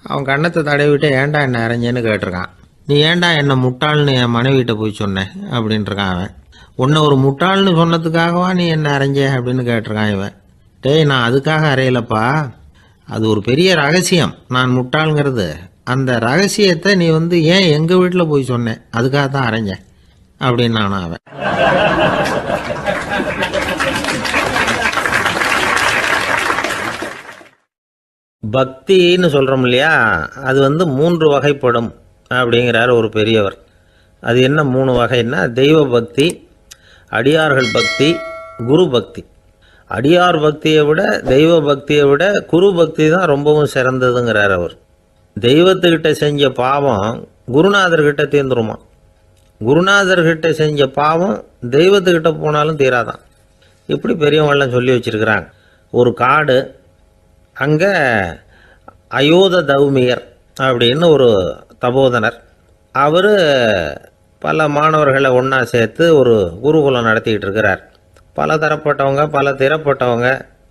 அவன் கண்ணத்தை தடவிட்டு ஏன்டா என்ன அரைஞ்சேன்னு கேட்டிருக்கான். நீ ஏன்டா என்ன முட்டாள்னு என் மனைவிட்ட போய் சொன்னேன் அப்படின்ட்டுருக்கான் அவன். உன்னை ஒரு முட்டாள்னு சொன்னதுக்காகவா நீ என்ன அரைஞ்ச அப்படின்னு கேட்டிருக்கான் இவன். டேய், நான் அதுக்காக அறையலப்பா, அது ஒரு பெரிய ரகசியம் நான் முட்டாளுங்கிறது. அந்த ரகசியத்தை நீ ஏன் எங்கள் வீட்டில் போய் சொன்னேன், அதுக்காக தான் அரைஞ்சேன் அப்படின்னு நானும் அவன். பக்தின்னு சொல்கிறோம் இல்லையா, அது 3 வகைப்படும் அப்படிங்கிறார் ஒரு பெரியவர். அது என்ன 3 வகைன்னா, தெய்வ பக்தி, அடியார்கள் பக்தி, குரு பக்தி. அடியார் பக்தியை விட தெய்வ பக்தியை விட குரு பக்தி தான் ரொம்பவும் சிறந்ததுங்கிறார் அவர். தெய்வத்துக்கிட்ட செஞ்ச பாவம் குருநாதர்கிட்ட தீர்ந்துருமா, குருநாதர்கிட்ட செஞ்ச பாவம் தெய்வத்துக்கிட்ட போனாலும் தீராதான். இப்படி பெரியவங்களாம் சொல்லி வச்சிருக்கிறாங்க. ஒரு காடு, அங்கே அயோத தௌமியர் அப்படின்னு ஒரு தபோதனர், அவர் பல மாணவர்களை ஒன்றா சேர்த்து ஒரு குருகுலம் நடத்திக்கிட்டு இருக்கிறார். பல தரப்பட்டவங்க பல திறப்பட்டவங்க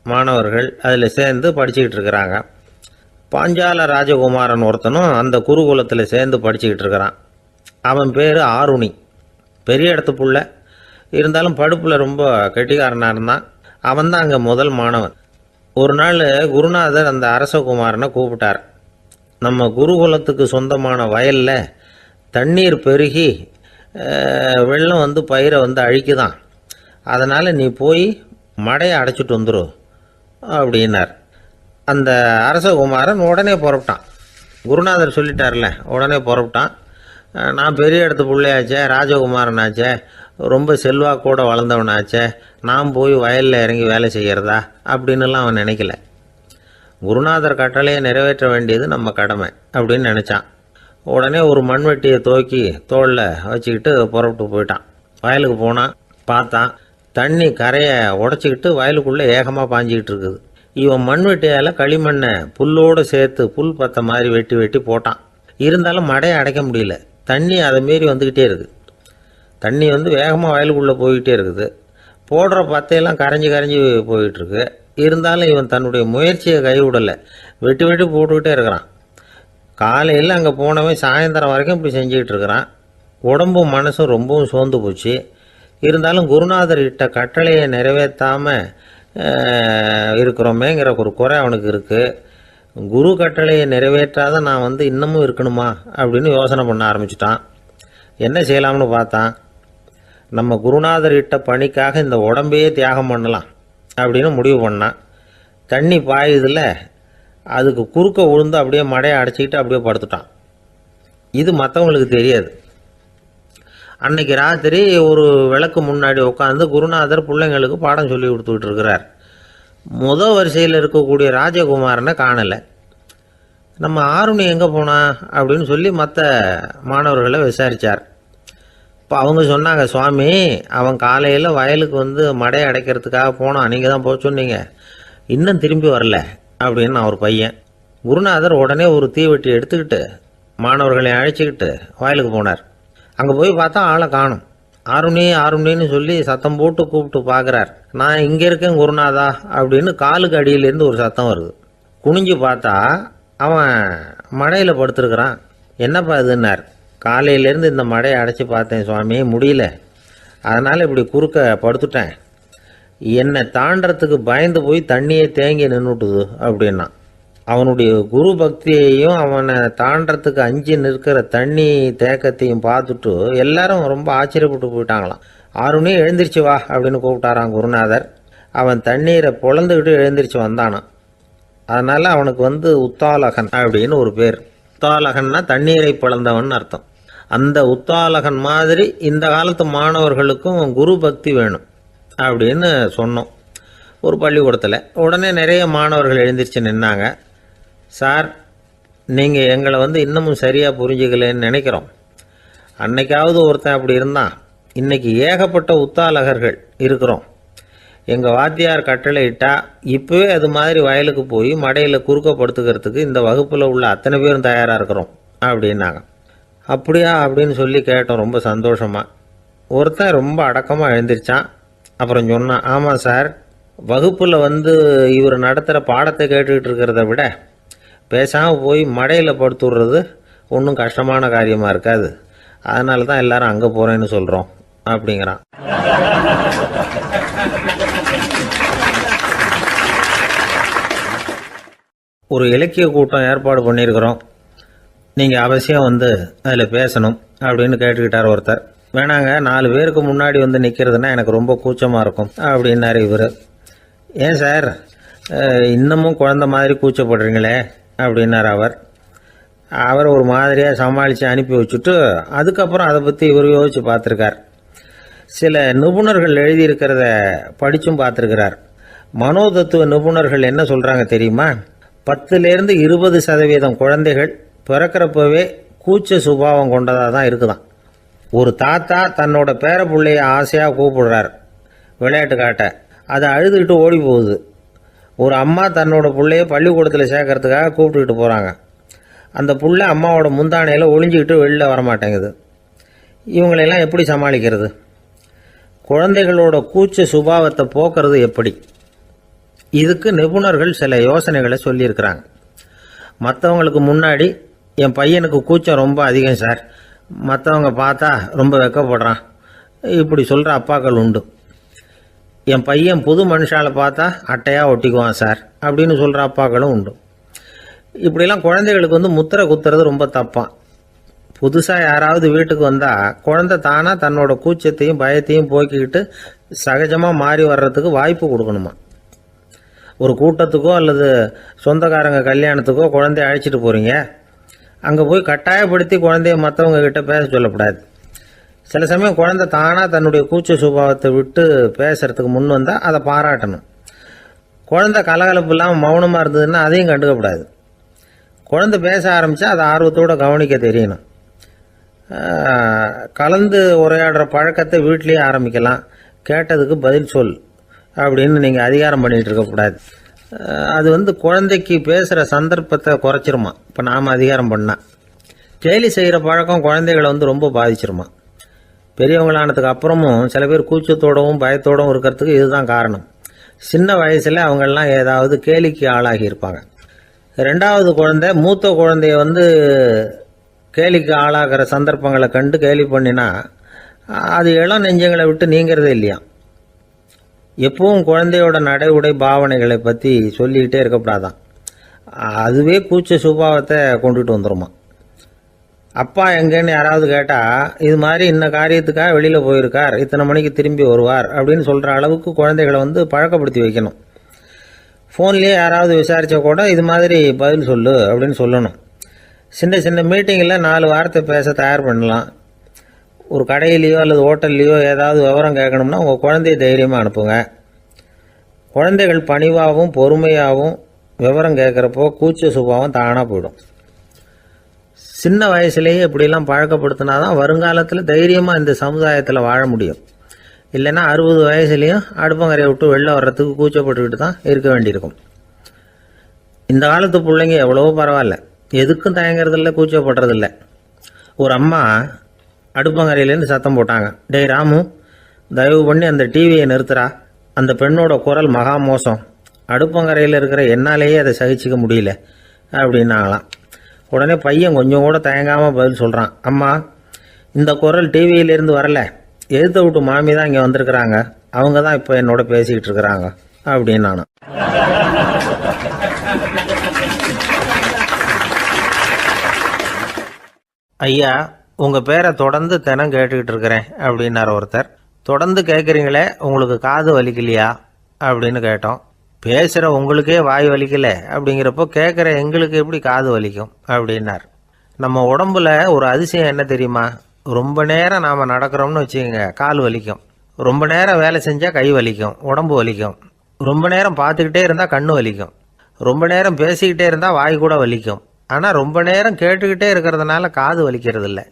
மாணவர்கள் அதில் சேர்ந்து படிச்சுக்கிட்டு இருக்கிறாங்க. பாஞ்சால ராஜகுமாரன் ஒருத்தனும் அந்த குருகுலத்தில் சேர்ந்து படிச்சுக்கிட்டு இருக்கிறான். அவன் பேர் ஆருணி. பெரிய இடத்து புள்ள, இருந்தாலும் படுப்பில் ரொம்ப கெட்டிக்காரனாக இருந்தான். அவன் தான் அங்கே முதல் மாணவன். ஒரு நாள் குருநாதர் அந்த அரசகுமாரனை கூப்பிட்டார். நம்ம குருகுலத்துக்கு சொந்தமான வயலில் தண்ணீர் பெருகி வெள்ளம் பயிரை அழிக்குதான், அதனால் நீ போய் மடையை அடைச்சிட்டு வந்துரு அப்படின்னார். அந்த அரசகுமாரன் உடனே புறப்பட்டான். குருநாதர் சொல்லிட்டார்ல, உடனே புறப்பட்டான். நான் பெரிய இடத்து பிள்ளையாச்சே, ராஜகுமாரனாச்சே, ரொம்ப செல்வாக்கூட வளர்ந்தவனாச்சே, நான் போய் வயலில் இறங்கி வேலை செய்கிறதா அப்படின்னுலாம் அவன் நினைக்கல. குருநாதர் கட்டளையை நிறைவேற்ற வேண்டியது நம்ம கடமை அப்படின்னு நினச்சான். உடனே ஒரு மண்வெட்டியை தூக்கி தோளில் வச்சுக்கிட்டு புறப்பட்டு போயிட்டான். வயலுக்கு போனான். பார்த்தான், தண்ணி கரையை உடச்சிக்கிட்டு வயலுக்குள்ளே ஏகமாக பாஞ்சிக்கிட்டு இருக்குது. இவன் மண்வெட்டியால் களிமண்ணை புல்லோடு சேர்த்து புல் பத்த மாதிரி வெட்டி வெட்டி போட்டான். இருந்தாலும் மடையை அடைக்க முடியல. தண்ணி அதை மீறி வந்துக்கிட்டே இருக்குது. தண்ணி வேகமாக வயலுக்குள்ளே போய்கிட்டே இருக்குது. போடுற பத்தையெல்லாம் கரைஞ்சி கரைஞ்சி போயிட்டுருக்கு. இருந்தாலும் இவன் தன்னுடைய முயற்சியை கைவிடலை. வெட்டி வெட்டி போட்டுக்கிட்டே இருக்கிறான். காலையில் அங்கே போனவன் சாயந்தரம் வரைக்கும் இப்படி செஞ்சுக்கிட்டு இருக்கிறான். உடம்பும் மனசும் ரொம்பவும் சோர்ந்து போச்சு. இருந்தாலும் குருநாதர் இட்ட கட்டளையை நிறைவேற்றாமல் இருக்கிறோமேங்கிற ஒரு குறை அவனுக்கு இருக்குது. குரு கட்டளையை நிறைவேற்றாத நான் இன்னமும் இருக்கணுமா அப்படின்னு யோசனை பண்ண ஆரம்பிச்சிட்டான். என்ன செய்யலாம்னு பார்த்தான். நம்ம குருநாதர் இட்ட பணிக்காக இந்த உடம்பையே தியாகம் பண்ணலாம் அப்படின்னு முடிவு பண்ணான். தண்ணி பாயுதில் அதுக்கு குறுக்க விழுந்து அப்படியே மடையை அடைச்சிக்கிட்டு அப்படியே படுத்துட்டான். இது மற்றவங்களுக்கு தெரியாது. அன்னைக்கு ராத்திரி ஒரு விளக்கு முன்னாடி உட்காந்து குருநாதர் பிள்ளைங்களுக்கு பாடம் சொல்லி கொடுத்துக்கிட்டு இருக்கிறார். முதல் வரிசையில் இருக்கக்கூடிய ராஜகுமாரனை காணலை. நம்ம ஆருணி எங்கே போனா அப்படின்னு சொல்லி மற்ற மாணவர்களை விசாரித்தார். இப்போ அவங்க சொன்னாங்க, சுவாமி, அவன் காலையில் வயலுக்கு மடையை அடைக்கிறதுக்காக போனான், நீங்கள் தான் போக சொன்னீங்க, இன்னும் திரும்பி வரல அப்படின்னு அவர் பையன். குருநாதர் உடனே ஒரு தீவெட்டி எடுத்துக்கிட்டு மாணவர்களை அழைச்சிக்கிட்டு வயலுக்கு போனார். அங்கே போய் பார்த்தா ஆளை காணும். ஆருணி ஆருணின்னு சொல்லி சத்தம் போட்டு கூப்பிட்டு பார்க்குறார். நான் இங்கே இருக்கேன் குருநாதா அப்படின்னு காலுக்கு அடியிலேருந்து ஒரு சத்தம் வருது. குனிஞ்சு பார்த்தா அவன் மடையில் படுத்துருக்கிறான். என்னப்பா இதுன்னார். காலையிலேருந்து இந்த மடையை அடைச்சி பார்த்தேன் சுவாமி, முடியல, அதனால் இப்படி குறுக்க படுத்துட்டேன். என்னை தாண்டறதுக்கு பயந்து போய் தண்ணியை தேங்கி நின்றுட்டுது அப்படின்னா. அவனுடைய குரு பக்தியையும் அவனை தாண்டறதுக்கு அஞ்சு நிற்கிற தண்ணி தேக்கத்தையும் பார்த்துட்டு எல்லாரும் ரொம்ப ஆச்சரியப்பட்டு போயிட்டாங்களாம். ஆருணி எழுந்திரிச்சு வா அப்படின்னு கூப்பிட்டாரான் குருநாதர். அவன் தண்ணீரை பொழந்துக்கிட்டு எழுந்திரிச்சு வந்தானான். அதனால் அவனுக்கு உத்தாலகன் அப்படின்னு ஒரு பேர். உத்தாலகன்னா தண்ணீரை பிளந்தவன் அர்த்தம். அந்த உத்தாலகன் மாதிரி இந்த காலத்து மாணவர்களுக்கும் குரு பக்தி வேணும் அப்படின்னு சொன்னோம் ஒரு பள்ளிக்கூடத்தில். உடனே நிறைய மாணவர்கள் எழுந்திரிச்சு நின்னாங்க. சார், நீங்கள் எங்களை இன்னமும் சரியாக புரிஞ்சுக்கலன்னு நினைக்கிறோம். அன்னைக்காவது ஒருத்தன் அப்படி இருந்தான், இன்றைக்கி ஏகப்பட்ட உத்தாலகர்கள் இருக்கிறோம். எங்கள் வாத்தியார் கட்டளை இட்டால் இப்போவே அது மாதிரி வயலுக்கு போய் மடையில் குறுக்கப்படுத்துக்கிறதுக்கு இந்த வகுப்பில் உள்ள அத்தனை பேரும் தயாராக இருக்கிறோம் அப்படின்னாங்க. அப்படியா அப்படின்னு சொல்லி கேட்டோம் ரொம்ப சந்தோஷமாக. ஒருத்தன் ரொம்ப அடக்கமாக எழுந்திரிச்சான். அப்புறம் சொன்னான், ஆமாம் சார், வகுப்பில் இவர் நடத்துகிற பாடத்தை கேட்டுக்கிட்டு இருக்கிறத விட பேசாமல் போய் மடையில் படுத்துடுறது ஒன்றும் கஷ்டமான காரியமாக இருக்காது. அதனால தான் எல்லாரும் அங்கே போகிறேன்னு சொல்கிறோம் அப்படிங்கிறான். ஒரு இலக்கிய கூட்டம் ஏற்பாடு பண்ணியிருக்கிறோம், நீங்கள் அவசியம் அதில் பேசணும் அப்படின்னு கேட்டுக்கிட்டார் ஒருத்தர். வேணாங்க, 4 பேருக்கு முன்னாடி நிற்கிறதுனா எனக்கு ரொம்ப கூச்சமாக இருக்கும் அப்படின்னாரு இவர். ஏன் சார் இன்னமும் குழந்த மாதிரி கூச்சப்படுறீங்களே அப்படின்னார் அவர் ஒரு மாதிரியாக சமாளித்து அனுப்பி வச்சுட்டு அதுக்கப்புறம் அதை பற்றி இவர் யோசித்து பார்த்துருக்கார். சில நிபுணர்கள் எழுதியிருக்கிறத படித்தும் பார்த்துருக்கிறார். மனோதத்துவ நிபுணர்கள் என்ன சொல்கிறாங்க தெரியுமா? 10லேருந்து 20% குழந்தைகள் பிறக்கிறப்பவே கூச்ச சுபாவம் கொண்டதாக தான் இருக்குதான். ஒரு தாத்தா தன்னோட பேர பிள்ளைய ஆசையாக கூப்பிடுறார் விளையாட்டு காட்ட, அதை அழுதுகிட்டு ஓடி போகுது. ஒரு அம்மா தன்னோட பிள்ளைய பள்ளிக்கூடத்தில் சேர்க்கறதுக்காக கூப்பிட்டுக்கிட்டு போகிறாங்க. அந்த புள்ள அம்மாவோட முந்தானையில் ஒளிஞ்சிக்கிட்டு வெளில வரமாட்டேங்குது. இவங்களெல்லாம் எப்படி சமாளிக்கிறது? குழந்தைகளோட கூச்ச சுபாவத்தை போக்குறது எப்படி? இதுக்கு நிபுணர்கள் சில யோசனைகளை சொல்லியிருக்கிறாங்க. மற்றவங்களுக்கு முன்னாடி என் பையனுக்கு கூச்சம் ரொம்ப அதிகம் சார், மற்றவங்க பார்த்தா ரொம்ப வெக்கப்படுறான், இப்படி சொல்கிற அப்பாக்கள் உண்டு. என் பையன் புது மனுஷால பார்த்தா அட்டையாக ஒட்டிக்குவான் சார் அப்படின்னு சொல்கிற அப்பாக்களும் உண்டு. இப்படிலாம் குழந்தைகளுக்கு முத்திரை குத்துறது ரொம்ப தப்பான். புதுசாக யாராவது வீட்டுக்கு வந்தால் குழந்தை தானாக தன்னோட கூச்சத்தையும் பயத்தையும் போக்கிக்கிட்டு சகஜமாக மாறி வர்றதுக்கு வாய்ப்பு கொடுக்கணுமா. ஒரு கூட்டத்துக்கோ அல்லது சொந்தக்காரங்க கல்யாணத்துக்கோ குழந்தைய அழைச்சிட்டு போகிறீங்க, அங்கே போய் கட்டாயப்படுத்தி குழந்தைய மற்றவங்க கிட்ட பேச சொல்லக்கூடாது. சில சமயம் குழந்தை தானாக தன்னுடைய கூச்ச சுபாவத்தை விட்டு பேசுறதுக்கு முன் வந்தால் அதை பாராட்டணும். குழந்தை கலகலப்பு இல்லாமல் மௌனமாக இருந்ததுன்னா அதையும் கண்டுக்கக்கூடாது. குழந்தை பேச ஆரம்பித்தா அதை ஆர்வத்தோடு கவனிக்க தெரியணும். கலந்து உரையாடுற பழக்கத்தை வீட்லேயே ஆரம்பிக்கலாம். கேட்டதுக்கு பதில் சொல் அப்படின்னு நீங்கள் அதிகாரம் பண்ணிகிட்டு இருக்கக்கூடாது. அது குழந்தைக்கு பேசுகிற சந்தர்ப்பத்தை குறைச்சிருமா. இப்போ நாம் அதிகாரம் பண்ணால் கேலி செய்கிற பழக்கம் குழந்தைகளை ரொம்ப பாதிச்சிருமா. பெரியவங்களானதுக்கு அப்புறமும் சில பேர் கூச்சத்தோடவும் பயத்தோடவும் இருக்கிறதுக்கு இதுதான் காரணம். சின்ன வயசில் அவங்கெல்லாம் ஏதாவது கேலிக்கு ஆளாகி இருப்பாங்க. 2வது குழந்தை மூத்த குழந்தைய கேலிக்கு ஆளாகிற சந்தர்ப்பங்களை கண்டு கேலி பண்ணினா அது இளம் நெஞ்சங்களை விட்டு நீங்கிறதே இல்லையா. எப்பவும் குழந்தையோட நடை உடை பாவனைகளை பற்றி சொல்லிக்கிட்டே இருக்கக்கூடாதான். அதுவே கூச்ச சுபாவத்தை கொண்டுட்டு வந்துடுமா. அப்பா எங்கேன்னு யாராவது கேட்டால் இது மாதிரி இன்ன காரியத்துக்காக வெளியில் போயிருக்கார், இத்தனை மணிக்கு திரும்பி வருவார் அப்படின்னு சொல்கிற அளவுக்கு குழந்தைகளை பழக்கப்படுத்தி வைக்கணும். ஃபோன்லேயே யாராவது விசாரித்தா கூட இது மாதிரி பதில் சொல்லு அப்படின்னு சொல்லணும். சின்ன சின்ன மீட்டிங்கில் 4 வார்த்தை பேச தயார் பண்ணலாம். ஒரு கடையிலையோ அல்லது ஹோட்டல்லையோ ஏதாவது விவரம் கேட்கணும்னா உங்கள் குழந்தைய தைரியமாக அனுப்புங்க. குழந்தைகள் பணிவாகவும் பொறுமையாகவும் விவரம் கேட்குறப்போ கூச்ச சுபாவம் தானாக போயிடும். சின்ன வயசுலேயே இப்படிலாம் பழக்கப்படுத்தினா தான் வருங்காலத்தில் தைரியமாக இந்த சமுதாயத்தில் வாழ முடியும். இல்லைன்னா 60 வயசுலேயும் அடுப்பங்கரையை விட்டு வெளில வர்றதுக்கு கூச்சப்பட்டுக்கிட்டு தான் இருக்க வேண்டியிருக்கும். இந்த காலத்து பிள்ளைங்க எவ்வளவோ பரவாயில்ல, எதுக்கும் தயங்குறதில்ல, கூச்சப்படுறதில்ல. ஒரு அம்மா அடுப்பங்கரையிலேருந்து சத்தம் போட்டாங்க, டேய் ராமு, தயவு பண்ணி அந்த டிவியை நிறுத்துறா, அந்த பெண்ணோட குரல் மகா மோசம், அடுப்பங்கரையில் இருக்கிற என்னாலேயே அதை சகிச்சிக்க முடியல அப்படின்னாங்களாம். உடனே பையன் கொஞ்சம் கூட தயங்காமல் பதில் சொல்கிறான், அம்மா இந்த குரல் டிவியிலேருந்து வரல, எதிர்த்த விட்டு மாமி தான் இங்கே வந்திருக்கிறாங்க, அவங்க தான் இப்போ என்னோட பேசிக்கிட்டு இருக்கிறாங்க அப்படின்னு நான். ஐயா, உங்கள் பேரை தொடர்ந்து தினம் கேட்டுக்கிட்டு இருக்கிறேன் அப்படின்னார் ஒருத்தர். தொடர்ந்து கேட்குறீங்களே, உங்களுக்கு காது வலிக்கலையா அப்படின்னு கேட்டோம். பேசுகிற உங்களுக்கே வாய் வலிக்கல அப்படிங்கிறப்போ கேட்குற எங்களுக்கு எப்படி காது வலிக்கும் அப்படின்னார். நம்ம உடம்புல ஒரு அதிசயம் என்ன தெரியுமா? ரொம்ப நேரம் நாம் நடக்கிறோம்னு வச்சுக்கோங்க, கால் வலிக்கும். ரொம்ப நேரம் வேலை செஞ்சால் கை வலிக்கும், உடம்பு வலிக்கும். ரொம்ப நேரம் பார்த்துக்கிட்டே இருந்தால் கண்ணு வலிக்கும். ரொம்ப நேரம் பேசிக்கிட்டே இருந்தால் வாய் கூட வலிக்கும். ஆனால் ரொம்ப நேரம் கேட்டுக்கிட்டே இருக்கிறதுனால காது வலிக்கிறது இல்லை.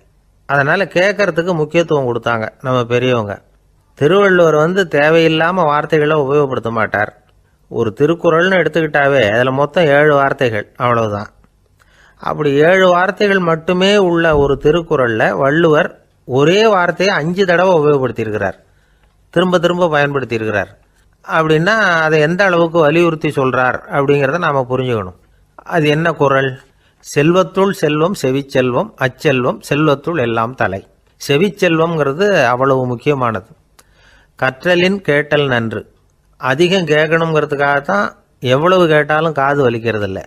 அதனால் கேட்கறதுக்கு முக்கியத்துவம் கொடுத்தாங்க நம்ம பெரியவங்க. திருவள்ளுவர் தேவையில்லாமல் வார்த்தைகளை உபயோகப்படுத்த மாட்டார். ஒரு திருக்குறள்னு எடுத்துக்கிட்டாவே அதில் மொத்தம் 7 வார்த்தைகள், அவ்வளவுதான். அப்படி 7 வார்த்தைகள் மட்டுமே உள்ள ஒரு திருக்குறளில் வள்ளுவர் ஒரே வார்த்தையை 5 தடவை உபயோகப்படுத்தியிருக்கிறார், திரும்ப திரும்ப பயன்படுத்தியிருக்கிறார். அப்படின்னா அதை எந்த அளவுக்கு வலியுறுத்தி சொல்கிறார் அப்படிங்கிறத நாம் புரிஞ்சுக்கணும். அது என்ன குறள்? செல்வத்துள் செல்வம் செவிச்செல்வம், அச்செல்வம் செல்வத்துள் எல்லாம் தலை. செவிச்செல்வம்ங்கிறது அவ்வளவு முக்கியமானது. கற்றலின் கேட்டல் நன்று. அதிகம் கேட்கணுங்கிறதுக்காகத்தான் எவ்வளவு கேட்டாலும் காது வலிக்கிறதில்ல.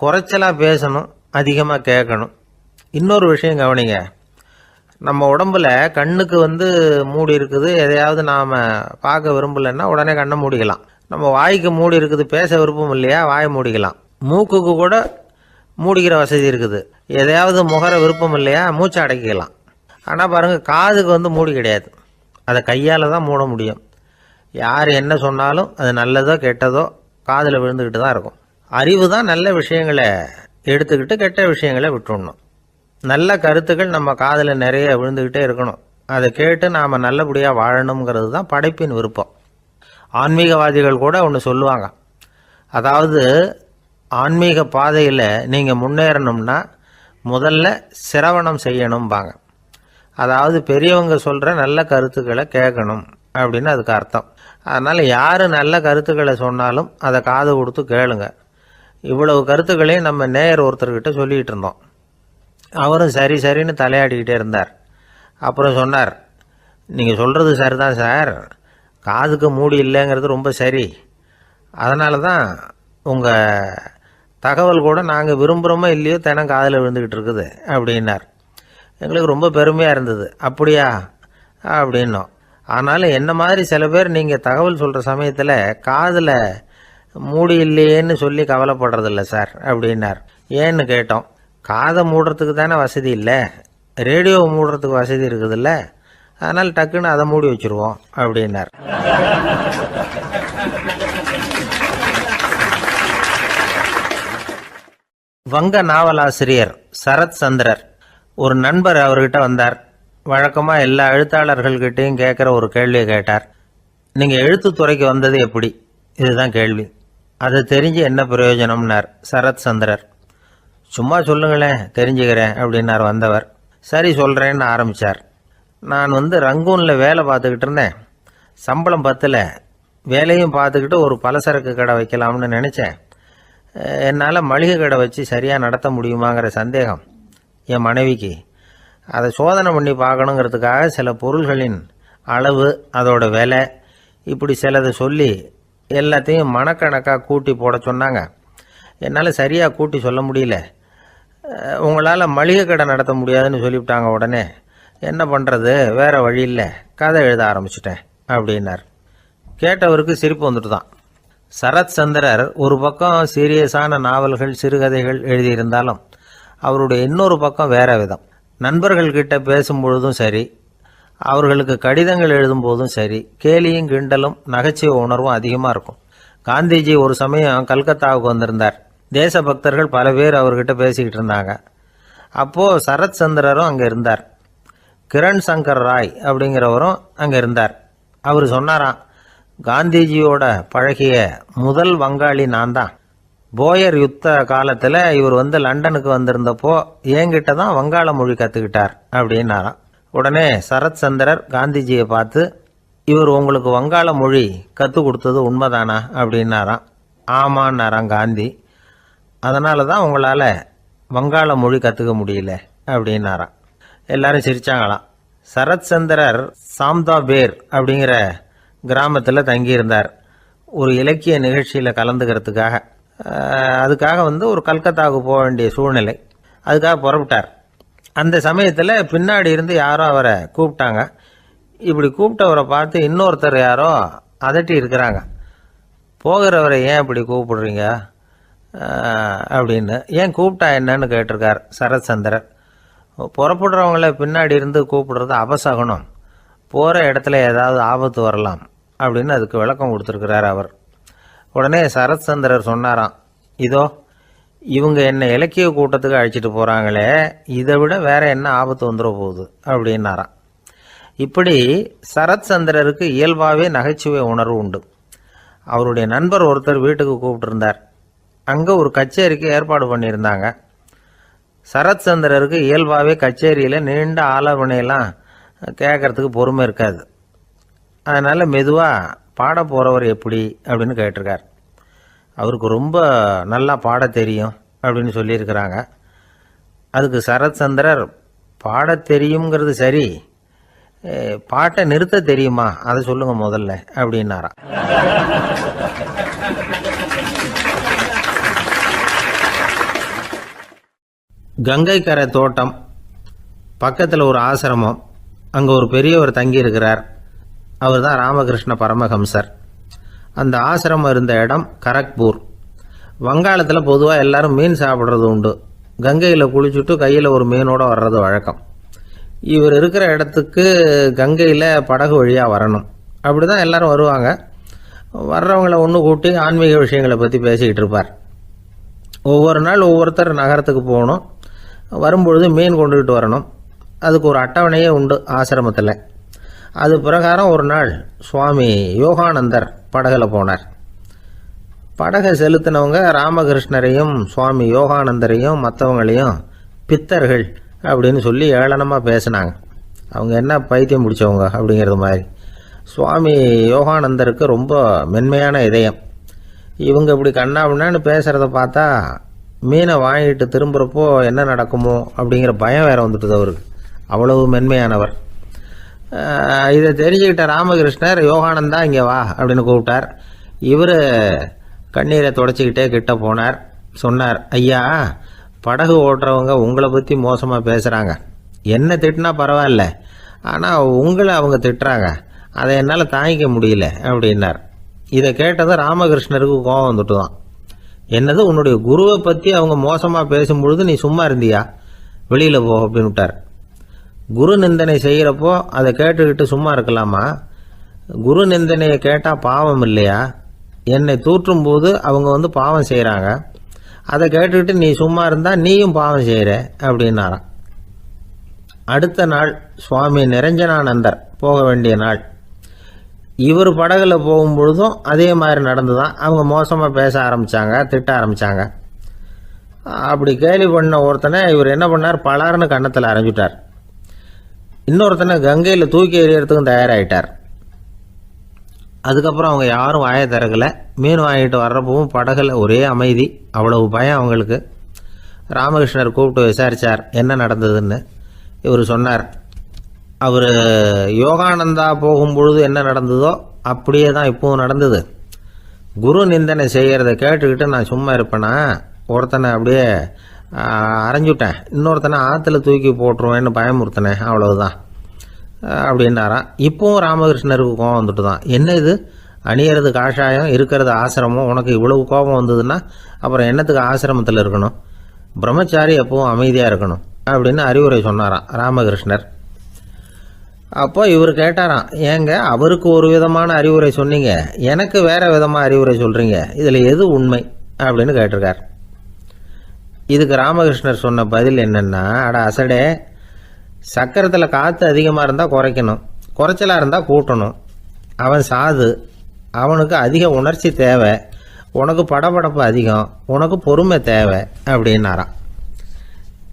குறைச்சலாக பேசணும், அதிகமாக கேட்கணும். இன்னொரு விஷயம் கவனிங்க, நம்ம உடம்புல கண்ணுக்கு மூடி இருக்குது, எதையாவது நாம் பார்க்க விரும்பலைன்னா உடனே கண்ணை மூடிக்கலாம். நம்ம வாய்க்கு மூடி இருக்குது, பேச விருப்பம் இல்லையா, வாயை மூடிக்கலாம். மூக்குக்கு கூட மூடிக்கிற வசதி இருக்குது, எதையாவது முகர விருப்பம் இல்லையா, மூச்சை அடக்கிக்கலாம். ஆனால் பாருங்கள், காதுக்கு மூடி கிடையாது, அதை கையால் தான் மூட முடியும். யார் என்ன சொன்னாலும் அது நல்லதோ கெட்டதோ காதில் விழுந்துக்கிட்டு தான் இருக்கும். அறிவு தான் நல்ல விஷயங்களை எடுத்துக்கிட்டு கெட்ட விஷயங்களை விட்டுடணும். நல்ல கருத்துக்கள் நம்ம காதில் நிறைய விழுந்துக்கிட்டே இருக்கணும். அதை கேட்டு நாம் நல்லபடியாக வாழணுங்கிறது தான் படைப்பின் விருப்பம். ஆன்மீகவாதிகள் கூட ஒன்று சொல்லுவாங்க, அதாவது ஆன்மீக பாதையில் நீங்கள் முன்னேறணும்னா முதல்ல சிரவணம் செய்யணும்பாங்க. அதாவது பெரியவங்க சொல்கிற நல்ல கருத்துக்களை கேட்கணும் அப்படின்னு அதுக்கு அர்த்தம். அதனால் யார் நல்ல கருத்துக்களை சொன்னாலும் அதை காது கொடுத்து கேளுங்க. இவ்வளவு கருத்துக்களையும் நம்ம நேயர் ஒருத்தர்கிட்ட சொல்லிகிட்டு இருந்தோம். அவரும் சரி சரின்னு தலையாடிக்கிட்டே இருந்தார். அப்புறம் சொன்னார், நீங்கள் சொல்கிறது சரிதான் சார், காதுக்கு மூடி இல்லைங்கிறது ரொம்ப சரி. அதனால தான் உங்கள் தகவல் கூட நாங்கள் விரும்புகிறோமோ இல்லையோ தினம் காதில் விழுந்துக்கிட்டு இருக்குது அப்படின்னார். எங்களுக்கு ரொம்ப பெருமையாக இருந்தது. அப்படியா அப்படின்னோம். ஆனாலும் என்ன மாதிரி சில பேர் நீங்கள் தகவல் சொல்கிற சமயத்தில் காதில் மூடி இல்லையேன்னு சொல்லி கவலைப்படுறதில்ல சார் அப்படின்னார். ஏன்னு கேட்டோம். காதை மூடுறதுக்கு தானே வசதி இல்லை, ரேடியோவை மூடுறதுக்கு வசதி இருக்குதுல்ல, அதனால் டக்குன்னு அதை மூடி வச்சுருவோம் அப்படின்னார். வங்க நாவலாசிரியர் சரத் சந்திரர் ஒரு நண்பர் அவர்கிட்ட வந்தார். வழக்கமாக எல்லா எழுத்தாளர்கள்கிட்டையும் கேட்குற ஒரு கேள்வியை கேட்டார். நீங்கள் எழுத்துத்துறைக்கு வந்தது எப்படி? இதுதான் கேள்வி. அதை தெரிஞ்சு என்ன பிரயோஜனம்னார் சரத் சந்திரர். சும்மா சொல்லுங்களேன், தெரிஞ்சுக்கிறேன் அப்படின்னார் வந்தவர். சரி சொல்கிறேன்னு ஆரம்பித்தார். நான் ரங்கூனில் வேலை பார்த்துக்கிட்டு இருந்தேன். சம்பளம் பத்தில், வேலையும் பார்த்துக்கிட்டு ஒரு பலசரக்கு கடை வைக்கலாம்னு நினச்சேன். என்னால் மளிகை கடை வச்சு சரியாக நடத்த முடியுமாங்கிற சந்தேகம் என் மனைவிக்கு. அதை சோதனை பண்ணி பார்க்கணுங்கிறதுக்காக சில பொருள்களின் அளவு, அதோட விலை, இப்படி சிலதை சொல்லி எல்லாத்தையும் மனக்கணக்காக கூட்டி போட சொன்னாங்க. என்னால் சரியாக கூட்டி சொல்ல முடியல. உங்களால் மளிகை கடை நடத்த முடியாதுன்னு சொல்லிவிட்டாங்க. உடனே என்ன பண்ணுறது, வேறு வழி இல்லை, கதை எழுத ஆரம்பிச்சிட்டேன் அப்படின்னார். கேட்டவருக்கு சிரிப்பு வந்துட்டு தான். சரத் சந்திரர் ஒரு பக்கம் சீரியஸான நாவல்கள், சிறுகதைகள் எழுதியிருந்தாலும் அவருடைய இன்னொரு பக்கம் வேற விதம். நண்பர்கள்கிட்ட பேசும்பொழுதும் சரி, அவர்களுக்கு கடிதங்கள் எழுதும்போதும் சரி, கேலியும் கிண்டலும் நகைச்சுவை உணர்வும் அதிகமாக இருக்கும். காந்திஜி ஒரு சமயம் கல்கத்தாவுக்கு வந்திருந்தார். தேசபக்தர்கள் பல பேர் அவர்கிட்ட பேசிக்கிட்டு இருந்தாங்க. அப்போது சரத் சந்திரரும் அங்கே இருந்தார். கிரண் சங்கர் ராய் அப்படிங்கிறவரும் அங்கே இருந்தார். அவர் சொன்னாராம், காந்திஜியோட பழகிய முதல் வங்காளி நான் தான். போயர் யுத்த காலத்தில் இவர் லண்டனுக்கு வந்திருந்தப்போ என்கிட்ட தான் வங்காள மொழி கற்றுக்கிட்டார் அப்படின்னாராம். உடனே சரத் சந்திரர் காந்திஜியை பார்த்து, இவர் உங்களுக்கு வங்காள மொழி கற்றுக் கொடுத்தது உண்மைதானா அப்படின்னாராம். ஆமான்னாராம் காந்தி. அதனால தான் உங்களால் வங்காள மொழி கற்றுக்க முடியல அப்படின்னாராம். எல்லாரும் சிரிச்சாங்களாம். சரத் சந்திரர் சாம்தாபேர் அப்படிங்கிற கிராமத்தில் தங்கியிருந்தார் ஒரு இலக்கிய நிகழ்ச்சியில் கலந்துக்கிறதுக்காக. அதுக்காக ஒரு கல்கத்தாவுக்கு போக வேண்டிய சூழ்நிலை. அதுக்காக புறப்பட்டார். அந்த சமயத்தில் பின்னாடி இருந்து யாரோ அவரை கூப்பிட்டாங்க. இப்படி கூப்பிட்டவரை பார்த்து இன்னொருத்தர் யாரோ அதட்டி இருக்கிறாங்க. போகிறவரை ஏன் இப்படி கூப்பிடுறீங்க அப்படின்னு. ஏன் கூப்பிட்டா என்னன்னு கேட்டிருக்கார் சரத் சந்திரர். புறப்படுறவங்கள பின்னாடி இருந்து கூப்பிடுறது அபசகுனம், போகிற இடத்துல ஏதாவது ஆபத்து வரலாம் அப்படின்னு அதுக்கு விளக்கம் கொடுத்துருக்கிறார் அவர். உடனே சரத் சந்திரர் சொன்னாராம், இதோ இவங்க என்னை இலக்கிய கூட்டத்துக்கு அழைச்சிட்டு போகிறாங்களே, இதை விட வேற என்ன ஆபத்து வந்துட போகுது அப்படின்னாராம். இப்படி சரத் சந்திரருக்கு இயல்பாகவே நகைச்சுவை உணர்வு உண்டு. அவருடைய நண்பர் ஒருத்தர் வீட்டுக்கு கூப்பிட்டுருந்தார். அங்கே ஒரு கச்சேரிக்கு ஏற்பாடு பண்ணியிருந்தாங்க. சரத் சந்திரருக்கு இயல்பாகவே கச்சேரியில் நீண்ட ஆலோசனையெல்லாம் கேட்கறதுக்கு பொறுமை இருக்காது. அதனால் மெதுவாக பாட போகிறவர் எப்படி அப்படின்னு கேட்டிருக்கார். அவருக்கு ரொம்ப நல்லா பாட தெரியும் அப்படின்னு சொல்லியிருக்கிறாங்க. அதுக்கு சரத்சந்திரர் பாட தெரியுங்கிறது சரி, பாட்டை நிறுத்த தெரியுமா அதை சொல்லுங்க முதல்ல அப்படின்னாராம். கங்கை கரை தோட்டம் பக்கத்தில் ஒரு ஆசிரமம், அங்கே ஒரு பெரியவர் தங்கி இருக்கிறார். அவர் தான் ராமகிருஷ்ண பரமஹம்சர். அந்த ஆசிரமம் இருந்த இடம் கரக்பூர். வங்காளத்தில் பொதுவாக எல்லாரும் மீன் சாப்பிட்றது உண்டு. கங்கையில் குளிச்சுட்டு கையில் ஒரு மீனோடு வர்றது வழக்கம். இவர் இருக்கிற இடத்துக்கு கங்கையில் படகு வழியாக வரணும். அப்படி தான் எல்லோரும் வருவாங்க. வர்றவங்களை ஒன்று கூட்டி ஆன்மீக விஷயங்களை பற்றி பேசிக்கிட்டு இருப்பார். ஒவ்வொரு நாள் ஒவ்வொருத்தர் நகரத்துக்கு போகணும். வரும்பொழுது மீன் கொண்டுகிட்டு வரணும். அதுக்கு ஒரு அட்டவணையே உண்டு ஆசிரமத்தில். அது பிரகாரம் ஒரு நாள் சுவாமி யோகானந்தர் படகில் போனார். படகை செலுத்தினவங்க ராமகிருஷ்ணரையும் சுவாமி யோகானந்தரையும் மற்றவங்களையும் பித்தர்கள் அப்படின்னு சொல்லி ஏளனமாக பேசினாங்க. அவங்க என்ன பைத்தியம் முடித்தவங்க அப்படிங்கிறது மாதிரி. சுவாமி யோகானந்தருக்கு ரொம்ப மென்மையான இதயம். இவங்க இப்படி கண்ணாபின்னான்னு பேசுகிறத பார்த்தா மீனை வாங்கிட்டு திரும்புகிறப்போ என்ன நடக்குமோ அப்படிங்கிற பயம் வேறு வந்துட்டுது அவருக்கு. அவ்வளவு மென்மையானவர். இதை தெரிஞ்சுக்கிட்ட ராமகிருஷ்ணர் யோகானந்தா இங்கே வா அப்படின்னு கூப்பிட்டார். இவர் கண்ணீரை தொடச்சிக்கிட்டே கிட்ட போனார். சொன்னார், ஐயா, படகு ஓட்டுறவங்க உங்களை பற்றி மோசமாக பேசுகிறாங்க. என்ன திட்டினா பரவாயில்ல, ஆனால் உங்களை அவங்க திட்டுறாங்க. அதை என்னால் தாங்கிக்க முடியல அப்படின்னார். இதை கேட்டதும் ராமகிருஷ்ணருக்கு கோபம் வந்துட்டு தான். என்னது, உன்னுடைய குருவை பற்றி அவங்க மோசமாக பேசும்பொழுது நீ சும்மா இருந்தியா? வெளியில் போ அப்படின்னு விட்டார். குரு நிந்தனை செய்கிறப்போ அதை கேட்டுக்கிட்டு சும்மா இருக்கலாமா? குரு நிந்தனையை கேட்டால் பாவம் இல்லையா? என்னை தூற்றும் போது அவங்க பாவம் செய்கிறாங்க. அதை கேட்டுக்கிட்டு நீ சும்மா இருந்தால் நீயும் பாவம் செய்கிற அப்படின்னாராம். அடுத்த நாள் சுவாமி நிரஞ்சனானந்தர் போக வேண்டிய நாள். இவர் படகுல போகும்பொழுதும் அதே மாதிரி நடந்து தான். அவங்க மோசமாக பேச ஆரம்பித்தாங்க, திட்ட ஆரம்பித்தாங்க. அப்படி கேலி பண்ண ஒருத்தனை இவர் என்ன பண்ணார், பலார்னு கன்னத்தில் அரைஞ்சிட்டார். இன்னொருத்தனை கங்கையில் தூக்கி எறியறதுக்கும் தயாராகிட்டார். அதுக்கப்புறம் அவங்க யாரும் வாயை திறக்கலை. மீன் வாங்கிட்டு வர்றப்பவும் படகுல ஒரே அமைதி. அவ்வளவு பயம் அவங்களுக்கு. ராமகிருஷ்ணர் கூப்பிட்டு விசாரித்தார் என்ன நடந்ததுன்னு. இவர் சொன்னார், அவர் யோகானந்தா போகும்பொழுது என்ன நடந்ததோ அப்படியே தான் இப்போவும் நடந்தது. குரு நிந்தனை செய்கிறத கேட்டுக்கிட்டு நான் சும்மா இருப்பேனா? ஒருத்தனை அப்படியே அரைஞ்சுட்டேன், இன்னொருத்தனை ஆற்றுல தூக்கி போட்டுருவேன்னு பயமுறுத்தினேன், அவ்வளவுதான் அப்படின்னாராம். இப்போவும் ராமகிருஷ்ணருக்கு கோபம் வந்துட்டு தான். என்ன இது, அணியறது காஷாயம், இருக்கிறது ஆசிரமம், உனக்கு இவ்வளவு கோபம் வந்ததுன்னா அப்புறம் என்னத்துக்கு ஆசிரமத்தில் இருக்கணும்? பிரம்மச்சாரி எப்பவும் அமைதியாக இருக்கணும் அப்படின்னு அறிவுரை சொன்னாராம் ராமகிருஷ்ணர். அப்போ இவர் கேட்டாராம், ஏங்க அவருக்கு ஒரு விதமான அறிவுரை சொன்னீங்க, எனக்கு வேற விதமாக அறிவுரை சொல்கிறீங்க, இதில் எது உண்மை அப்படின்னு கேட்டிருக்கார். இதுக்கு ராமகிருஷ்ணர் சொன்ன பதில் என்னென்னா, அட அசடே, சக்கரத்தில் காற்று அதிகமாக இருந்தால் குறைக்கணும், குறைச்சலாக இருந்தால் கூட்டணும். அவன் சாது, அவனுக்கு அதிக உணர்ச்சி தேவை, உனக்கு படபடப்பு அதிகம், உனக்கு பொறுமை தேவை அப்படின்னாராம்.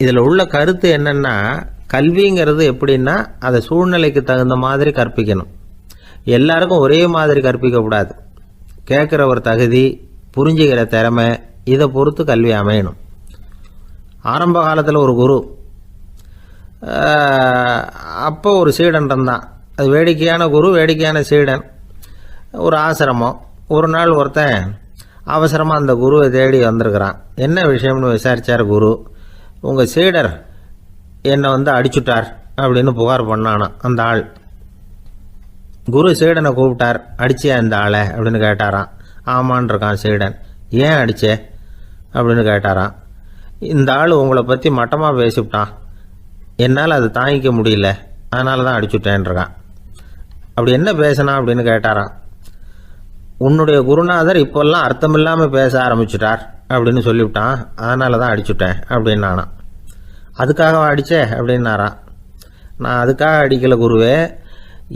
இதில் உள்ள கருத்து என்னென்னா, கல்விங்கிறது எப்படின்னா அதை சூழ்நிலைக்கு தகுந்த மாதிரி கற்பிக்கணும். எல்லாருக்கும் ஒரே மாதிரி கற்பிக்கக்கூடாது. கேட்குற ஒரு தகுதி, புரிஞ்சுக்கிற திறமை, இதை பொறுத்து கல்வி அமையணும். ஆரம்ப காலத்தில் ஒரு குரு, அப்போ ஒரு சீடன் இருந்தான். அது வேடிக்கையான குரு, வேடிக்கையான சீடன். ஒரு ஆசிரமம். ஒரு நாள் ஒருத்தன் அவசரமாக அந்த குருவை தேடி வந்திருக்கிறான். என்ன விஷயம்னு விசாரித்தார் குரு. உங்கள் சீடர் என்னை அடிச்சுட்டார் அப்படின்னு புகார் பண்ணானா அந்த ஆள். குரு சீடனை கூப்பிட்டார். அடிச்சியா இந்த ஆளை அப்படின்னு கேட்டாராம். ஆமான் இருக்கான் சீடன். ஏன் அடிச்சே அப்படின்னு கேட்டாராம். இந்த ஆள் உங்களை பற்றி மட்டமாக பேசிவிட்டான், என்னால் அதை தாங்கிக்க முடியல, அதனால தான் அடிச்சுட்டேன்ருக்கான். அப்படி என்ன பேசினா அப்படின்னு கேட்டாராம். உன்னுடைய குருநாதர் இப்போல்லாம் அர்த்தமில்லாமல் பேச ஆரம்பிச்சுட்டார் அப்படின்னு சொல்லிவிட்டான், அதனால தான் அடிச்சுட்டேன் அப்படின்னு நானா. அதுக்காக அடித்தே அப்படின்னாராம். நான் அதுக்காக அடிக்கலை குருவே,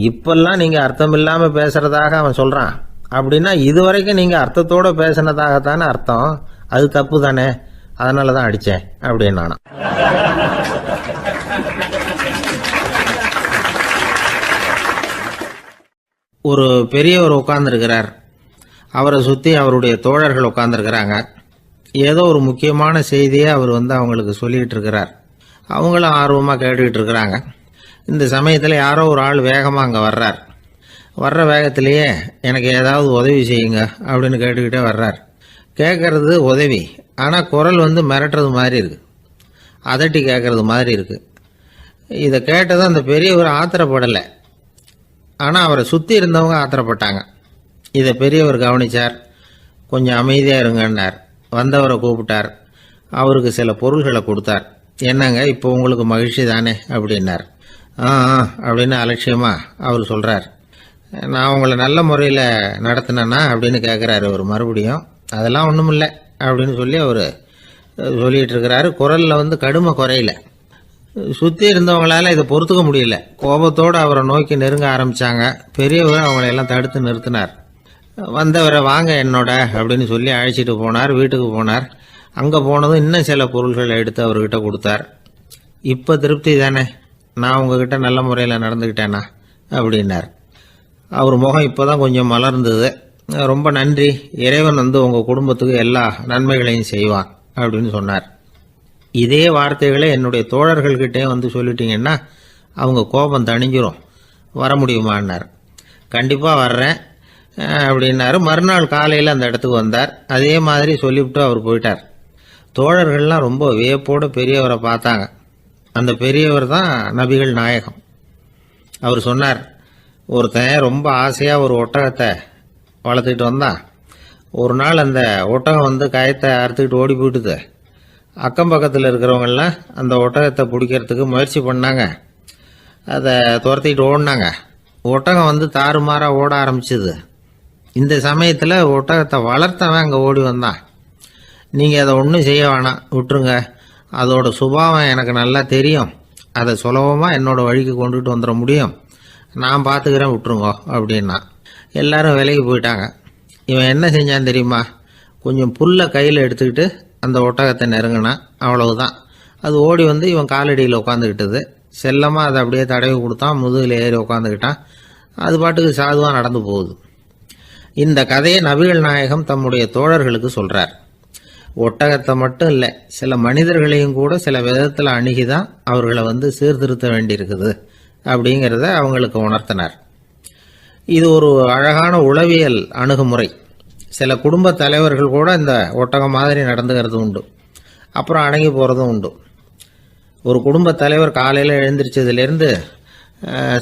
இப்பெல்லாம் நீங்கள் அர்த்தமில்லாமல் பேசுகிறதாக அவன் சொல்கிறான். அப்படின்னா இதுவரைக்கும் நீங்கள் அர்த்தத்தோடு பேசினதாகத்தானே அர்த்தம், அது தப்பு தானே, அதனால தான் அடித்தேன் அப்படின்னு நானா. ஒரு பெரியவர் உட்கார்ந்துருக்கிறார். அவரை சுற்றி அவருடைய தோழர்கள் உட்கார்ந்துருக்கிறாங்க. ஏதோ ஒரு முக்கியமான செய்தியை அவர் அவங்களுக்கு சொல்லிகிட்டு இருக்கிறார். அவங்களும் ஆர்வமாக கேட்டுக்கிட்டு இருக்கிறாங்க. இந்த சமயத்தில் யாரோ ஒரு ஆள் வேகமாக அங்கே வர்றார். வர்ற வேகத்திலேயே எனக்கு ஏதாவது உதவி செய்யுங்க அப்படின்னு கேட்டுக்கிட்டே வர்றார். கேட்கறது உதவி, ஆனால் குரல் மிரட்டுறது மாதிரி இருக்குது, அதட்டி கேட்கறது மாதிரி இருக்குது. இதை கேட்டதும் அந்த பெரியவர் ஆத்திரப்படலை, ஆனால் அவரை சுற்றி இருந்தவங்க ஆத்திரப்பட்டாங்க. இதை பெரியவர் கவனித்தார். கொஞ்சம் அமைதியாக இருங்கன்னார். வந்தவரை கூப்பிட்டார். அவருக்கு சில பொருள்களை கொடுத்தார். என்னங்க இப்போ உங்களுக்கு மகிழ்ச்சி தானே அப்படின்னார். ஆ அப்படின்னு அலட்சியமாக அவர் சொல்கிறார். நான் உங்களை நல்ல முறையில் நடத்தினேன்னா அப்படின்னு கேட்குறாரு அவர் மறுபடியும். அதெல்லாம் ஒன்றும் இல்லை அப்படின்னு சொல்லி அவர் சொல்லிகிட்டு இருக்கிறாரு. குரலில் கடுமை குறையில. சுற்றி இருந்தவங்களால இதை பொறுத்துக்க முடியல. கோபத்தோடு அவரை நோக்கி நெருங்க ஆரம்பித்தாங்க. பெரியவர் அவங்களையெல்லாம் தடுத்து நிறுத்தினார். வந்தவரை வாங்க என்னோட அப்படின்னு சொல்லி அழைச்சிட்டு போனார். வீட்டுக்கு போனார். அங்கே போனதும் இன்னும் சில பொருள்களை எடுத்து அவர்கிட்ட கொடுத்தார். இப்போ திருப்தி தானே, நான் உங்ககிட்ட நல்ல முறையில் நடந்துக்கிட்டேனா அப்படின்னார். அவர் முகம் இப்போ தான் கொஞ்சம் மலர்ந்தது. ரொம்ப நன்றி, இறைவன் உங்கள் குடும்பத்துக்கு எல்லா நன்மைகளையும் செய்வான் அப்படின்னு சொன்னார். இதே வார்த்தைகளை என்னுடைய தோழர்கள்கிட்டே சொல்லிட்டீங்கன்னா அவங்க கோபம் தணிஞ்சிரும், வர முடியுமான்னார். கண்டிப்பாக வர்றேன் அப்படின்னாரு. மறுநாள் காலையில் அந்த இடத்துக்கு வந்தார். அதே மாதிரி சொல்லிவிட்டு அவர் போயிட்டார். தோழர்கள்லாம் ரொம்ப வியப்போடு பெரியவரை பார்த்தாங்க. அந்த பெரியவர் தான் நபிகள் நாயகம். அவர் சொன்னார், ஒருத்தன் ரொம்ப ஆசையாக ஒரு ஒட்டகத்தை வளர்த்துக்கிட்டு வந்தான். ஒரு நாள் அந்த ஒட்டகம் கயத்தை அறுத்துக்கிட்டு ஓடி போயிட்டுது. அக்கம் பக்கத்தில் இருக்கிறவங்கெல்லாம் அந்த ஒட்டகத்தை பிடிக்கிறதுக்கு முயற்சி பண்ணாங்க. அதை துரத்திக்கிட்டு ஓடினாங்க. ஒட்டகம் தாறுமாறாக ஓட ஆரம்பிச்சிது. இந்த சமயத்தில் ஒட்டகத்தை வளர்த்தவன் அங்கே ஓடி வந்தான். நீங்கள் அதை ஒன்றும் செய்ய வேணாம், விட்டுருங்க, அதோட சுபாவம் எனக்கு நல்லா தெரியும், அதை சுலபமாக என்னோட வழிக்கு கொண்டுகிட்டு வந்துட முடியும், நான் பார்த்துக்கிறேன், விட்டுருங்கோ அப்படின்னா. எல்லாரும் விலைக்கு போயிட்டாங்க. இவன் என்ன செஞ்சான் தெரியுமா? கொஞ்சம் புல்லை கையில் எடுத்துக்கிட்டு அந்த ஒட்டகத்தை நெருங்கினான். அவ்வளவுதான். அது ஓடி இவன் காலடியில் உட்காந்துக்கிட்டது. செல்லமாக அதை அப்படியே தடவி கொடுத்தான். முதுகில் ஏறி உட்காந்துக்கிட்டான். அது பாட்டுக்கு சாதுவாக நடந்து போகுது. இந்த கதையை நபிகள் நாயகம் தம்முடைய தோழர்களுக்கு சொல்கிறார். ஒட்டகத்தை மட்டும் இல்லை, சில மனிதர்களையும் கூட சில விதத்தில் அணுகிதான் அவர்களை சீர்திருத்த வேண்டியிருக்குது அப்படிங்கிறத அவங்களுக்கு உணர்த்தினார். இது ஒரு அழகான உளவியல் அணுகுமுறை. சில குடும்ப தலைவர்கள் கூட இந்த ஒட்டகம் மாதிரி நடந்துக்கிறது உண்டு, அப்புறம் அடங்கி போகிறதும் உண்டு. ஒரு குடும்ப தலைவர் காலையில் எழுந்திரிச்சதுலேருந்து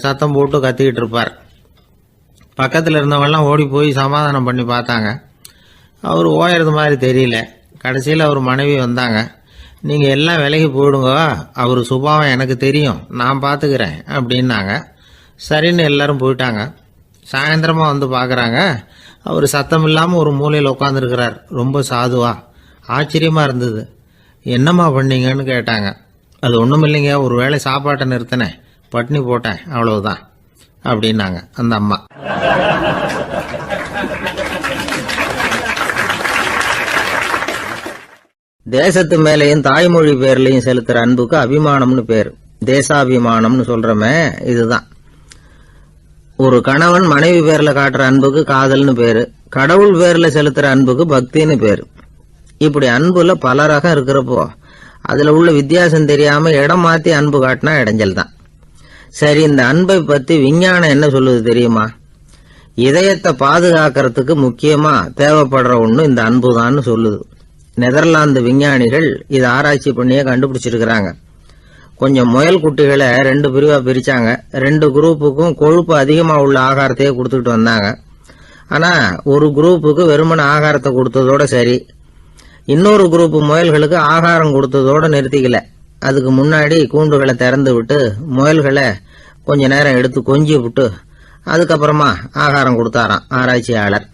சத்தம் போட்டு கத்திக்கிட்டு இருப்பார். பக்கத்தில் இருந்தவங்கெல்லாம் ஓடி போய் சமாதானம் பண்ணி பார்த்தாங்க. அவர் ஓயறது மாதிரி தெரியல. கடைசியில் அவர் மனைவி வந்தாங்க. நீங்கள் எல்லாம் விலகி போயிடுங்க, அவர் சுபாவம் எனக்கு தெரியும், நான் பார்த்துக்கிறேன் அப்படின்னாங்க. சரின்னு எல்லாரும் போயிட்டாங்க. சாயந்தரமாக பார்க்குறாங்க, அவர் சத்தம் இல்லாமல் ஒரு மூலையில் உட்காந்துருக்கிறார். ரொம்ப சாதுவா. ஆச்சரியமாக இருந்தது. என்னம்மா பண்ணீங்கன்னு கேட்டாங்க. அது ஒன்றும் இல்லைங்க, ஒரு வேளை சாப்பாட்டை நிறுத்தினேன், பட்னி போட்டேன், அவ்வளவுதான் அப்படின்னாங்க அந்த அம்மா. தேசத்து மேலையும் தாய்மொழி பேர்லையும் செலுத்துற அன்புக்கு அபிமானம்னு பேர். தேசாபிமானம்னு சொல்றமே இதுதான். ஒரு கணவன் மனைவி பேர்ல காட்டுற அன்புக்கு காதல்னு பேரு. கடவுள் பேர்ல செலுத்துற அன்புக்கு பக்தின்னு பேரு. இப்படி அன்புல பல ரகம் இருக்கிறப்போ அதுல உள்ள வித்தியாசம் தெரியாம இடம் மாத்தி அன்பு காட்டினா இடைஞ்சல் தான். சரி, இந்த அன்பை பத்தி விஞ்ஞானம் என்ன சொல்லுது தெரியுமா? இதயத்தை பாதுகாக்கிறதுக்கு முக்கியமா தேவைப்படுற ஒண்ணு இந்த அன்புதான்னு சொல்லுது. நெதர்லாந்து விஞ்ஞானிகள் இதை ஆராய்ச்சி பண்ணியே கண்டுபிடிச்சிருக்கிறாங்க. கொஞ்சம் முயல் குட்டிகளை 2 பிரிவா பிரிச்சாங்க. 2 குரூப்புக்கும் கொழுப்பு அதிகமா உள்ள ஆகாரத்தையே கொடுத்துட்டு வந்தாங்க. ஆனா ஒரு குரூப்புக்கு வெறுமன ஆகாரத்தை கொடுத்ததோட சரி, இன்னொரு குரூப் முயல்களுக்கு ஆகாரம் கொடுத்ததோட நிறுத்திக்கல. அதுக்கு முன்னாடி கூண்டுகளை திறந்து விட்டு முயல்களை கொஞ்ச நேரம் எடுத்து கொஞ்சி விட்டு அதுக்கப்புறமா ஆகாரம் கொடுத்தாராம் ஆராய்ச்சியாளர்.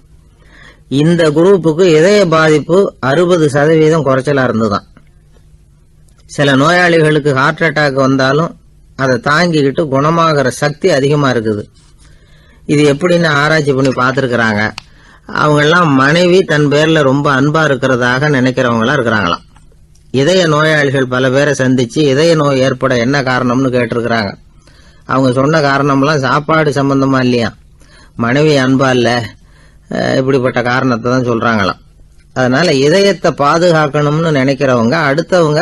இந்த குரூப்புக்கு இதய பாதிப்பு 60% குறைச்சலா இருந்துதான். சில நோயாளிகளுக்கு ஹார்ட் அட்டாக் வந்தாலும் அதை தாங்கிக்கிட்டு குணமாகிற சக்தி அதிகமா இருக்குது. இது எப்படின்னு ஆராய்ச்சி பண்ணி பார்த்துருக்கிறாங்க. அவங்கெல்லாம் மனைவி தன் பேர்ல ரொம்ப அன்பா இருக்கிறதாக நினைக்கிறவங்களா இருக்கிறாங்களாம். இதய நோயாளிகள் பல பேரை சந்திச்சு இதய நோய் ஏற்பட என்ன காரணம்னு கேட்டிருக்கிறாங்க. அவங்க சொன்ன காரணம்லாம் சாப்பாடு சம்பந்தமா இல்லையா, மனைவி அன்பா இல்ல, இப்படிப்பட்ட காரணத்தை தான் சொல்றாங்களாம். அதனால இதயத்தை பாதுகாக்கணும்னு நினைக்கிறவங்க அடுத்தவங்க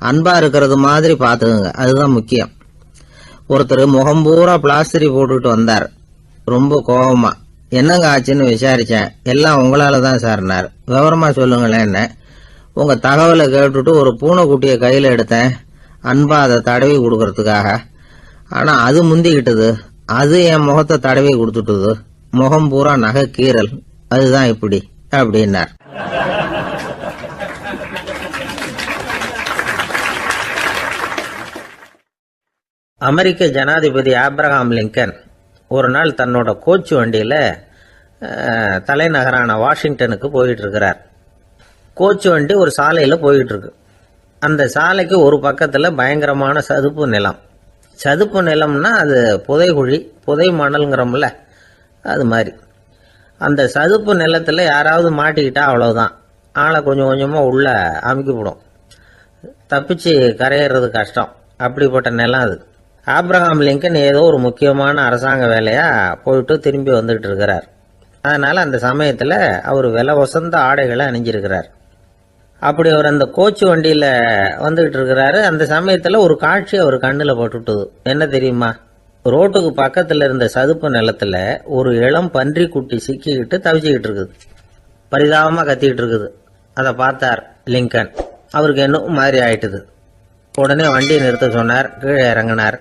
அன்பா இருக்கிறது மாதிரி பாத்துக்குங்க, அதுதான் முக்கியம். ஒருத்தர் முகம் பூரா பிளாஸ்டரி போட்டுட்டு வந்தார், ரொம்ப கோபமா. என்னங்க ஆச்சுன்னு விசாரிச்சேன். எல்லாம் உங்களால தான் சார்னார். விவரமா சொல்லுங்களேன். என்ன உங்க தகவலை கேட்டுட்டு ஒரு பூனைக்குட்டியை கையில எடுத்தேன், அன்பா அதை தடவி கொடுக்கறதுக்காக. ஆனா அது முந்திக்கிட்டது, அது என் முகத்தை தடவி கொடுத்துட்டுது. முகம் பூரா நகை கீறல், அதுதான் இப்படி அப்படின்னார். அமெரிக்க ஜனாதிபதி ஆப்ரஹாம் லிங்கன் ஒரு நாள் தன்னோட கோச்சு வண்டியில் தலைநகரான வாஷிங்டனுக்கு போயிட்டு இருக்கிறார். கோச்சு வண்டி ஒரு சாலையில் போயிட்டு இருக்கு. அந்த சாலைக்கு ஒரு பக்கத்தில் பயங்கரமான சதுப்பு நிலம். சதுப்பு நிலம்னா அது புதைகுழி, புதை மணல்ங்கிறோம்ல, அது மாதிரி. அந்த சதுப்பு நிலத்தில் யாராவது மாட்டிக்கிட்டா அவ்வளவுதான், ஆளை கொஞ்சம் கொஞ்சமாக உள்ள அமுக்கிவிடும். தப்பிச்சு கரையேறது கஷ்டம். அப்படிப்பட்ட நிலம் அது. ஆப்ரஹாம் லிங்கன் ஏதோ ஒரு முக்கியமான அரசாங்க வேலையா போயிட்டு திரும்பி வந்துகிட்டு இருக்கிறார். அதனால அந்த சமயத்தில் அவர் விலை வசந்த ஆடைகளை அணிஞ்சிருக்கிறார். அப்படி அவர் அந்த கோச்சு வண்டியில் வந்துகிட்டு இருக்கிறாரு. அந்த சமயத்தில் ஒரு காட்சி அவர் கண்ணில் பட்டுட்டுது. என்ன தெரியுமா? ரோட்டுக்கு பக்கத்தில் இருந்த சதுப்பு நிலத்தில் ஒரு இளம் பன்றி குட்டி சிக்கிக்கிட்டு தவிச்சுக்கிட்டு இருக்குது. பரிதாபமாக கத்திக்கிட்டு இருக்குது. அதை பார்த்தார் லிங்கன். அவருக்கு என்ன மாதிரி ஆயிட்டுது. உடனே வண்டியை நிறுத்த சொன்னார். கீழே இறங்கினார்.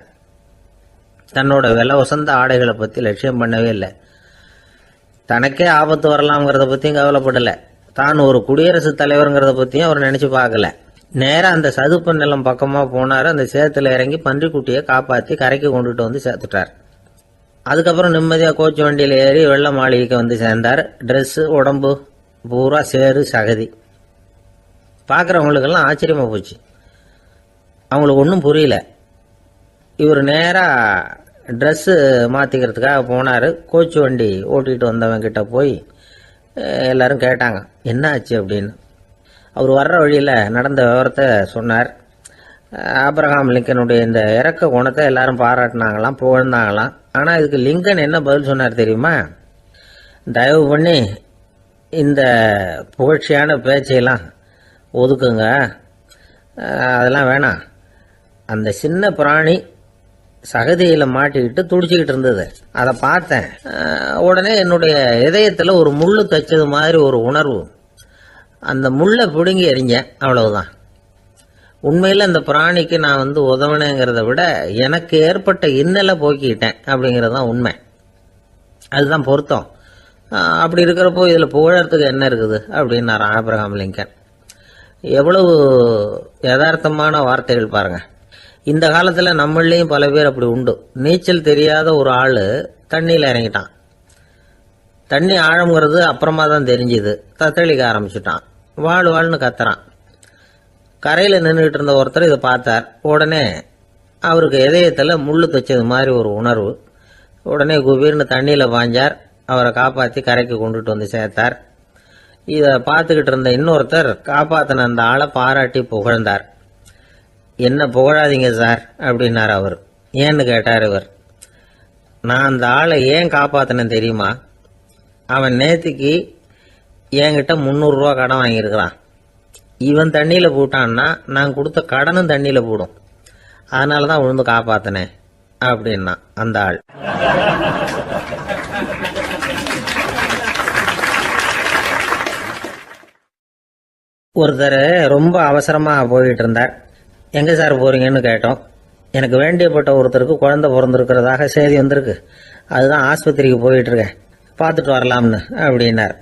தன்னோட விலை வசந்த ஆடைகளை பற்றி லட்சியம் பண்ணவே இல்லை. தனக்கே ஆபத்து வரலாம்ங்கிறத பற்றியும் கவலைப்படலை. தான் ஒரு குடியரசுத் தலைவருங்கிறத பற்றியும் அவர் நினச்சி பார்க்கல. நேராக அந்த சதுப்பு நிலம் பக்கமாக போனார். அந்த சேத்துல இறங்கி பன்றிக்குட்டியை காப்பாற்றி கரைக்கு கொண்டுட்டு வந்து சேர்த்துட்டார். அதுக்கப்புறம் நிம்மதியாக கோச்சு வண்டியில் ஏறி வெள்ள மாளிகைக்கு வந்து சேர்ந்தார். ட்ரெஸ்ஸு, உடம்பு பூரா சேறு சகதி. பார்க்குறவங்களுக்கெல்லாம் ஆச்சரியமாக போச்சு. அவங்களுக்கு ஒன்றும் புரியல. இவர் நேராக ட்ரெஸ்ஸு மாற்றிக்கிறதுக்காக போனார். கோச்சு வண்டி ஓட்டிகிட்டு வந்தவன் கிட்ட போய் எல்லாரும் கேட்டாங்க என்ன ஆச்சு அப்படின்னு. அவர் வர்ற வழியில் நடந்த விவரத்தை சொன்னார். ஆப்ரஹாம் லிங்கனுடைய இந்த இறக்க குணத்தை எல்லாரும் பாராட்டினாங்களாம், புகழ்ந்தாங்களாம். ஆனால் இதுக்கு லிங்கன் என்ன பதில் சொன்னார் தெரியுமா? தயவு பண்ணி இந்த புகழ்ச்சியான பேச்சையெல்லாம் ஒதுக்குங்க, அதெல்லாம் வேணாம். அந்த சின்ன பிராணி சகதியில் மாட்டிக்கிட்டு துடிச்சிக்கிட்டு இருந்தது, அதை பார்த்தேன். உடனே என்னுடைய இதயத்தில் ஒரு முள்ளு தைச்சது மாதிரி ஒரு உணர்வு. அந்த முள்ளை பிடுங்கி எறிஞ்சேன், அவ்வளவுதான். உண்மையில் அந்த பிராணிக்கு நான் உதவினேங்கிறத விட எனக்கு ஏற்பட்ட இன்னலை போக்கிட்டேன் அப்படிங்கிறது தான் உண்மை. அதுதான் பொருத்தம். அப்படி இருக்கிறப்போ இதில் புகழறதுக்கு என்ன இருக்குது அப்படின்னாரு ஆப்ரஹாம் லிங்கன். எவ்வளவு யதார்த்தமான வார்த்தைகள் பாருங்க. இந்த காலத்தில் நம்மளையும் பல பேர் அப்படி உண்டு. நீச்சல் தெரியாத ஒரு ஆள் தண்ணியில் இறங்கிட்டான். தண்ணி ஆழங்கிறது அப்புறமா தான் தெரிஞ்சுது. தத்தளிக்க ஆரம்பிச்சுட்டான். வாழ்னு கத்துறான். கரையில் நின்றுட்டு இருந்த ஒருத்தர் இதை பார்த்தார். உடனே அவருக்கு இதயத்தில் முள்ளு தைச்சது மாதிரி ஒரு உணர்வு. உடனே குபீர்னு தண்ணியில் பாஞ்சார். அவரை காப்பாற்றி கரைக்கு கொண்டுட்டு வந்து சேர்த்தார். இதை பார்த்துக்கிட்டு இருந்த இன்னொருத்தர் காப்பாற்றின அந்த ஆளை பாராட்டி புகழ்ந்தார். என்ன புகழாதீங்க சார் அப்படின்னார் அவர். ஏன்னு கேட்டார் இவர். நான் அந்த ஆளை ஏன் காப்பாற்றினேன் தெரியுமா? அவன் நேற்றுக்கு என்கிட்ட 300 ரூபா கடன் வாங்கியிருக்கிறான். இவன் தண்ணியில் போட்டான்னா நான் கொடுத்த கடனும் தண்ணியில் போடும். அதனால தான் விழுந்து காப்பாற்றினேன் அப்படின்னா அந்த ஆள். ஒருத்தர் ரொம்ப அவசரமாக போயிட்டு இருந்தார். எங்கே சார் போகிறீங்கன்னு கேட்டோம். எனக்கு வேண்டியப்பட்ட ஒருத்தருக்கு குழந்தை பிறந்திருக்கிறதாக செய்தி வந்திருக்கு, அதுதான் ஆஸ்பத்திரிக்கு போயிட்டுருக்கேன், பார்த்துட்டு வரலாம்னு அப்படின்னார்.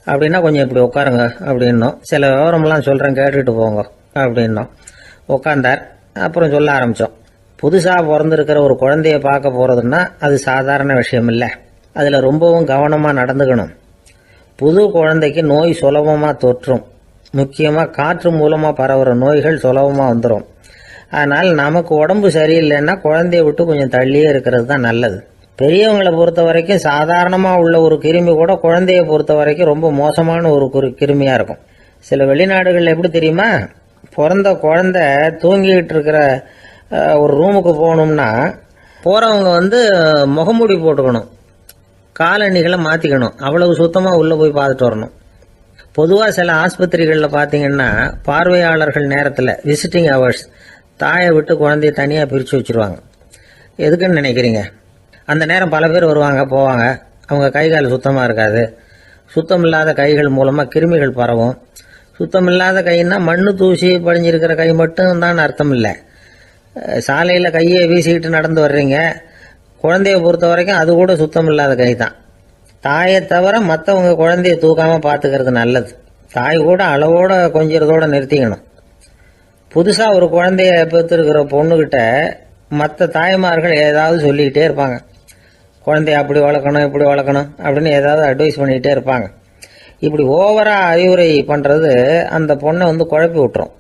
அப்படின்னா கொஞ்சம் இப்படி உட்காருங்க அப்படின்னோம். சில விவரமெல்லாம் சொல்கிறேன், கேட்டுட்டு போங்க அப்படின்னோம். உட்காந்தார். அப்புறம் சொல்ல ஆரம்பித்தோம். புதுசாக பிறந்திருக்கிற ஒரு குழந்தைய பார்க்க போகிறதுன்னா அது சாதாரண விஷயம் இல்லை. அதில் ரொம்பவும் கவனமாக நடந்துக்கணும். புது குழந்தைக்கு நோய் சுலபமாக தொற்றும். முக்கியமாக காற்று மூலமாக பரவுற நோய்கள் சுலபமாக வந்துடும். அதனால் நமக்கு உடம்பு சரியில்லைன்னா குழந்தைய விட்டு கொஞ்சம் தள்ளியே இருக்கிறது தான் நல்லது. பெரியவங்களை பொறுத்த வரைக்கும் சாதாரணமாக உள்ள ஒரு கிருமி கூட குழந்தைய பொறுத்த வரைக்கும் ரொம்ப மோசமான ஒரு கிருமியாக இருக்கும். சில வெளிநாடுகளில் எப்படி தெரியுமா? பிறந்த குழந்தை தூங்கிக்கிட்டு இருக்கிற ஒரு ரூமுக்கு போகணும்னா போகிறவங்க முகமூடி போட்டுக்கணும். காலணிகளை மாற்றிக்கணும். அவ்வளவு சுத்தமாக உள்ளே போய் பார்த்துட்டு வரணும். பொதுவாக சில ஆஸ்பத்திரிகளில் பார்த்தீங்கன்னா பார்வையாளர்கள் நேரத்தில் விசிட்டிங் ஹவர்ஸ் தாயை விட்டு குழந்தைய தனியாக பிரித்து வச்சுருவாங்க. எதுக்குன்னு நினைக்கிறீங்க? அந்த நேரம் பல பேர் வருவாங்க போவாங்க. அவங்க கை கால் சுத்தமாக இருக்காது. சுத்தமில்லாத கைகள் மூலமாக கிருமிகள் பரவும். சுத்தமில்லாத கைன்னா மண்ணு தூசி படிஞ்சிருக்கிற கை மட்டும் தான் அர்த்தம் இல்லை. சாலையில் கையை வீசிக்கிட்டு நடந்து வர்றீங்க, குழந்தைய பொறுத்த வரைக்கும் அது கூட சுத்தம் இல்லாத கை தான். தாயை தவிர மற்றவங்க குழந்தைய தூக்காமல் பார்த்துக்கிறது நல்லது. தாய் கூட அளவோட கொஞ்சிறதோட நிறுத்திக்கணும். புதுசாக ஒரு குழந்தைய பெற்றுருக்கிற பொண்ணுக்கிட்ட மற்ற தாய்மார்கள் ஏதாவது சொல்லிக்கிட்டே இருப்பாங்க. குழந்தைய அப்படி வளர்க்கணும் இப்படி வளர்க்கணும் அப்படின்னு ஏதாவது அட்வைஸ் பண்ணிக்கிட்டே இருப்பாங்க. இப்படி ஓவராக அறிவுரை பண்ணுறது அந்த பொண்ணை குழப்பி விட்டுரும்.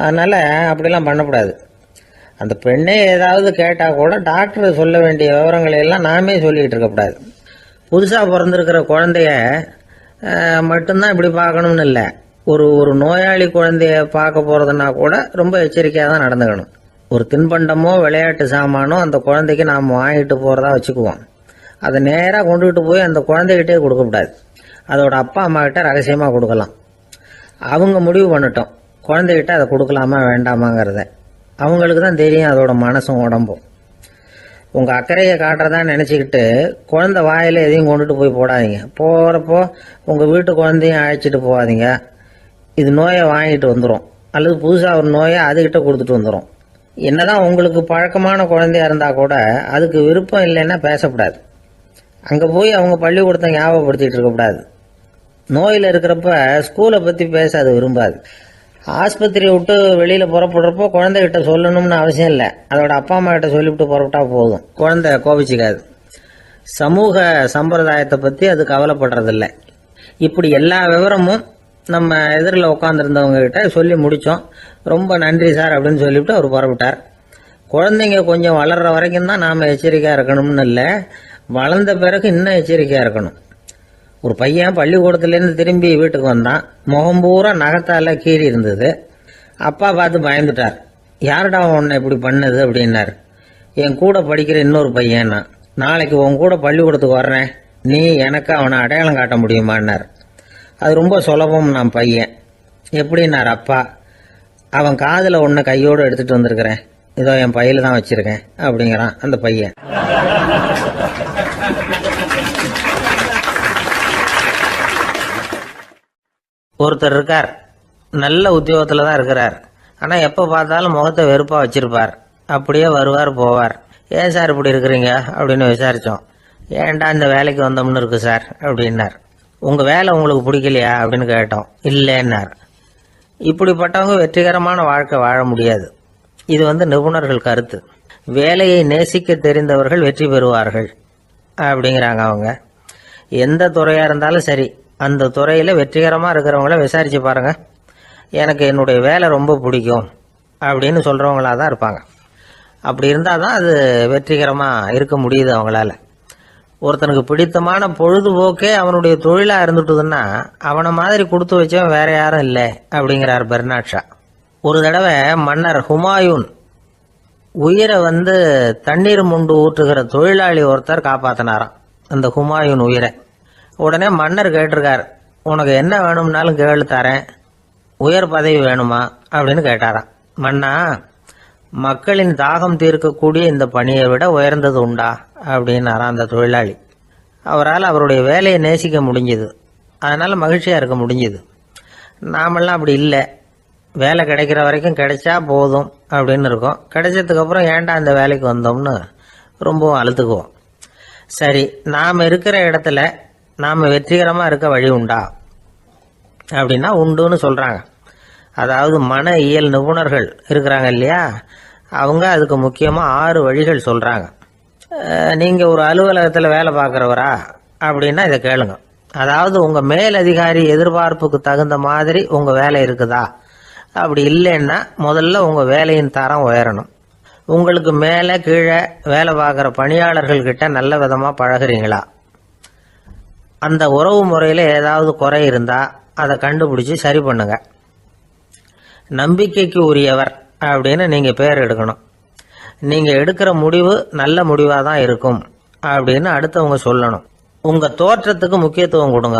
அதனால் அப்படிலாம் பண்ணக்கூடாது. அந்த பெண்ணே ஏதாவது கேட்டால் கூட டாக்டர் சொல்ல வேண்டிய விவரங்களை எல்லாம் நாமே சொல்லிக்கிட்டு இருக்கக்கூடாது. புதுசாக பிறந்திருக்கிற குழந்தைய மட்டும்தான் இப்படி பார்க்கணும்னு இல்லை. ஒரு நோயாளி குழந்தைய பார்க்க போகிறதுனா கூட ரொம்ப எச்சரிக்கையாக தான் நடந்துக்கணும். ஒரு தின்பண்டமோ விளையாட்டு சாமானோ அந்த குழந்தைக்கு நாம் வாங்கிட்டு போகிறதா வச்சுக்குவோம். அதை நேராக கொண்டுகிட்டு போய் அந்த குழந்தைகிட்டே கொடுக்கக்கூடாது. அதோட அப்பா அம்மா கிட்ட ரகசியமாக கொடுக்கலாம். அவங்க முடிவு பண்ணட்டும் குழந்தைகிட்ட அதை கொடுக்கலாமா வேண்டாமாங்கிறத. அவங்களுக்கு தான் தெரியும் அதோட மனசும் உடம்பும். உங்கள் அக்கறையை காட்டுறதா நினச்சிக்கிட்டு குழந்தை வாயில் எதையும் கொண்டுட்டு போய் போடாதீங்க. போகிறப்போ உங்கள் வீட்டு குழந்தையும் அழைச்சிட்டு போகாதீங்க. இது நோயை வாங்கிட்டு வந்துடும், அல்லது புதுசாக ஒரு நோயை அதுக்கிட்ட கொடுத்துட்டு வந்துடும். என்னதான் உங்களுக்கு பழக்கமான குழந்தையா இருந்தால் கூட அதுக்கு விருப்பம் இல்லைன்னா பேசக்கூடாது. அங்கே போய் அவங்க பள்ளிக்கூடத்தை ஞாபகப்படுத்திட்டு இருக்கக்கூடாது. நோயில் இருக்கிறப்ப ஸ்கூலை பற்றி பேச அது விரும்பாது. ஆஸ்பத்திரியை விட்டு வெளியில் புறப்படுறப்போ குழந்தைகிட்ட சொல்லணும்னு அவசியம் இல்லை. அதோட அப்பா அம்மா கிட்ட சொல்லிவிட்டு புறப்பட்டா போதும். குழந்தை கோபிச்சிக்காது. சமூக சம்பிரதாயத்தை பற்றி அது கவலைப்படுறதில்லை. இப்படி எல்லா விவரமும் நம்ம எதிரில் உட்காந்துருந்தவங்க கிட்ட சொல்லி முடித்தோம். ரொம்ப நன்றி சார் அப்படின்னு சொல்லிவிட்டு அவர் புறப்பட்டார். குழந்தைங்க கொஞ்சம் வளர்கிற வரைக்கும் தான் நாம் எச்சரிக்கையாக இருக்கணும்னு இல்லை, வளர்ந்த பிறகு இன்னும் எச்சரிக்கையாக இருக்கணும். ஒரு பையன் பள்ளிக்கூடத்துலேருந்து திரும்பி வீட்டுக்கு வந்தான். முகம் பூரா நகத்தால் கீறி இருந்தது. அப்பா பார்த்து பயந்துட்டார். யாருடா உன்னை இப்படி பண்ணது அப்படின்னார். என் கூட படிக்கிற இன்னொரு பையன்னா. நாளைக்கு உன் கூட பள்ளிக்கூடத்துக்கு வர்றேன், நீ எனக்கு அவனை அடையாளம் காட்ட முடியுமான்னார். அது ரொம்ப சுலபம் நான் பையன். எப்படின்னார் அப்பா. அவன் காதில் ஒன்று கையோடு எடுத்துகிட்டு வந்திருக்கிறேன், இதோ என் பையில தான் வச்சுருக்கேன் அப்படிங்கிறான் அந்த பையன். ஒருத்தர் இருக்கார், நல்ல உத்தியோகத்தில் தான் இருக்கிறார். ஆனால் எப்போ பார்த்தாலும் முகத்தை வெறுப்பாக வச்சிருப்பார். அப்படியே வருவார் போவார். ஏன் சார் இப்படி இருக்கிறீங்க அப்படின்னு விசாரித்தோம். ஏன்டா இந்த வேலைக்கு வந்தோம்னு இருக்கு சார் அப்படின்னார். உங்கள் வேலை உங்களுக்கு பிடிக்கலையா அப்படின்னு கேட்டோம். இல்லைன்னார். இப்படிப்பட்டவங்க வெற்றிகரமான வாழ்க்கை வாழ முடியாது. இது நிபுணர்கள் கருத்து. வேலையை நேசிக்க தெரிந்தவர்கள் வெற்றி பெறுவார்கள் அப்படிங்கிறாங்க அவங்க. எந்த துறையாக இருந்தாலும் சரி, அந்த துறையில் வெற்றிகரமாக இருக்கிறவங்கள விசாரித்து பாருங்கள். எனக்கு என்னுடைய வேலை ரொம்ப பிடிக்கும் அப்படின்னு சொல்கிறவங்களா தான் இருப்பாங்க. அப்படி இருந்தால் தான் அது வெற்றிகரமாக இருக்க முடியுது அவங்களால. ஒருத்தனுக்கு பிடித்தமான பொழுதுபோக்கே அவனுடைய தொழிலாக இருந்துட்டுதுன்னா அவனை மாதிரி கொடுத்து வச்சவன் வேற யாரும் இல்லை அப்படிங்கிறார் பெர்னாட் ஷா. ஒரு தடவை மன்னர் ஹுமாயூன் உயிரை தண்ணீர் முண்டு ஊற்றுகிற தொழிலாளி ஒருத்தர் காப்பாற்றினாராம் அந்த ஹுமாயூன் உயிரை. உடனே மன்னர் கேட்டிருக்கார், உனக்கு என்ன வேணும்னாலும் கேளு தரேன், உயர் பதவி வேணுமா அப்படின்னு கேட்டாராம். மன்னா, மக்களின் தாகம் தீர்க்கக்கூடிய இந்த பணியை விட உயர்ந்தது உண்டா அப்படின்னாராம் அந்த தொழிலாளி. அவரால் அவருடைய வேலையை நேசிக்க முடிஞ்சுது, அதனால் மகிழ்ச்சியாக இருக்க முடிஞ்சுது. நாமெல்லாம் அப்படி இல்லை. வேலை கிடைக்கிற வரைக்கும் கிடைச்சா போதும் அப்படின்னு இருக்கோம். கிடைச்சதுக்கப்புறம் ஏன்டா இந்த வேலைக்கு வந்தோம்னு ரொம்பவும் அழுத்துக்குவோம். சரி, நாம் இருக்கிற இடத்துல நாம் வெற்றிகரமாக இருக்க வழி உண்டா அப்படின்னா உண்டுன்னு சொல்கிறாங்க. அதாவது மன இயல் நிபுணர்கள் இருக்கிறாங்க இல்லையா, அவங்க அதுக்கு முக்கியமாக 6 வழிகள் சொல்கிறாங்க. நீங்கள் ஒரு அலுவலகத்தில் வேலை பார்க்குறவரா அப்படின்னா இதை கேளுங்க. அதாவது உங்கள் மேலதிகாரி எதிர்பார்ப்புக்கு தகுந்த மாதிரி உங்கள் வேலை இருக்குதா? அப்படி இல்லைன்னா முதல்ல உங்கள் வேலையின் தரம் உயரணும். உங்களுக்கு மேலே கீழே வேலை பார்க்குற பணியாளர்கள்கிட்ட நல்ல விதமாக பழகுறீங்களா? அந்த உறவு முறையில் ஏதாவது குறை இருந்தால் அதை கண்டுபிடிச்சி சரி பண்ணுங்க. நம்பிக்கைக்கு உரியவர் அப்படின்னு நீங்கள் பேர் எடுக்கணும். நீங்கள் எடுக்கிற முடிவு நல்ல முடிவாக தான் இருக்கும் அப்படின்னு அடுத்தவங்க சொல்லணும். உங்க தோற்றத்துக்கு முக்கியத்துவம் கொடுங்க.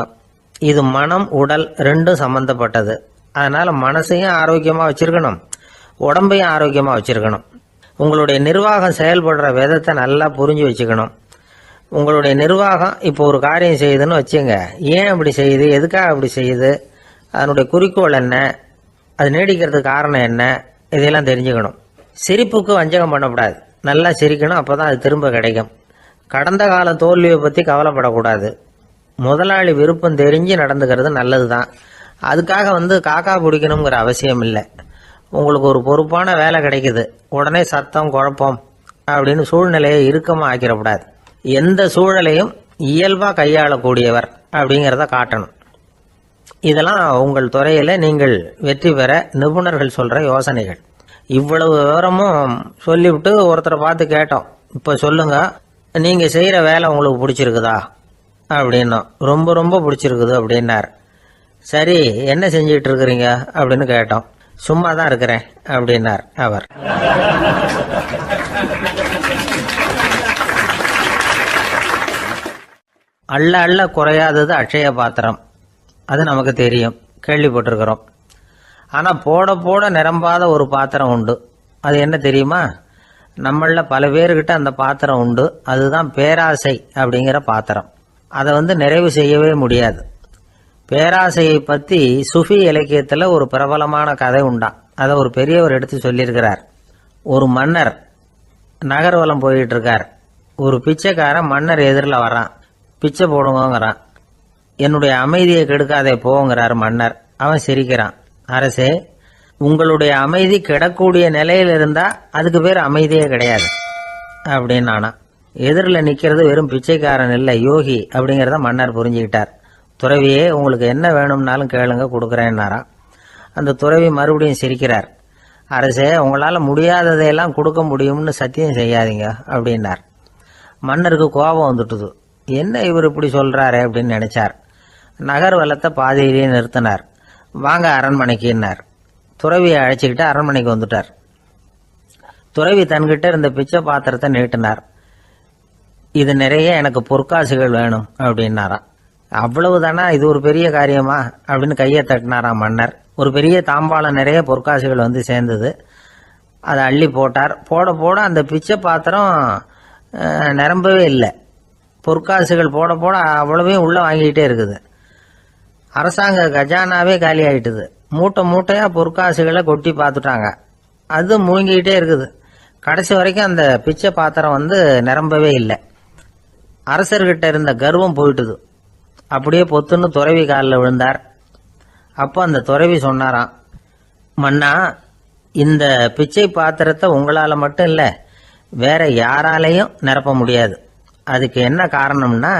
இது மனம் உடல் ரெண்டும் சம்பந்தப்பட்டது. அதனால மனசையும் ஆரோக்கியமா வச்சிருக்கணும், உடம்பையும் ஆரோக்கியமா வச்சிருக்கணும். உங்களுடைய நிர்வாகம் செயல்படுற விதத்தை நல்லா புரிஞ்சு வச்சுக்கணும். உங்களுடைய நிர்வாகம் இப்போ ஒரு காரியம் செய்யுதுன்னு வச்சுங்க, ஏன் அப்படி செய்யுது, எதுக்காக அப்படி செய்யுது, அதனுடைய குறிக்கோள் என்ன, அது நீடிக்கிறதுக்கு காரணம் என்ன, இதையெல்லாம் தெரிஞ்சுக்கணும். சிரிப்புக்கு வஞ்சகம் பண்ணக்கூடாது, நல்லா சிரிக்கணும், அப்போதான் அது திரும்ப கிடைக்கும். கடந்த கால தோல்வியை பற்றி கவலைப்படக்கூடாது. முதலாளி விருப்பம் தெரிஞ்சு நடந்துக்கிறது நல்லது தான். அதுக்காக காக்கா பிடிக்கணுங்கிற அவசியம் இல்லை. உங்களுக்கு ஒரு பொறுப்பான வேலை கிடைக்குது, உடனே சத்தம் குழப்பம் அப்படின்னு சூழ்நிலையை இறுக்கமாக ஆக்கிடக்கூடாது. எந்த சூழலையும் இயல்பாக கையாளக்கூடியவர் அப்படிங்கிறத காட்டணும். இதெல்லாம் உங்கள் துறையில் நீங்கள் வெற்றி பெற நிபுணர்கள் சொல்கிற யோசனைகள். இவ்வளவு விவரமும் சொல்லிவிட்டு ஒருத்தரை பார்த்து கேட்டோம், இப்போ சொல்லுங்க, நீங்கள் செய்கிற வேலை உங்களுக்கு பிடிச்சிருக்குதா அப்படின்னோம். ரொம்ப ரொம்ப பிடிச்சிருக்குது அப்படின்னார். சரி, என்ன செஞ்சிட்டு இருக்கிறீங்க அப்படின்னு கேட்டோம். சும்மா தான் இருக்கிறேன் அப்படின்னார் அவர். அள்ள அள்ள குறையாதது அட்சய பாத்திரம், அது நமக்கு தெரியும், கேள்விப்பட்டிருக்கிறோம். ஆனால் போட போட நிரம்பாத ஒரு பாத்திரம் உண்டு. அது என்ன தெரியுமா? நம்மள பல பேர்கிட்ட அந்த பாத்திரம் உண்டு. அதுதான் பேராசை அப்படிங்கிற பாத்திரம். அதை நிறைவு செய்யவே முடியாது. பேராசையை பற்றி சுஃபி இலக்கியத்தில் ஒரு பிரபலமான கதை உண்டாம். அதை ஒரு பெரியவர் எடுத்து சொல்லியிருக்கிறார். ஒரு மன்னர் நகர்வலம் போயிட்டு இருக்கார். ஒரு பிச்சைக்காரன் மன்னர் எதிரில் வரான். பிச்சை போடுங்கிறான். என்னுடைய அமைதியை கெடுக்காதே போங்கிறார் மன்னர். அவன் சிரிக்கிறான். அரசே, உங்களுடைய அமைதி கெடக்கூடிய நிலையில் இருந்தா அதுக்கு பேர் அமைதியே கிடையாது அப்படின்னு. எதிரில் நிற்கிறது வெறும் பிச்சைக்காரன் இல்லை, யோகி அப்படிங்கிறத மன்னர் புரிஞ்சுக்கிட்டார். துறவியே, உங்களுக்கு என்ன வேணும்னாலும் கேளுங்க, கொடுக்குறேன்னாராம். அந்த துறவி மறுபடியும் சிரிக்கிறார். அரசே, உங்களால் முடியாததையெல்லாம் கொடுக்க முடியும்னு சத்தியம் செய்யாதீங்க அப்படின்னார். மன்னருக்கு கோபம் வந்துட்டுது. என்ன இவர் இப்படி சொல்றாரு அப்படின்னு நினைச்சார். நகர்வலத்தை பாதியிலேயே நிறுத்தினார். வாங்க அரண்மனைக்குன்னார். துறவியை அழைச்சிக்கிட்டு அரண்மனைக்கு வந்துட்டார். துறவி தன்கிட்ட இருந்த பிச்சை பாத்திரத்தை நீட்டினார். இது நிறைய எனக்கு பொற்காசுகள் வேணும் அப்படின்னாராம். அவ்வளவுதானா, இது ஒரு பெரிய காரியமா அப்படின்னு கையை தட்டினாராம் மன்னர். ஒரு பெரிய தாம்பாளம் நிறைய பொற்காசுகள் சேர்ந்தது. அதை அள்ளி போட்டார். போட போட அந்த பிச்சை பாத்திரம் நிரம்பவே இல்லை. பொற்காசுகள் போட போட அவ்வளவையும் உள்ள வாங்கிக்கிட்டே இருக்குது. அரசாங்க கஜானாவே காலி ஆயிட்டுது. மூட்டை மூட்டையா பொற்காசுகளை கொட்டி பார்த்துட்டாங்க. அது முழுங்கிக்கிட்டே இருக்குது. கடைசி வரைக்கும் அந்த பிச்சை பாத்திரம் நிரம்பவே இல்லை. அரசர்கிட்ட இருந்த கர்வம் போயிட்டுது. அப்படியே பொத்துன்னு துறவி காலில் விழுந்தார். அப்போ அந்த துறவி சொன்னாராம், மன்னா, இந்த பிச்சை பாத்திரத்தை உங்களால் மட்டும் இல்லை, வேற யாராலையும் நிரப்ப முடியாது. அதுக்கு என்ன காரணம்னா,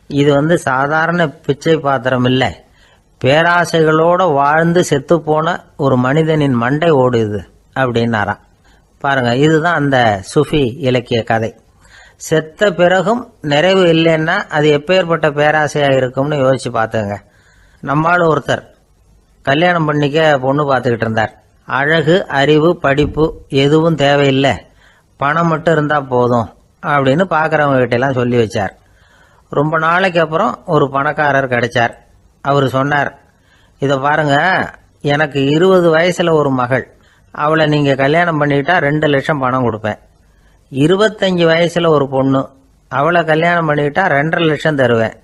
இது சாதாரண பிச்சை பாத்திரம் இல்லை, பேராசைகளோட வாழ்ந்து செத்து போன ஒரு மனிதனின் மண்டை ஓடுது அப்படின்னாராம். பாருங்க, இதுதான் அந்த சுஃபி இலக்கிய கதை. செத்த பிறகும் நிறைவு இல்லைன்னா அது எப்பேற்பட்ட பேராசையா இருக்கும்னு யோசிச்சு பார்த்துங்க. நம்மால் ஒருத்தர் கல்யாணம் பண்ணிக்க பொண்ணு பார்த்துக்கிட்டு இருந்தார். அழகு, அறிவு, படிப்பு எதுவும் தேவையில்லை, பணம் மட்டும் இருந்தா போதும் அப்படின்னு பார்க்குறவங்க கிட்ட எல்லாம் சொல்லி வச்சார். ரொம்ப நாளைக்கு அப்புறம் ஒரு பணக்காரர் கிடைச்சார். அவர் சொன்னார், இதை பாருங்க, எனக்கு 20 வயசுல ஒரு மகள், அவளை நீங்க கல்யாணம் பண்ணிட்டா 2 லட்சம் பணம் கொடுப்பேன். 25 வயசுல ஒரு பொண்ணு, அவளை கல்யாணம் பண்ணிட்டா 2.5 லட்சம் தருவேன்.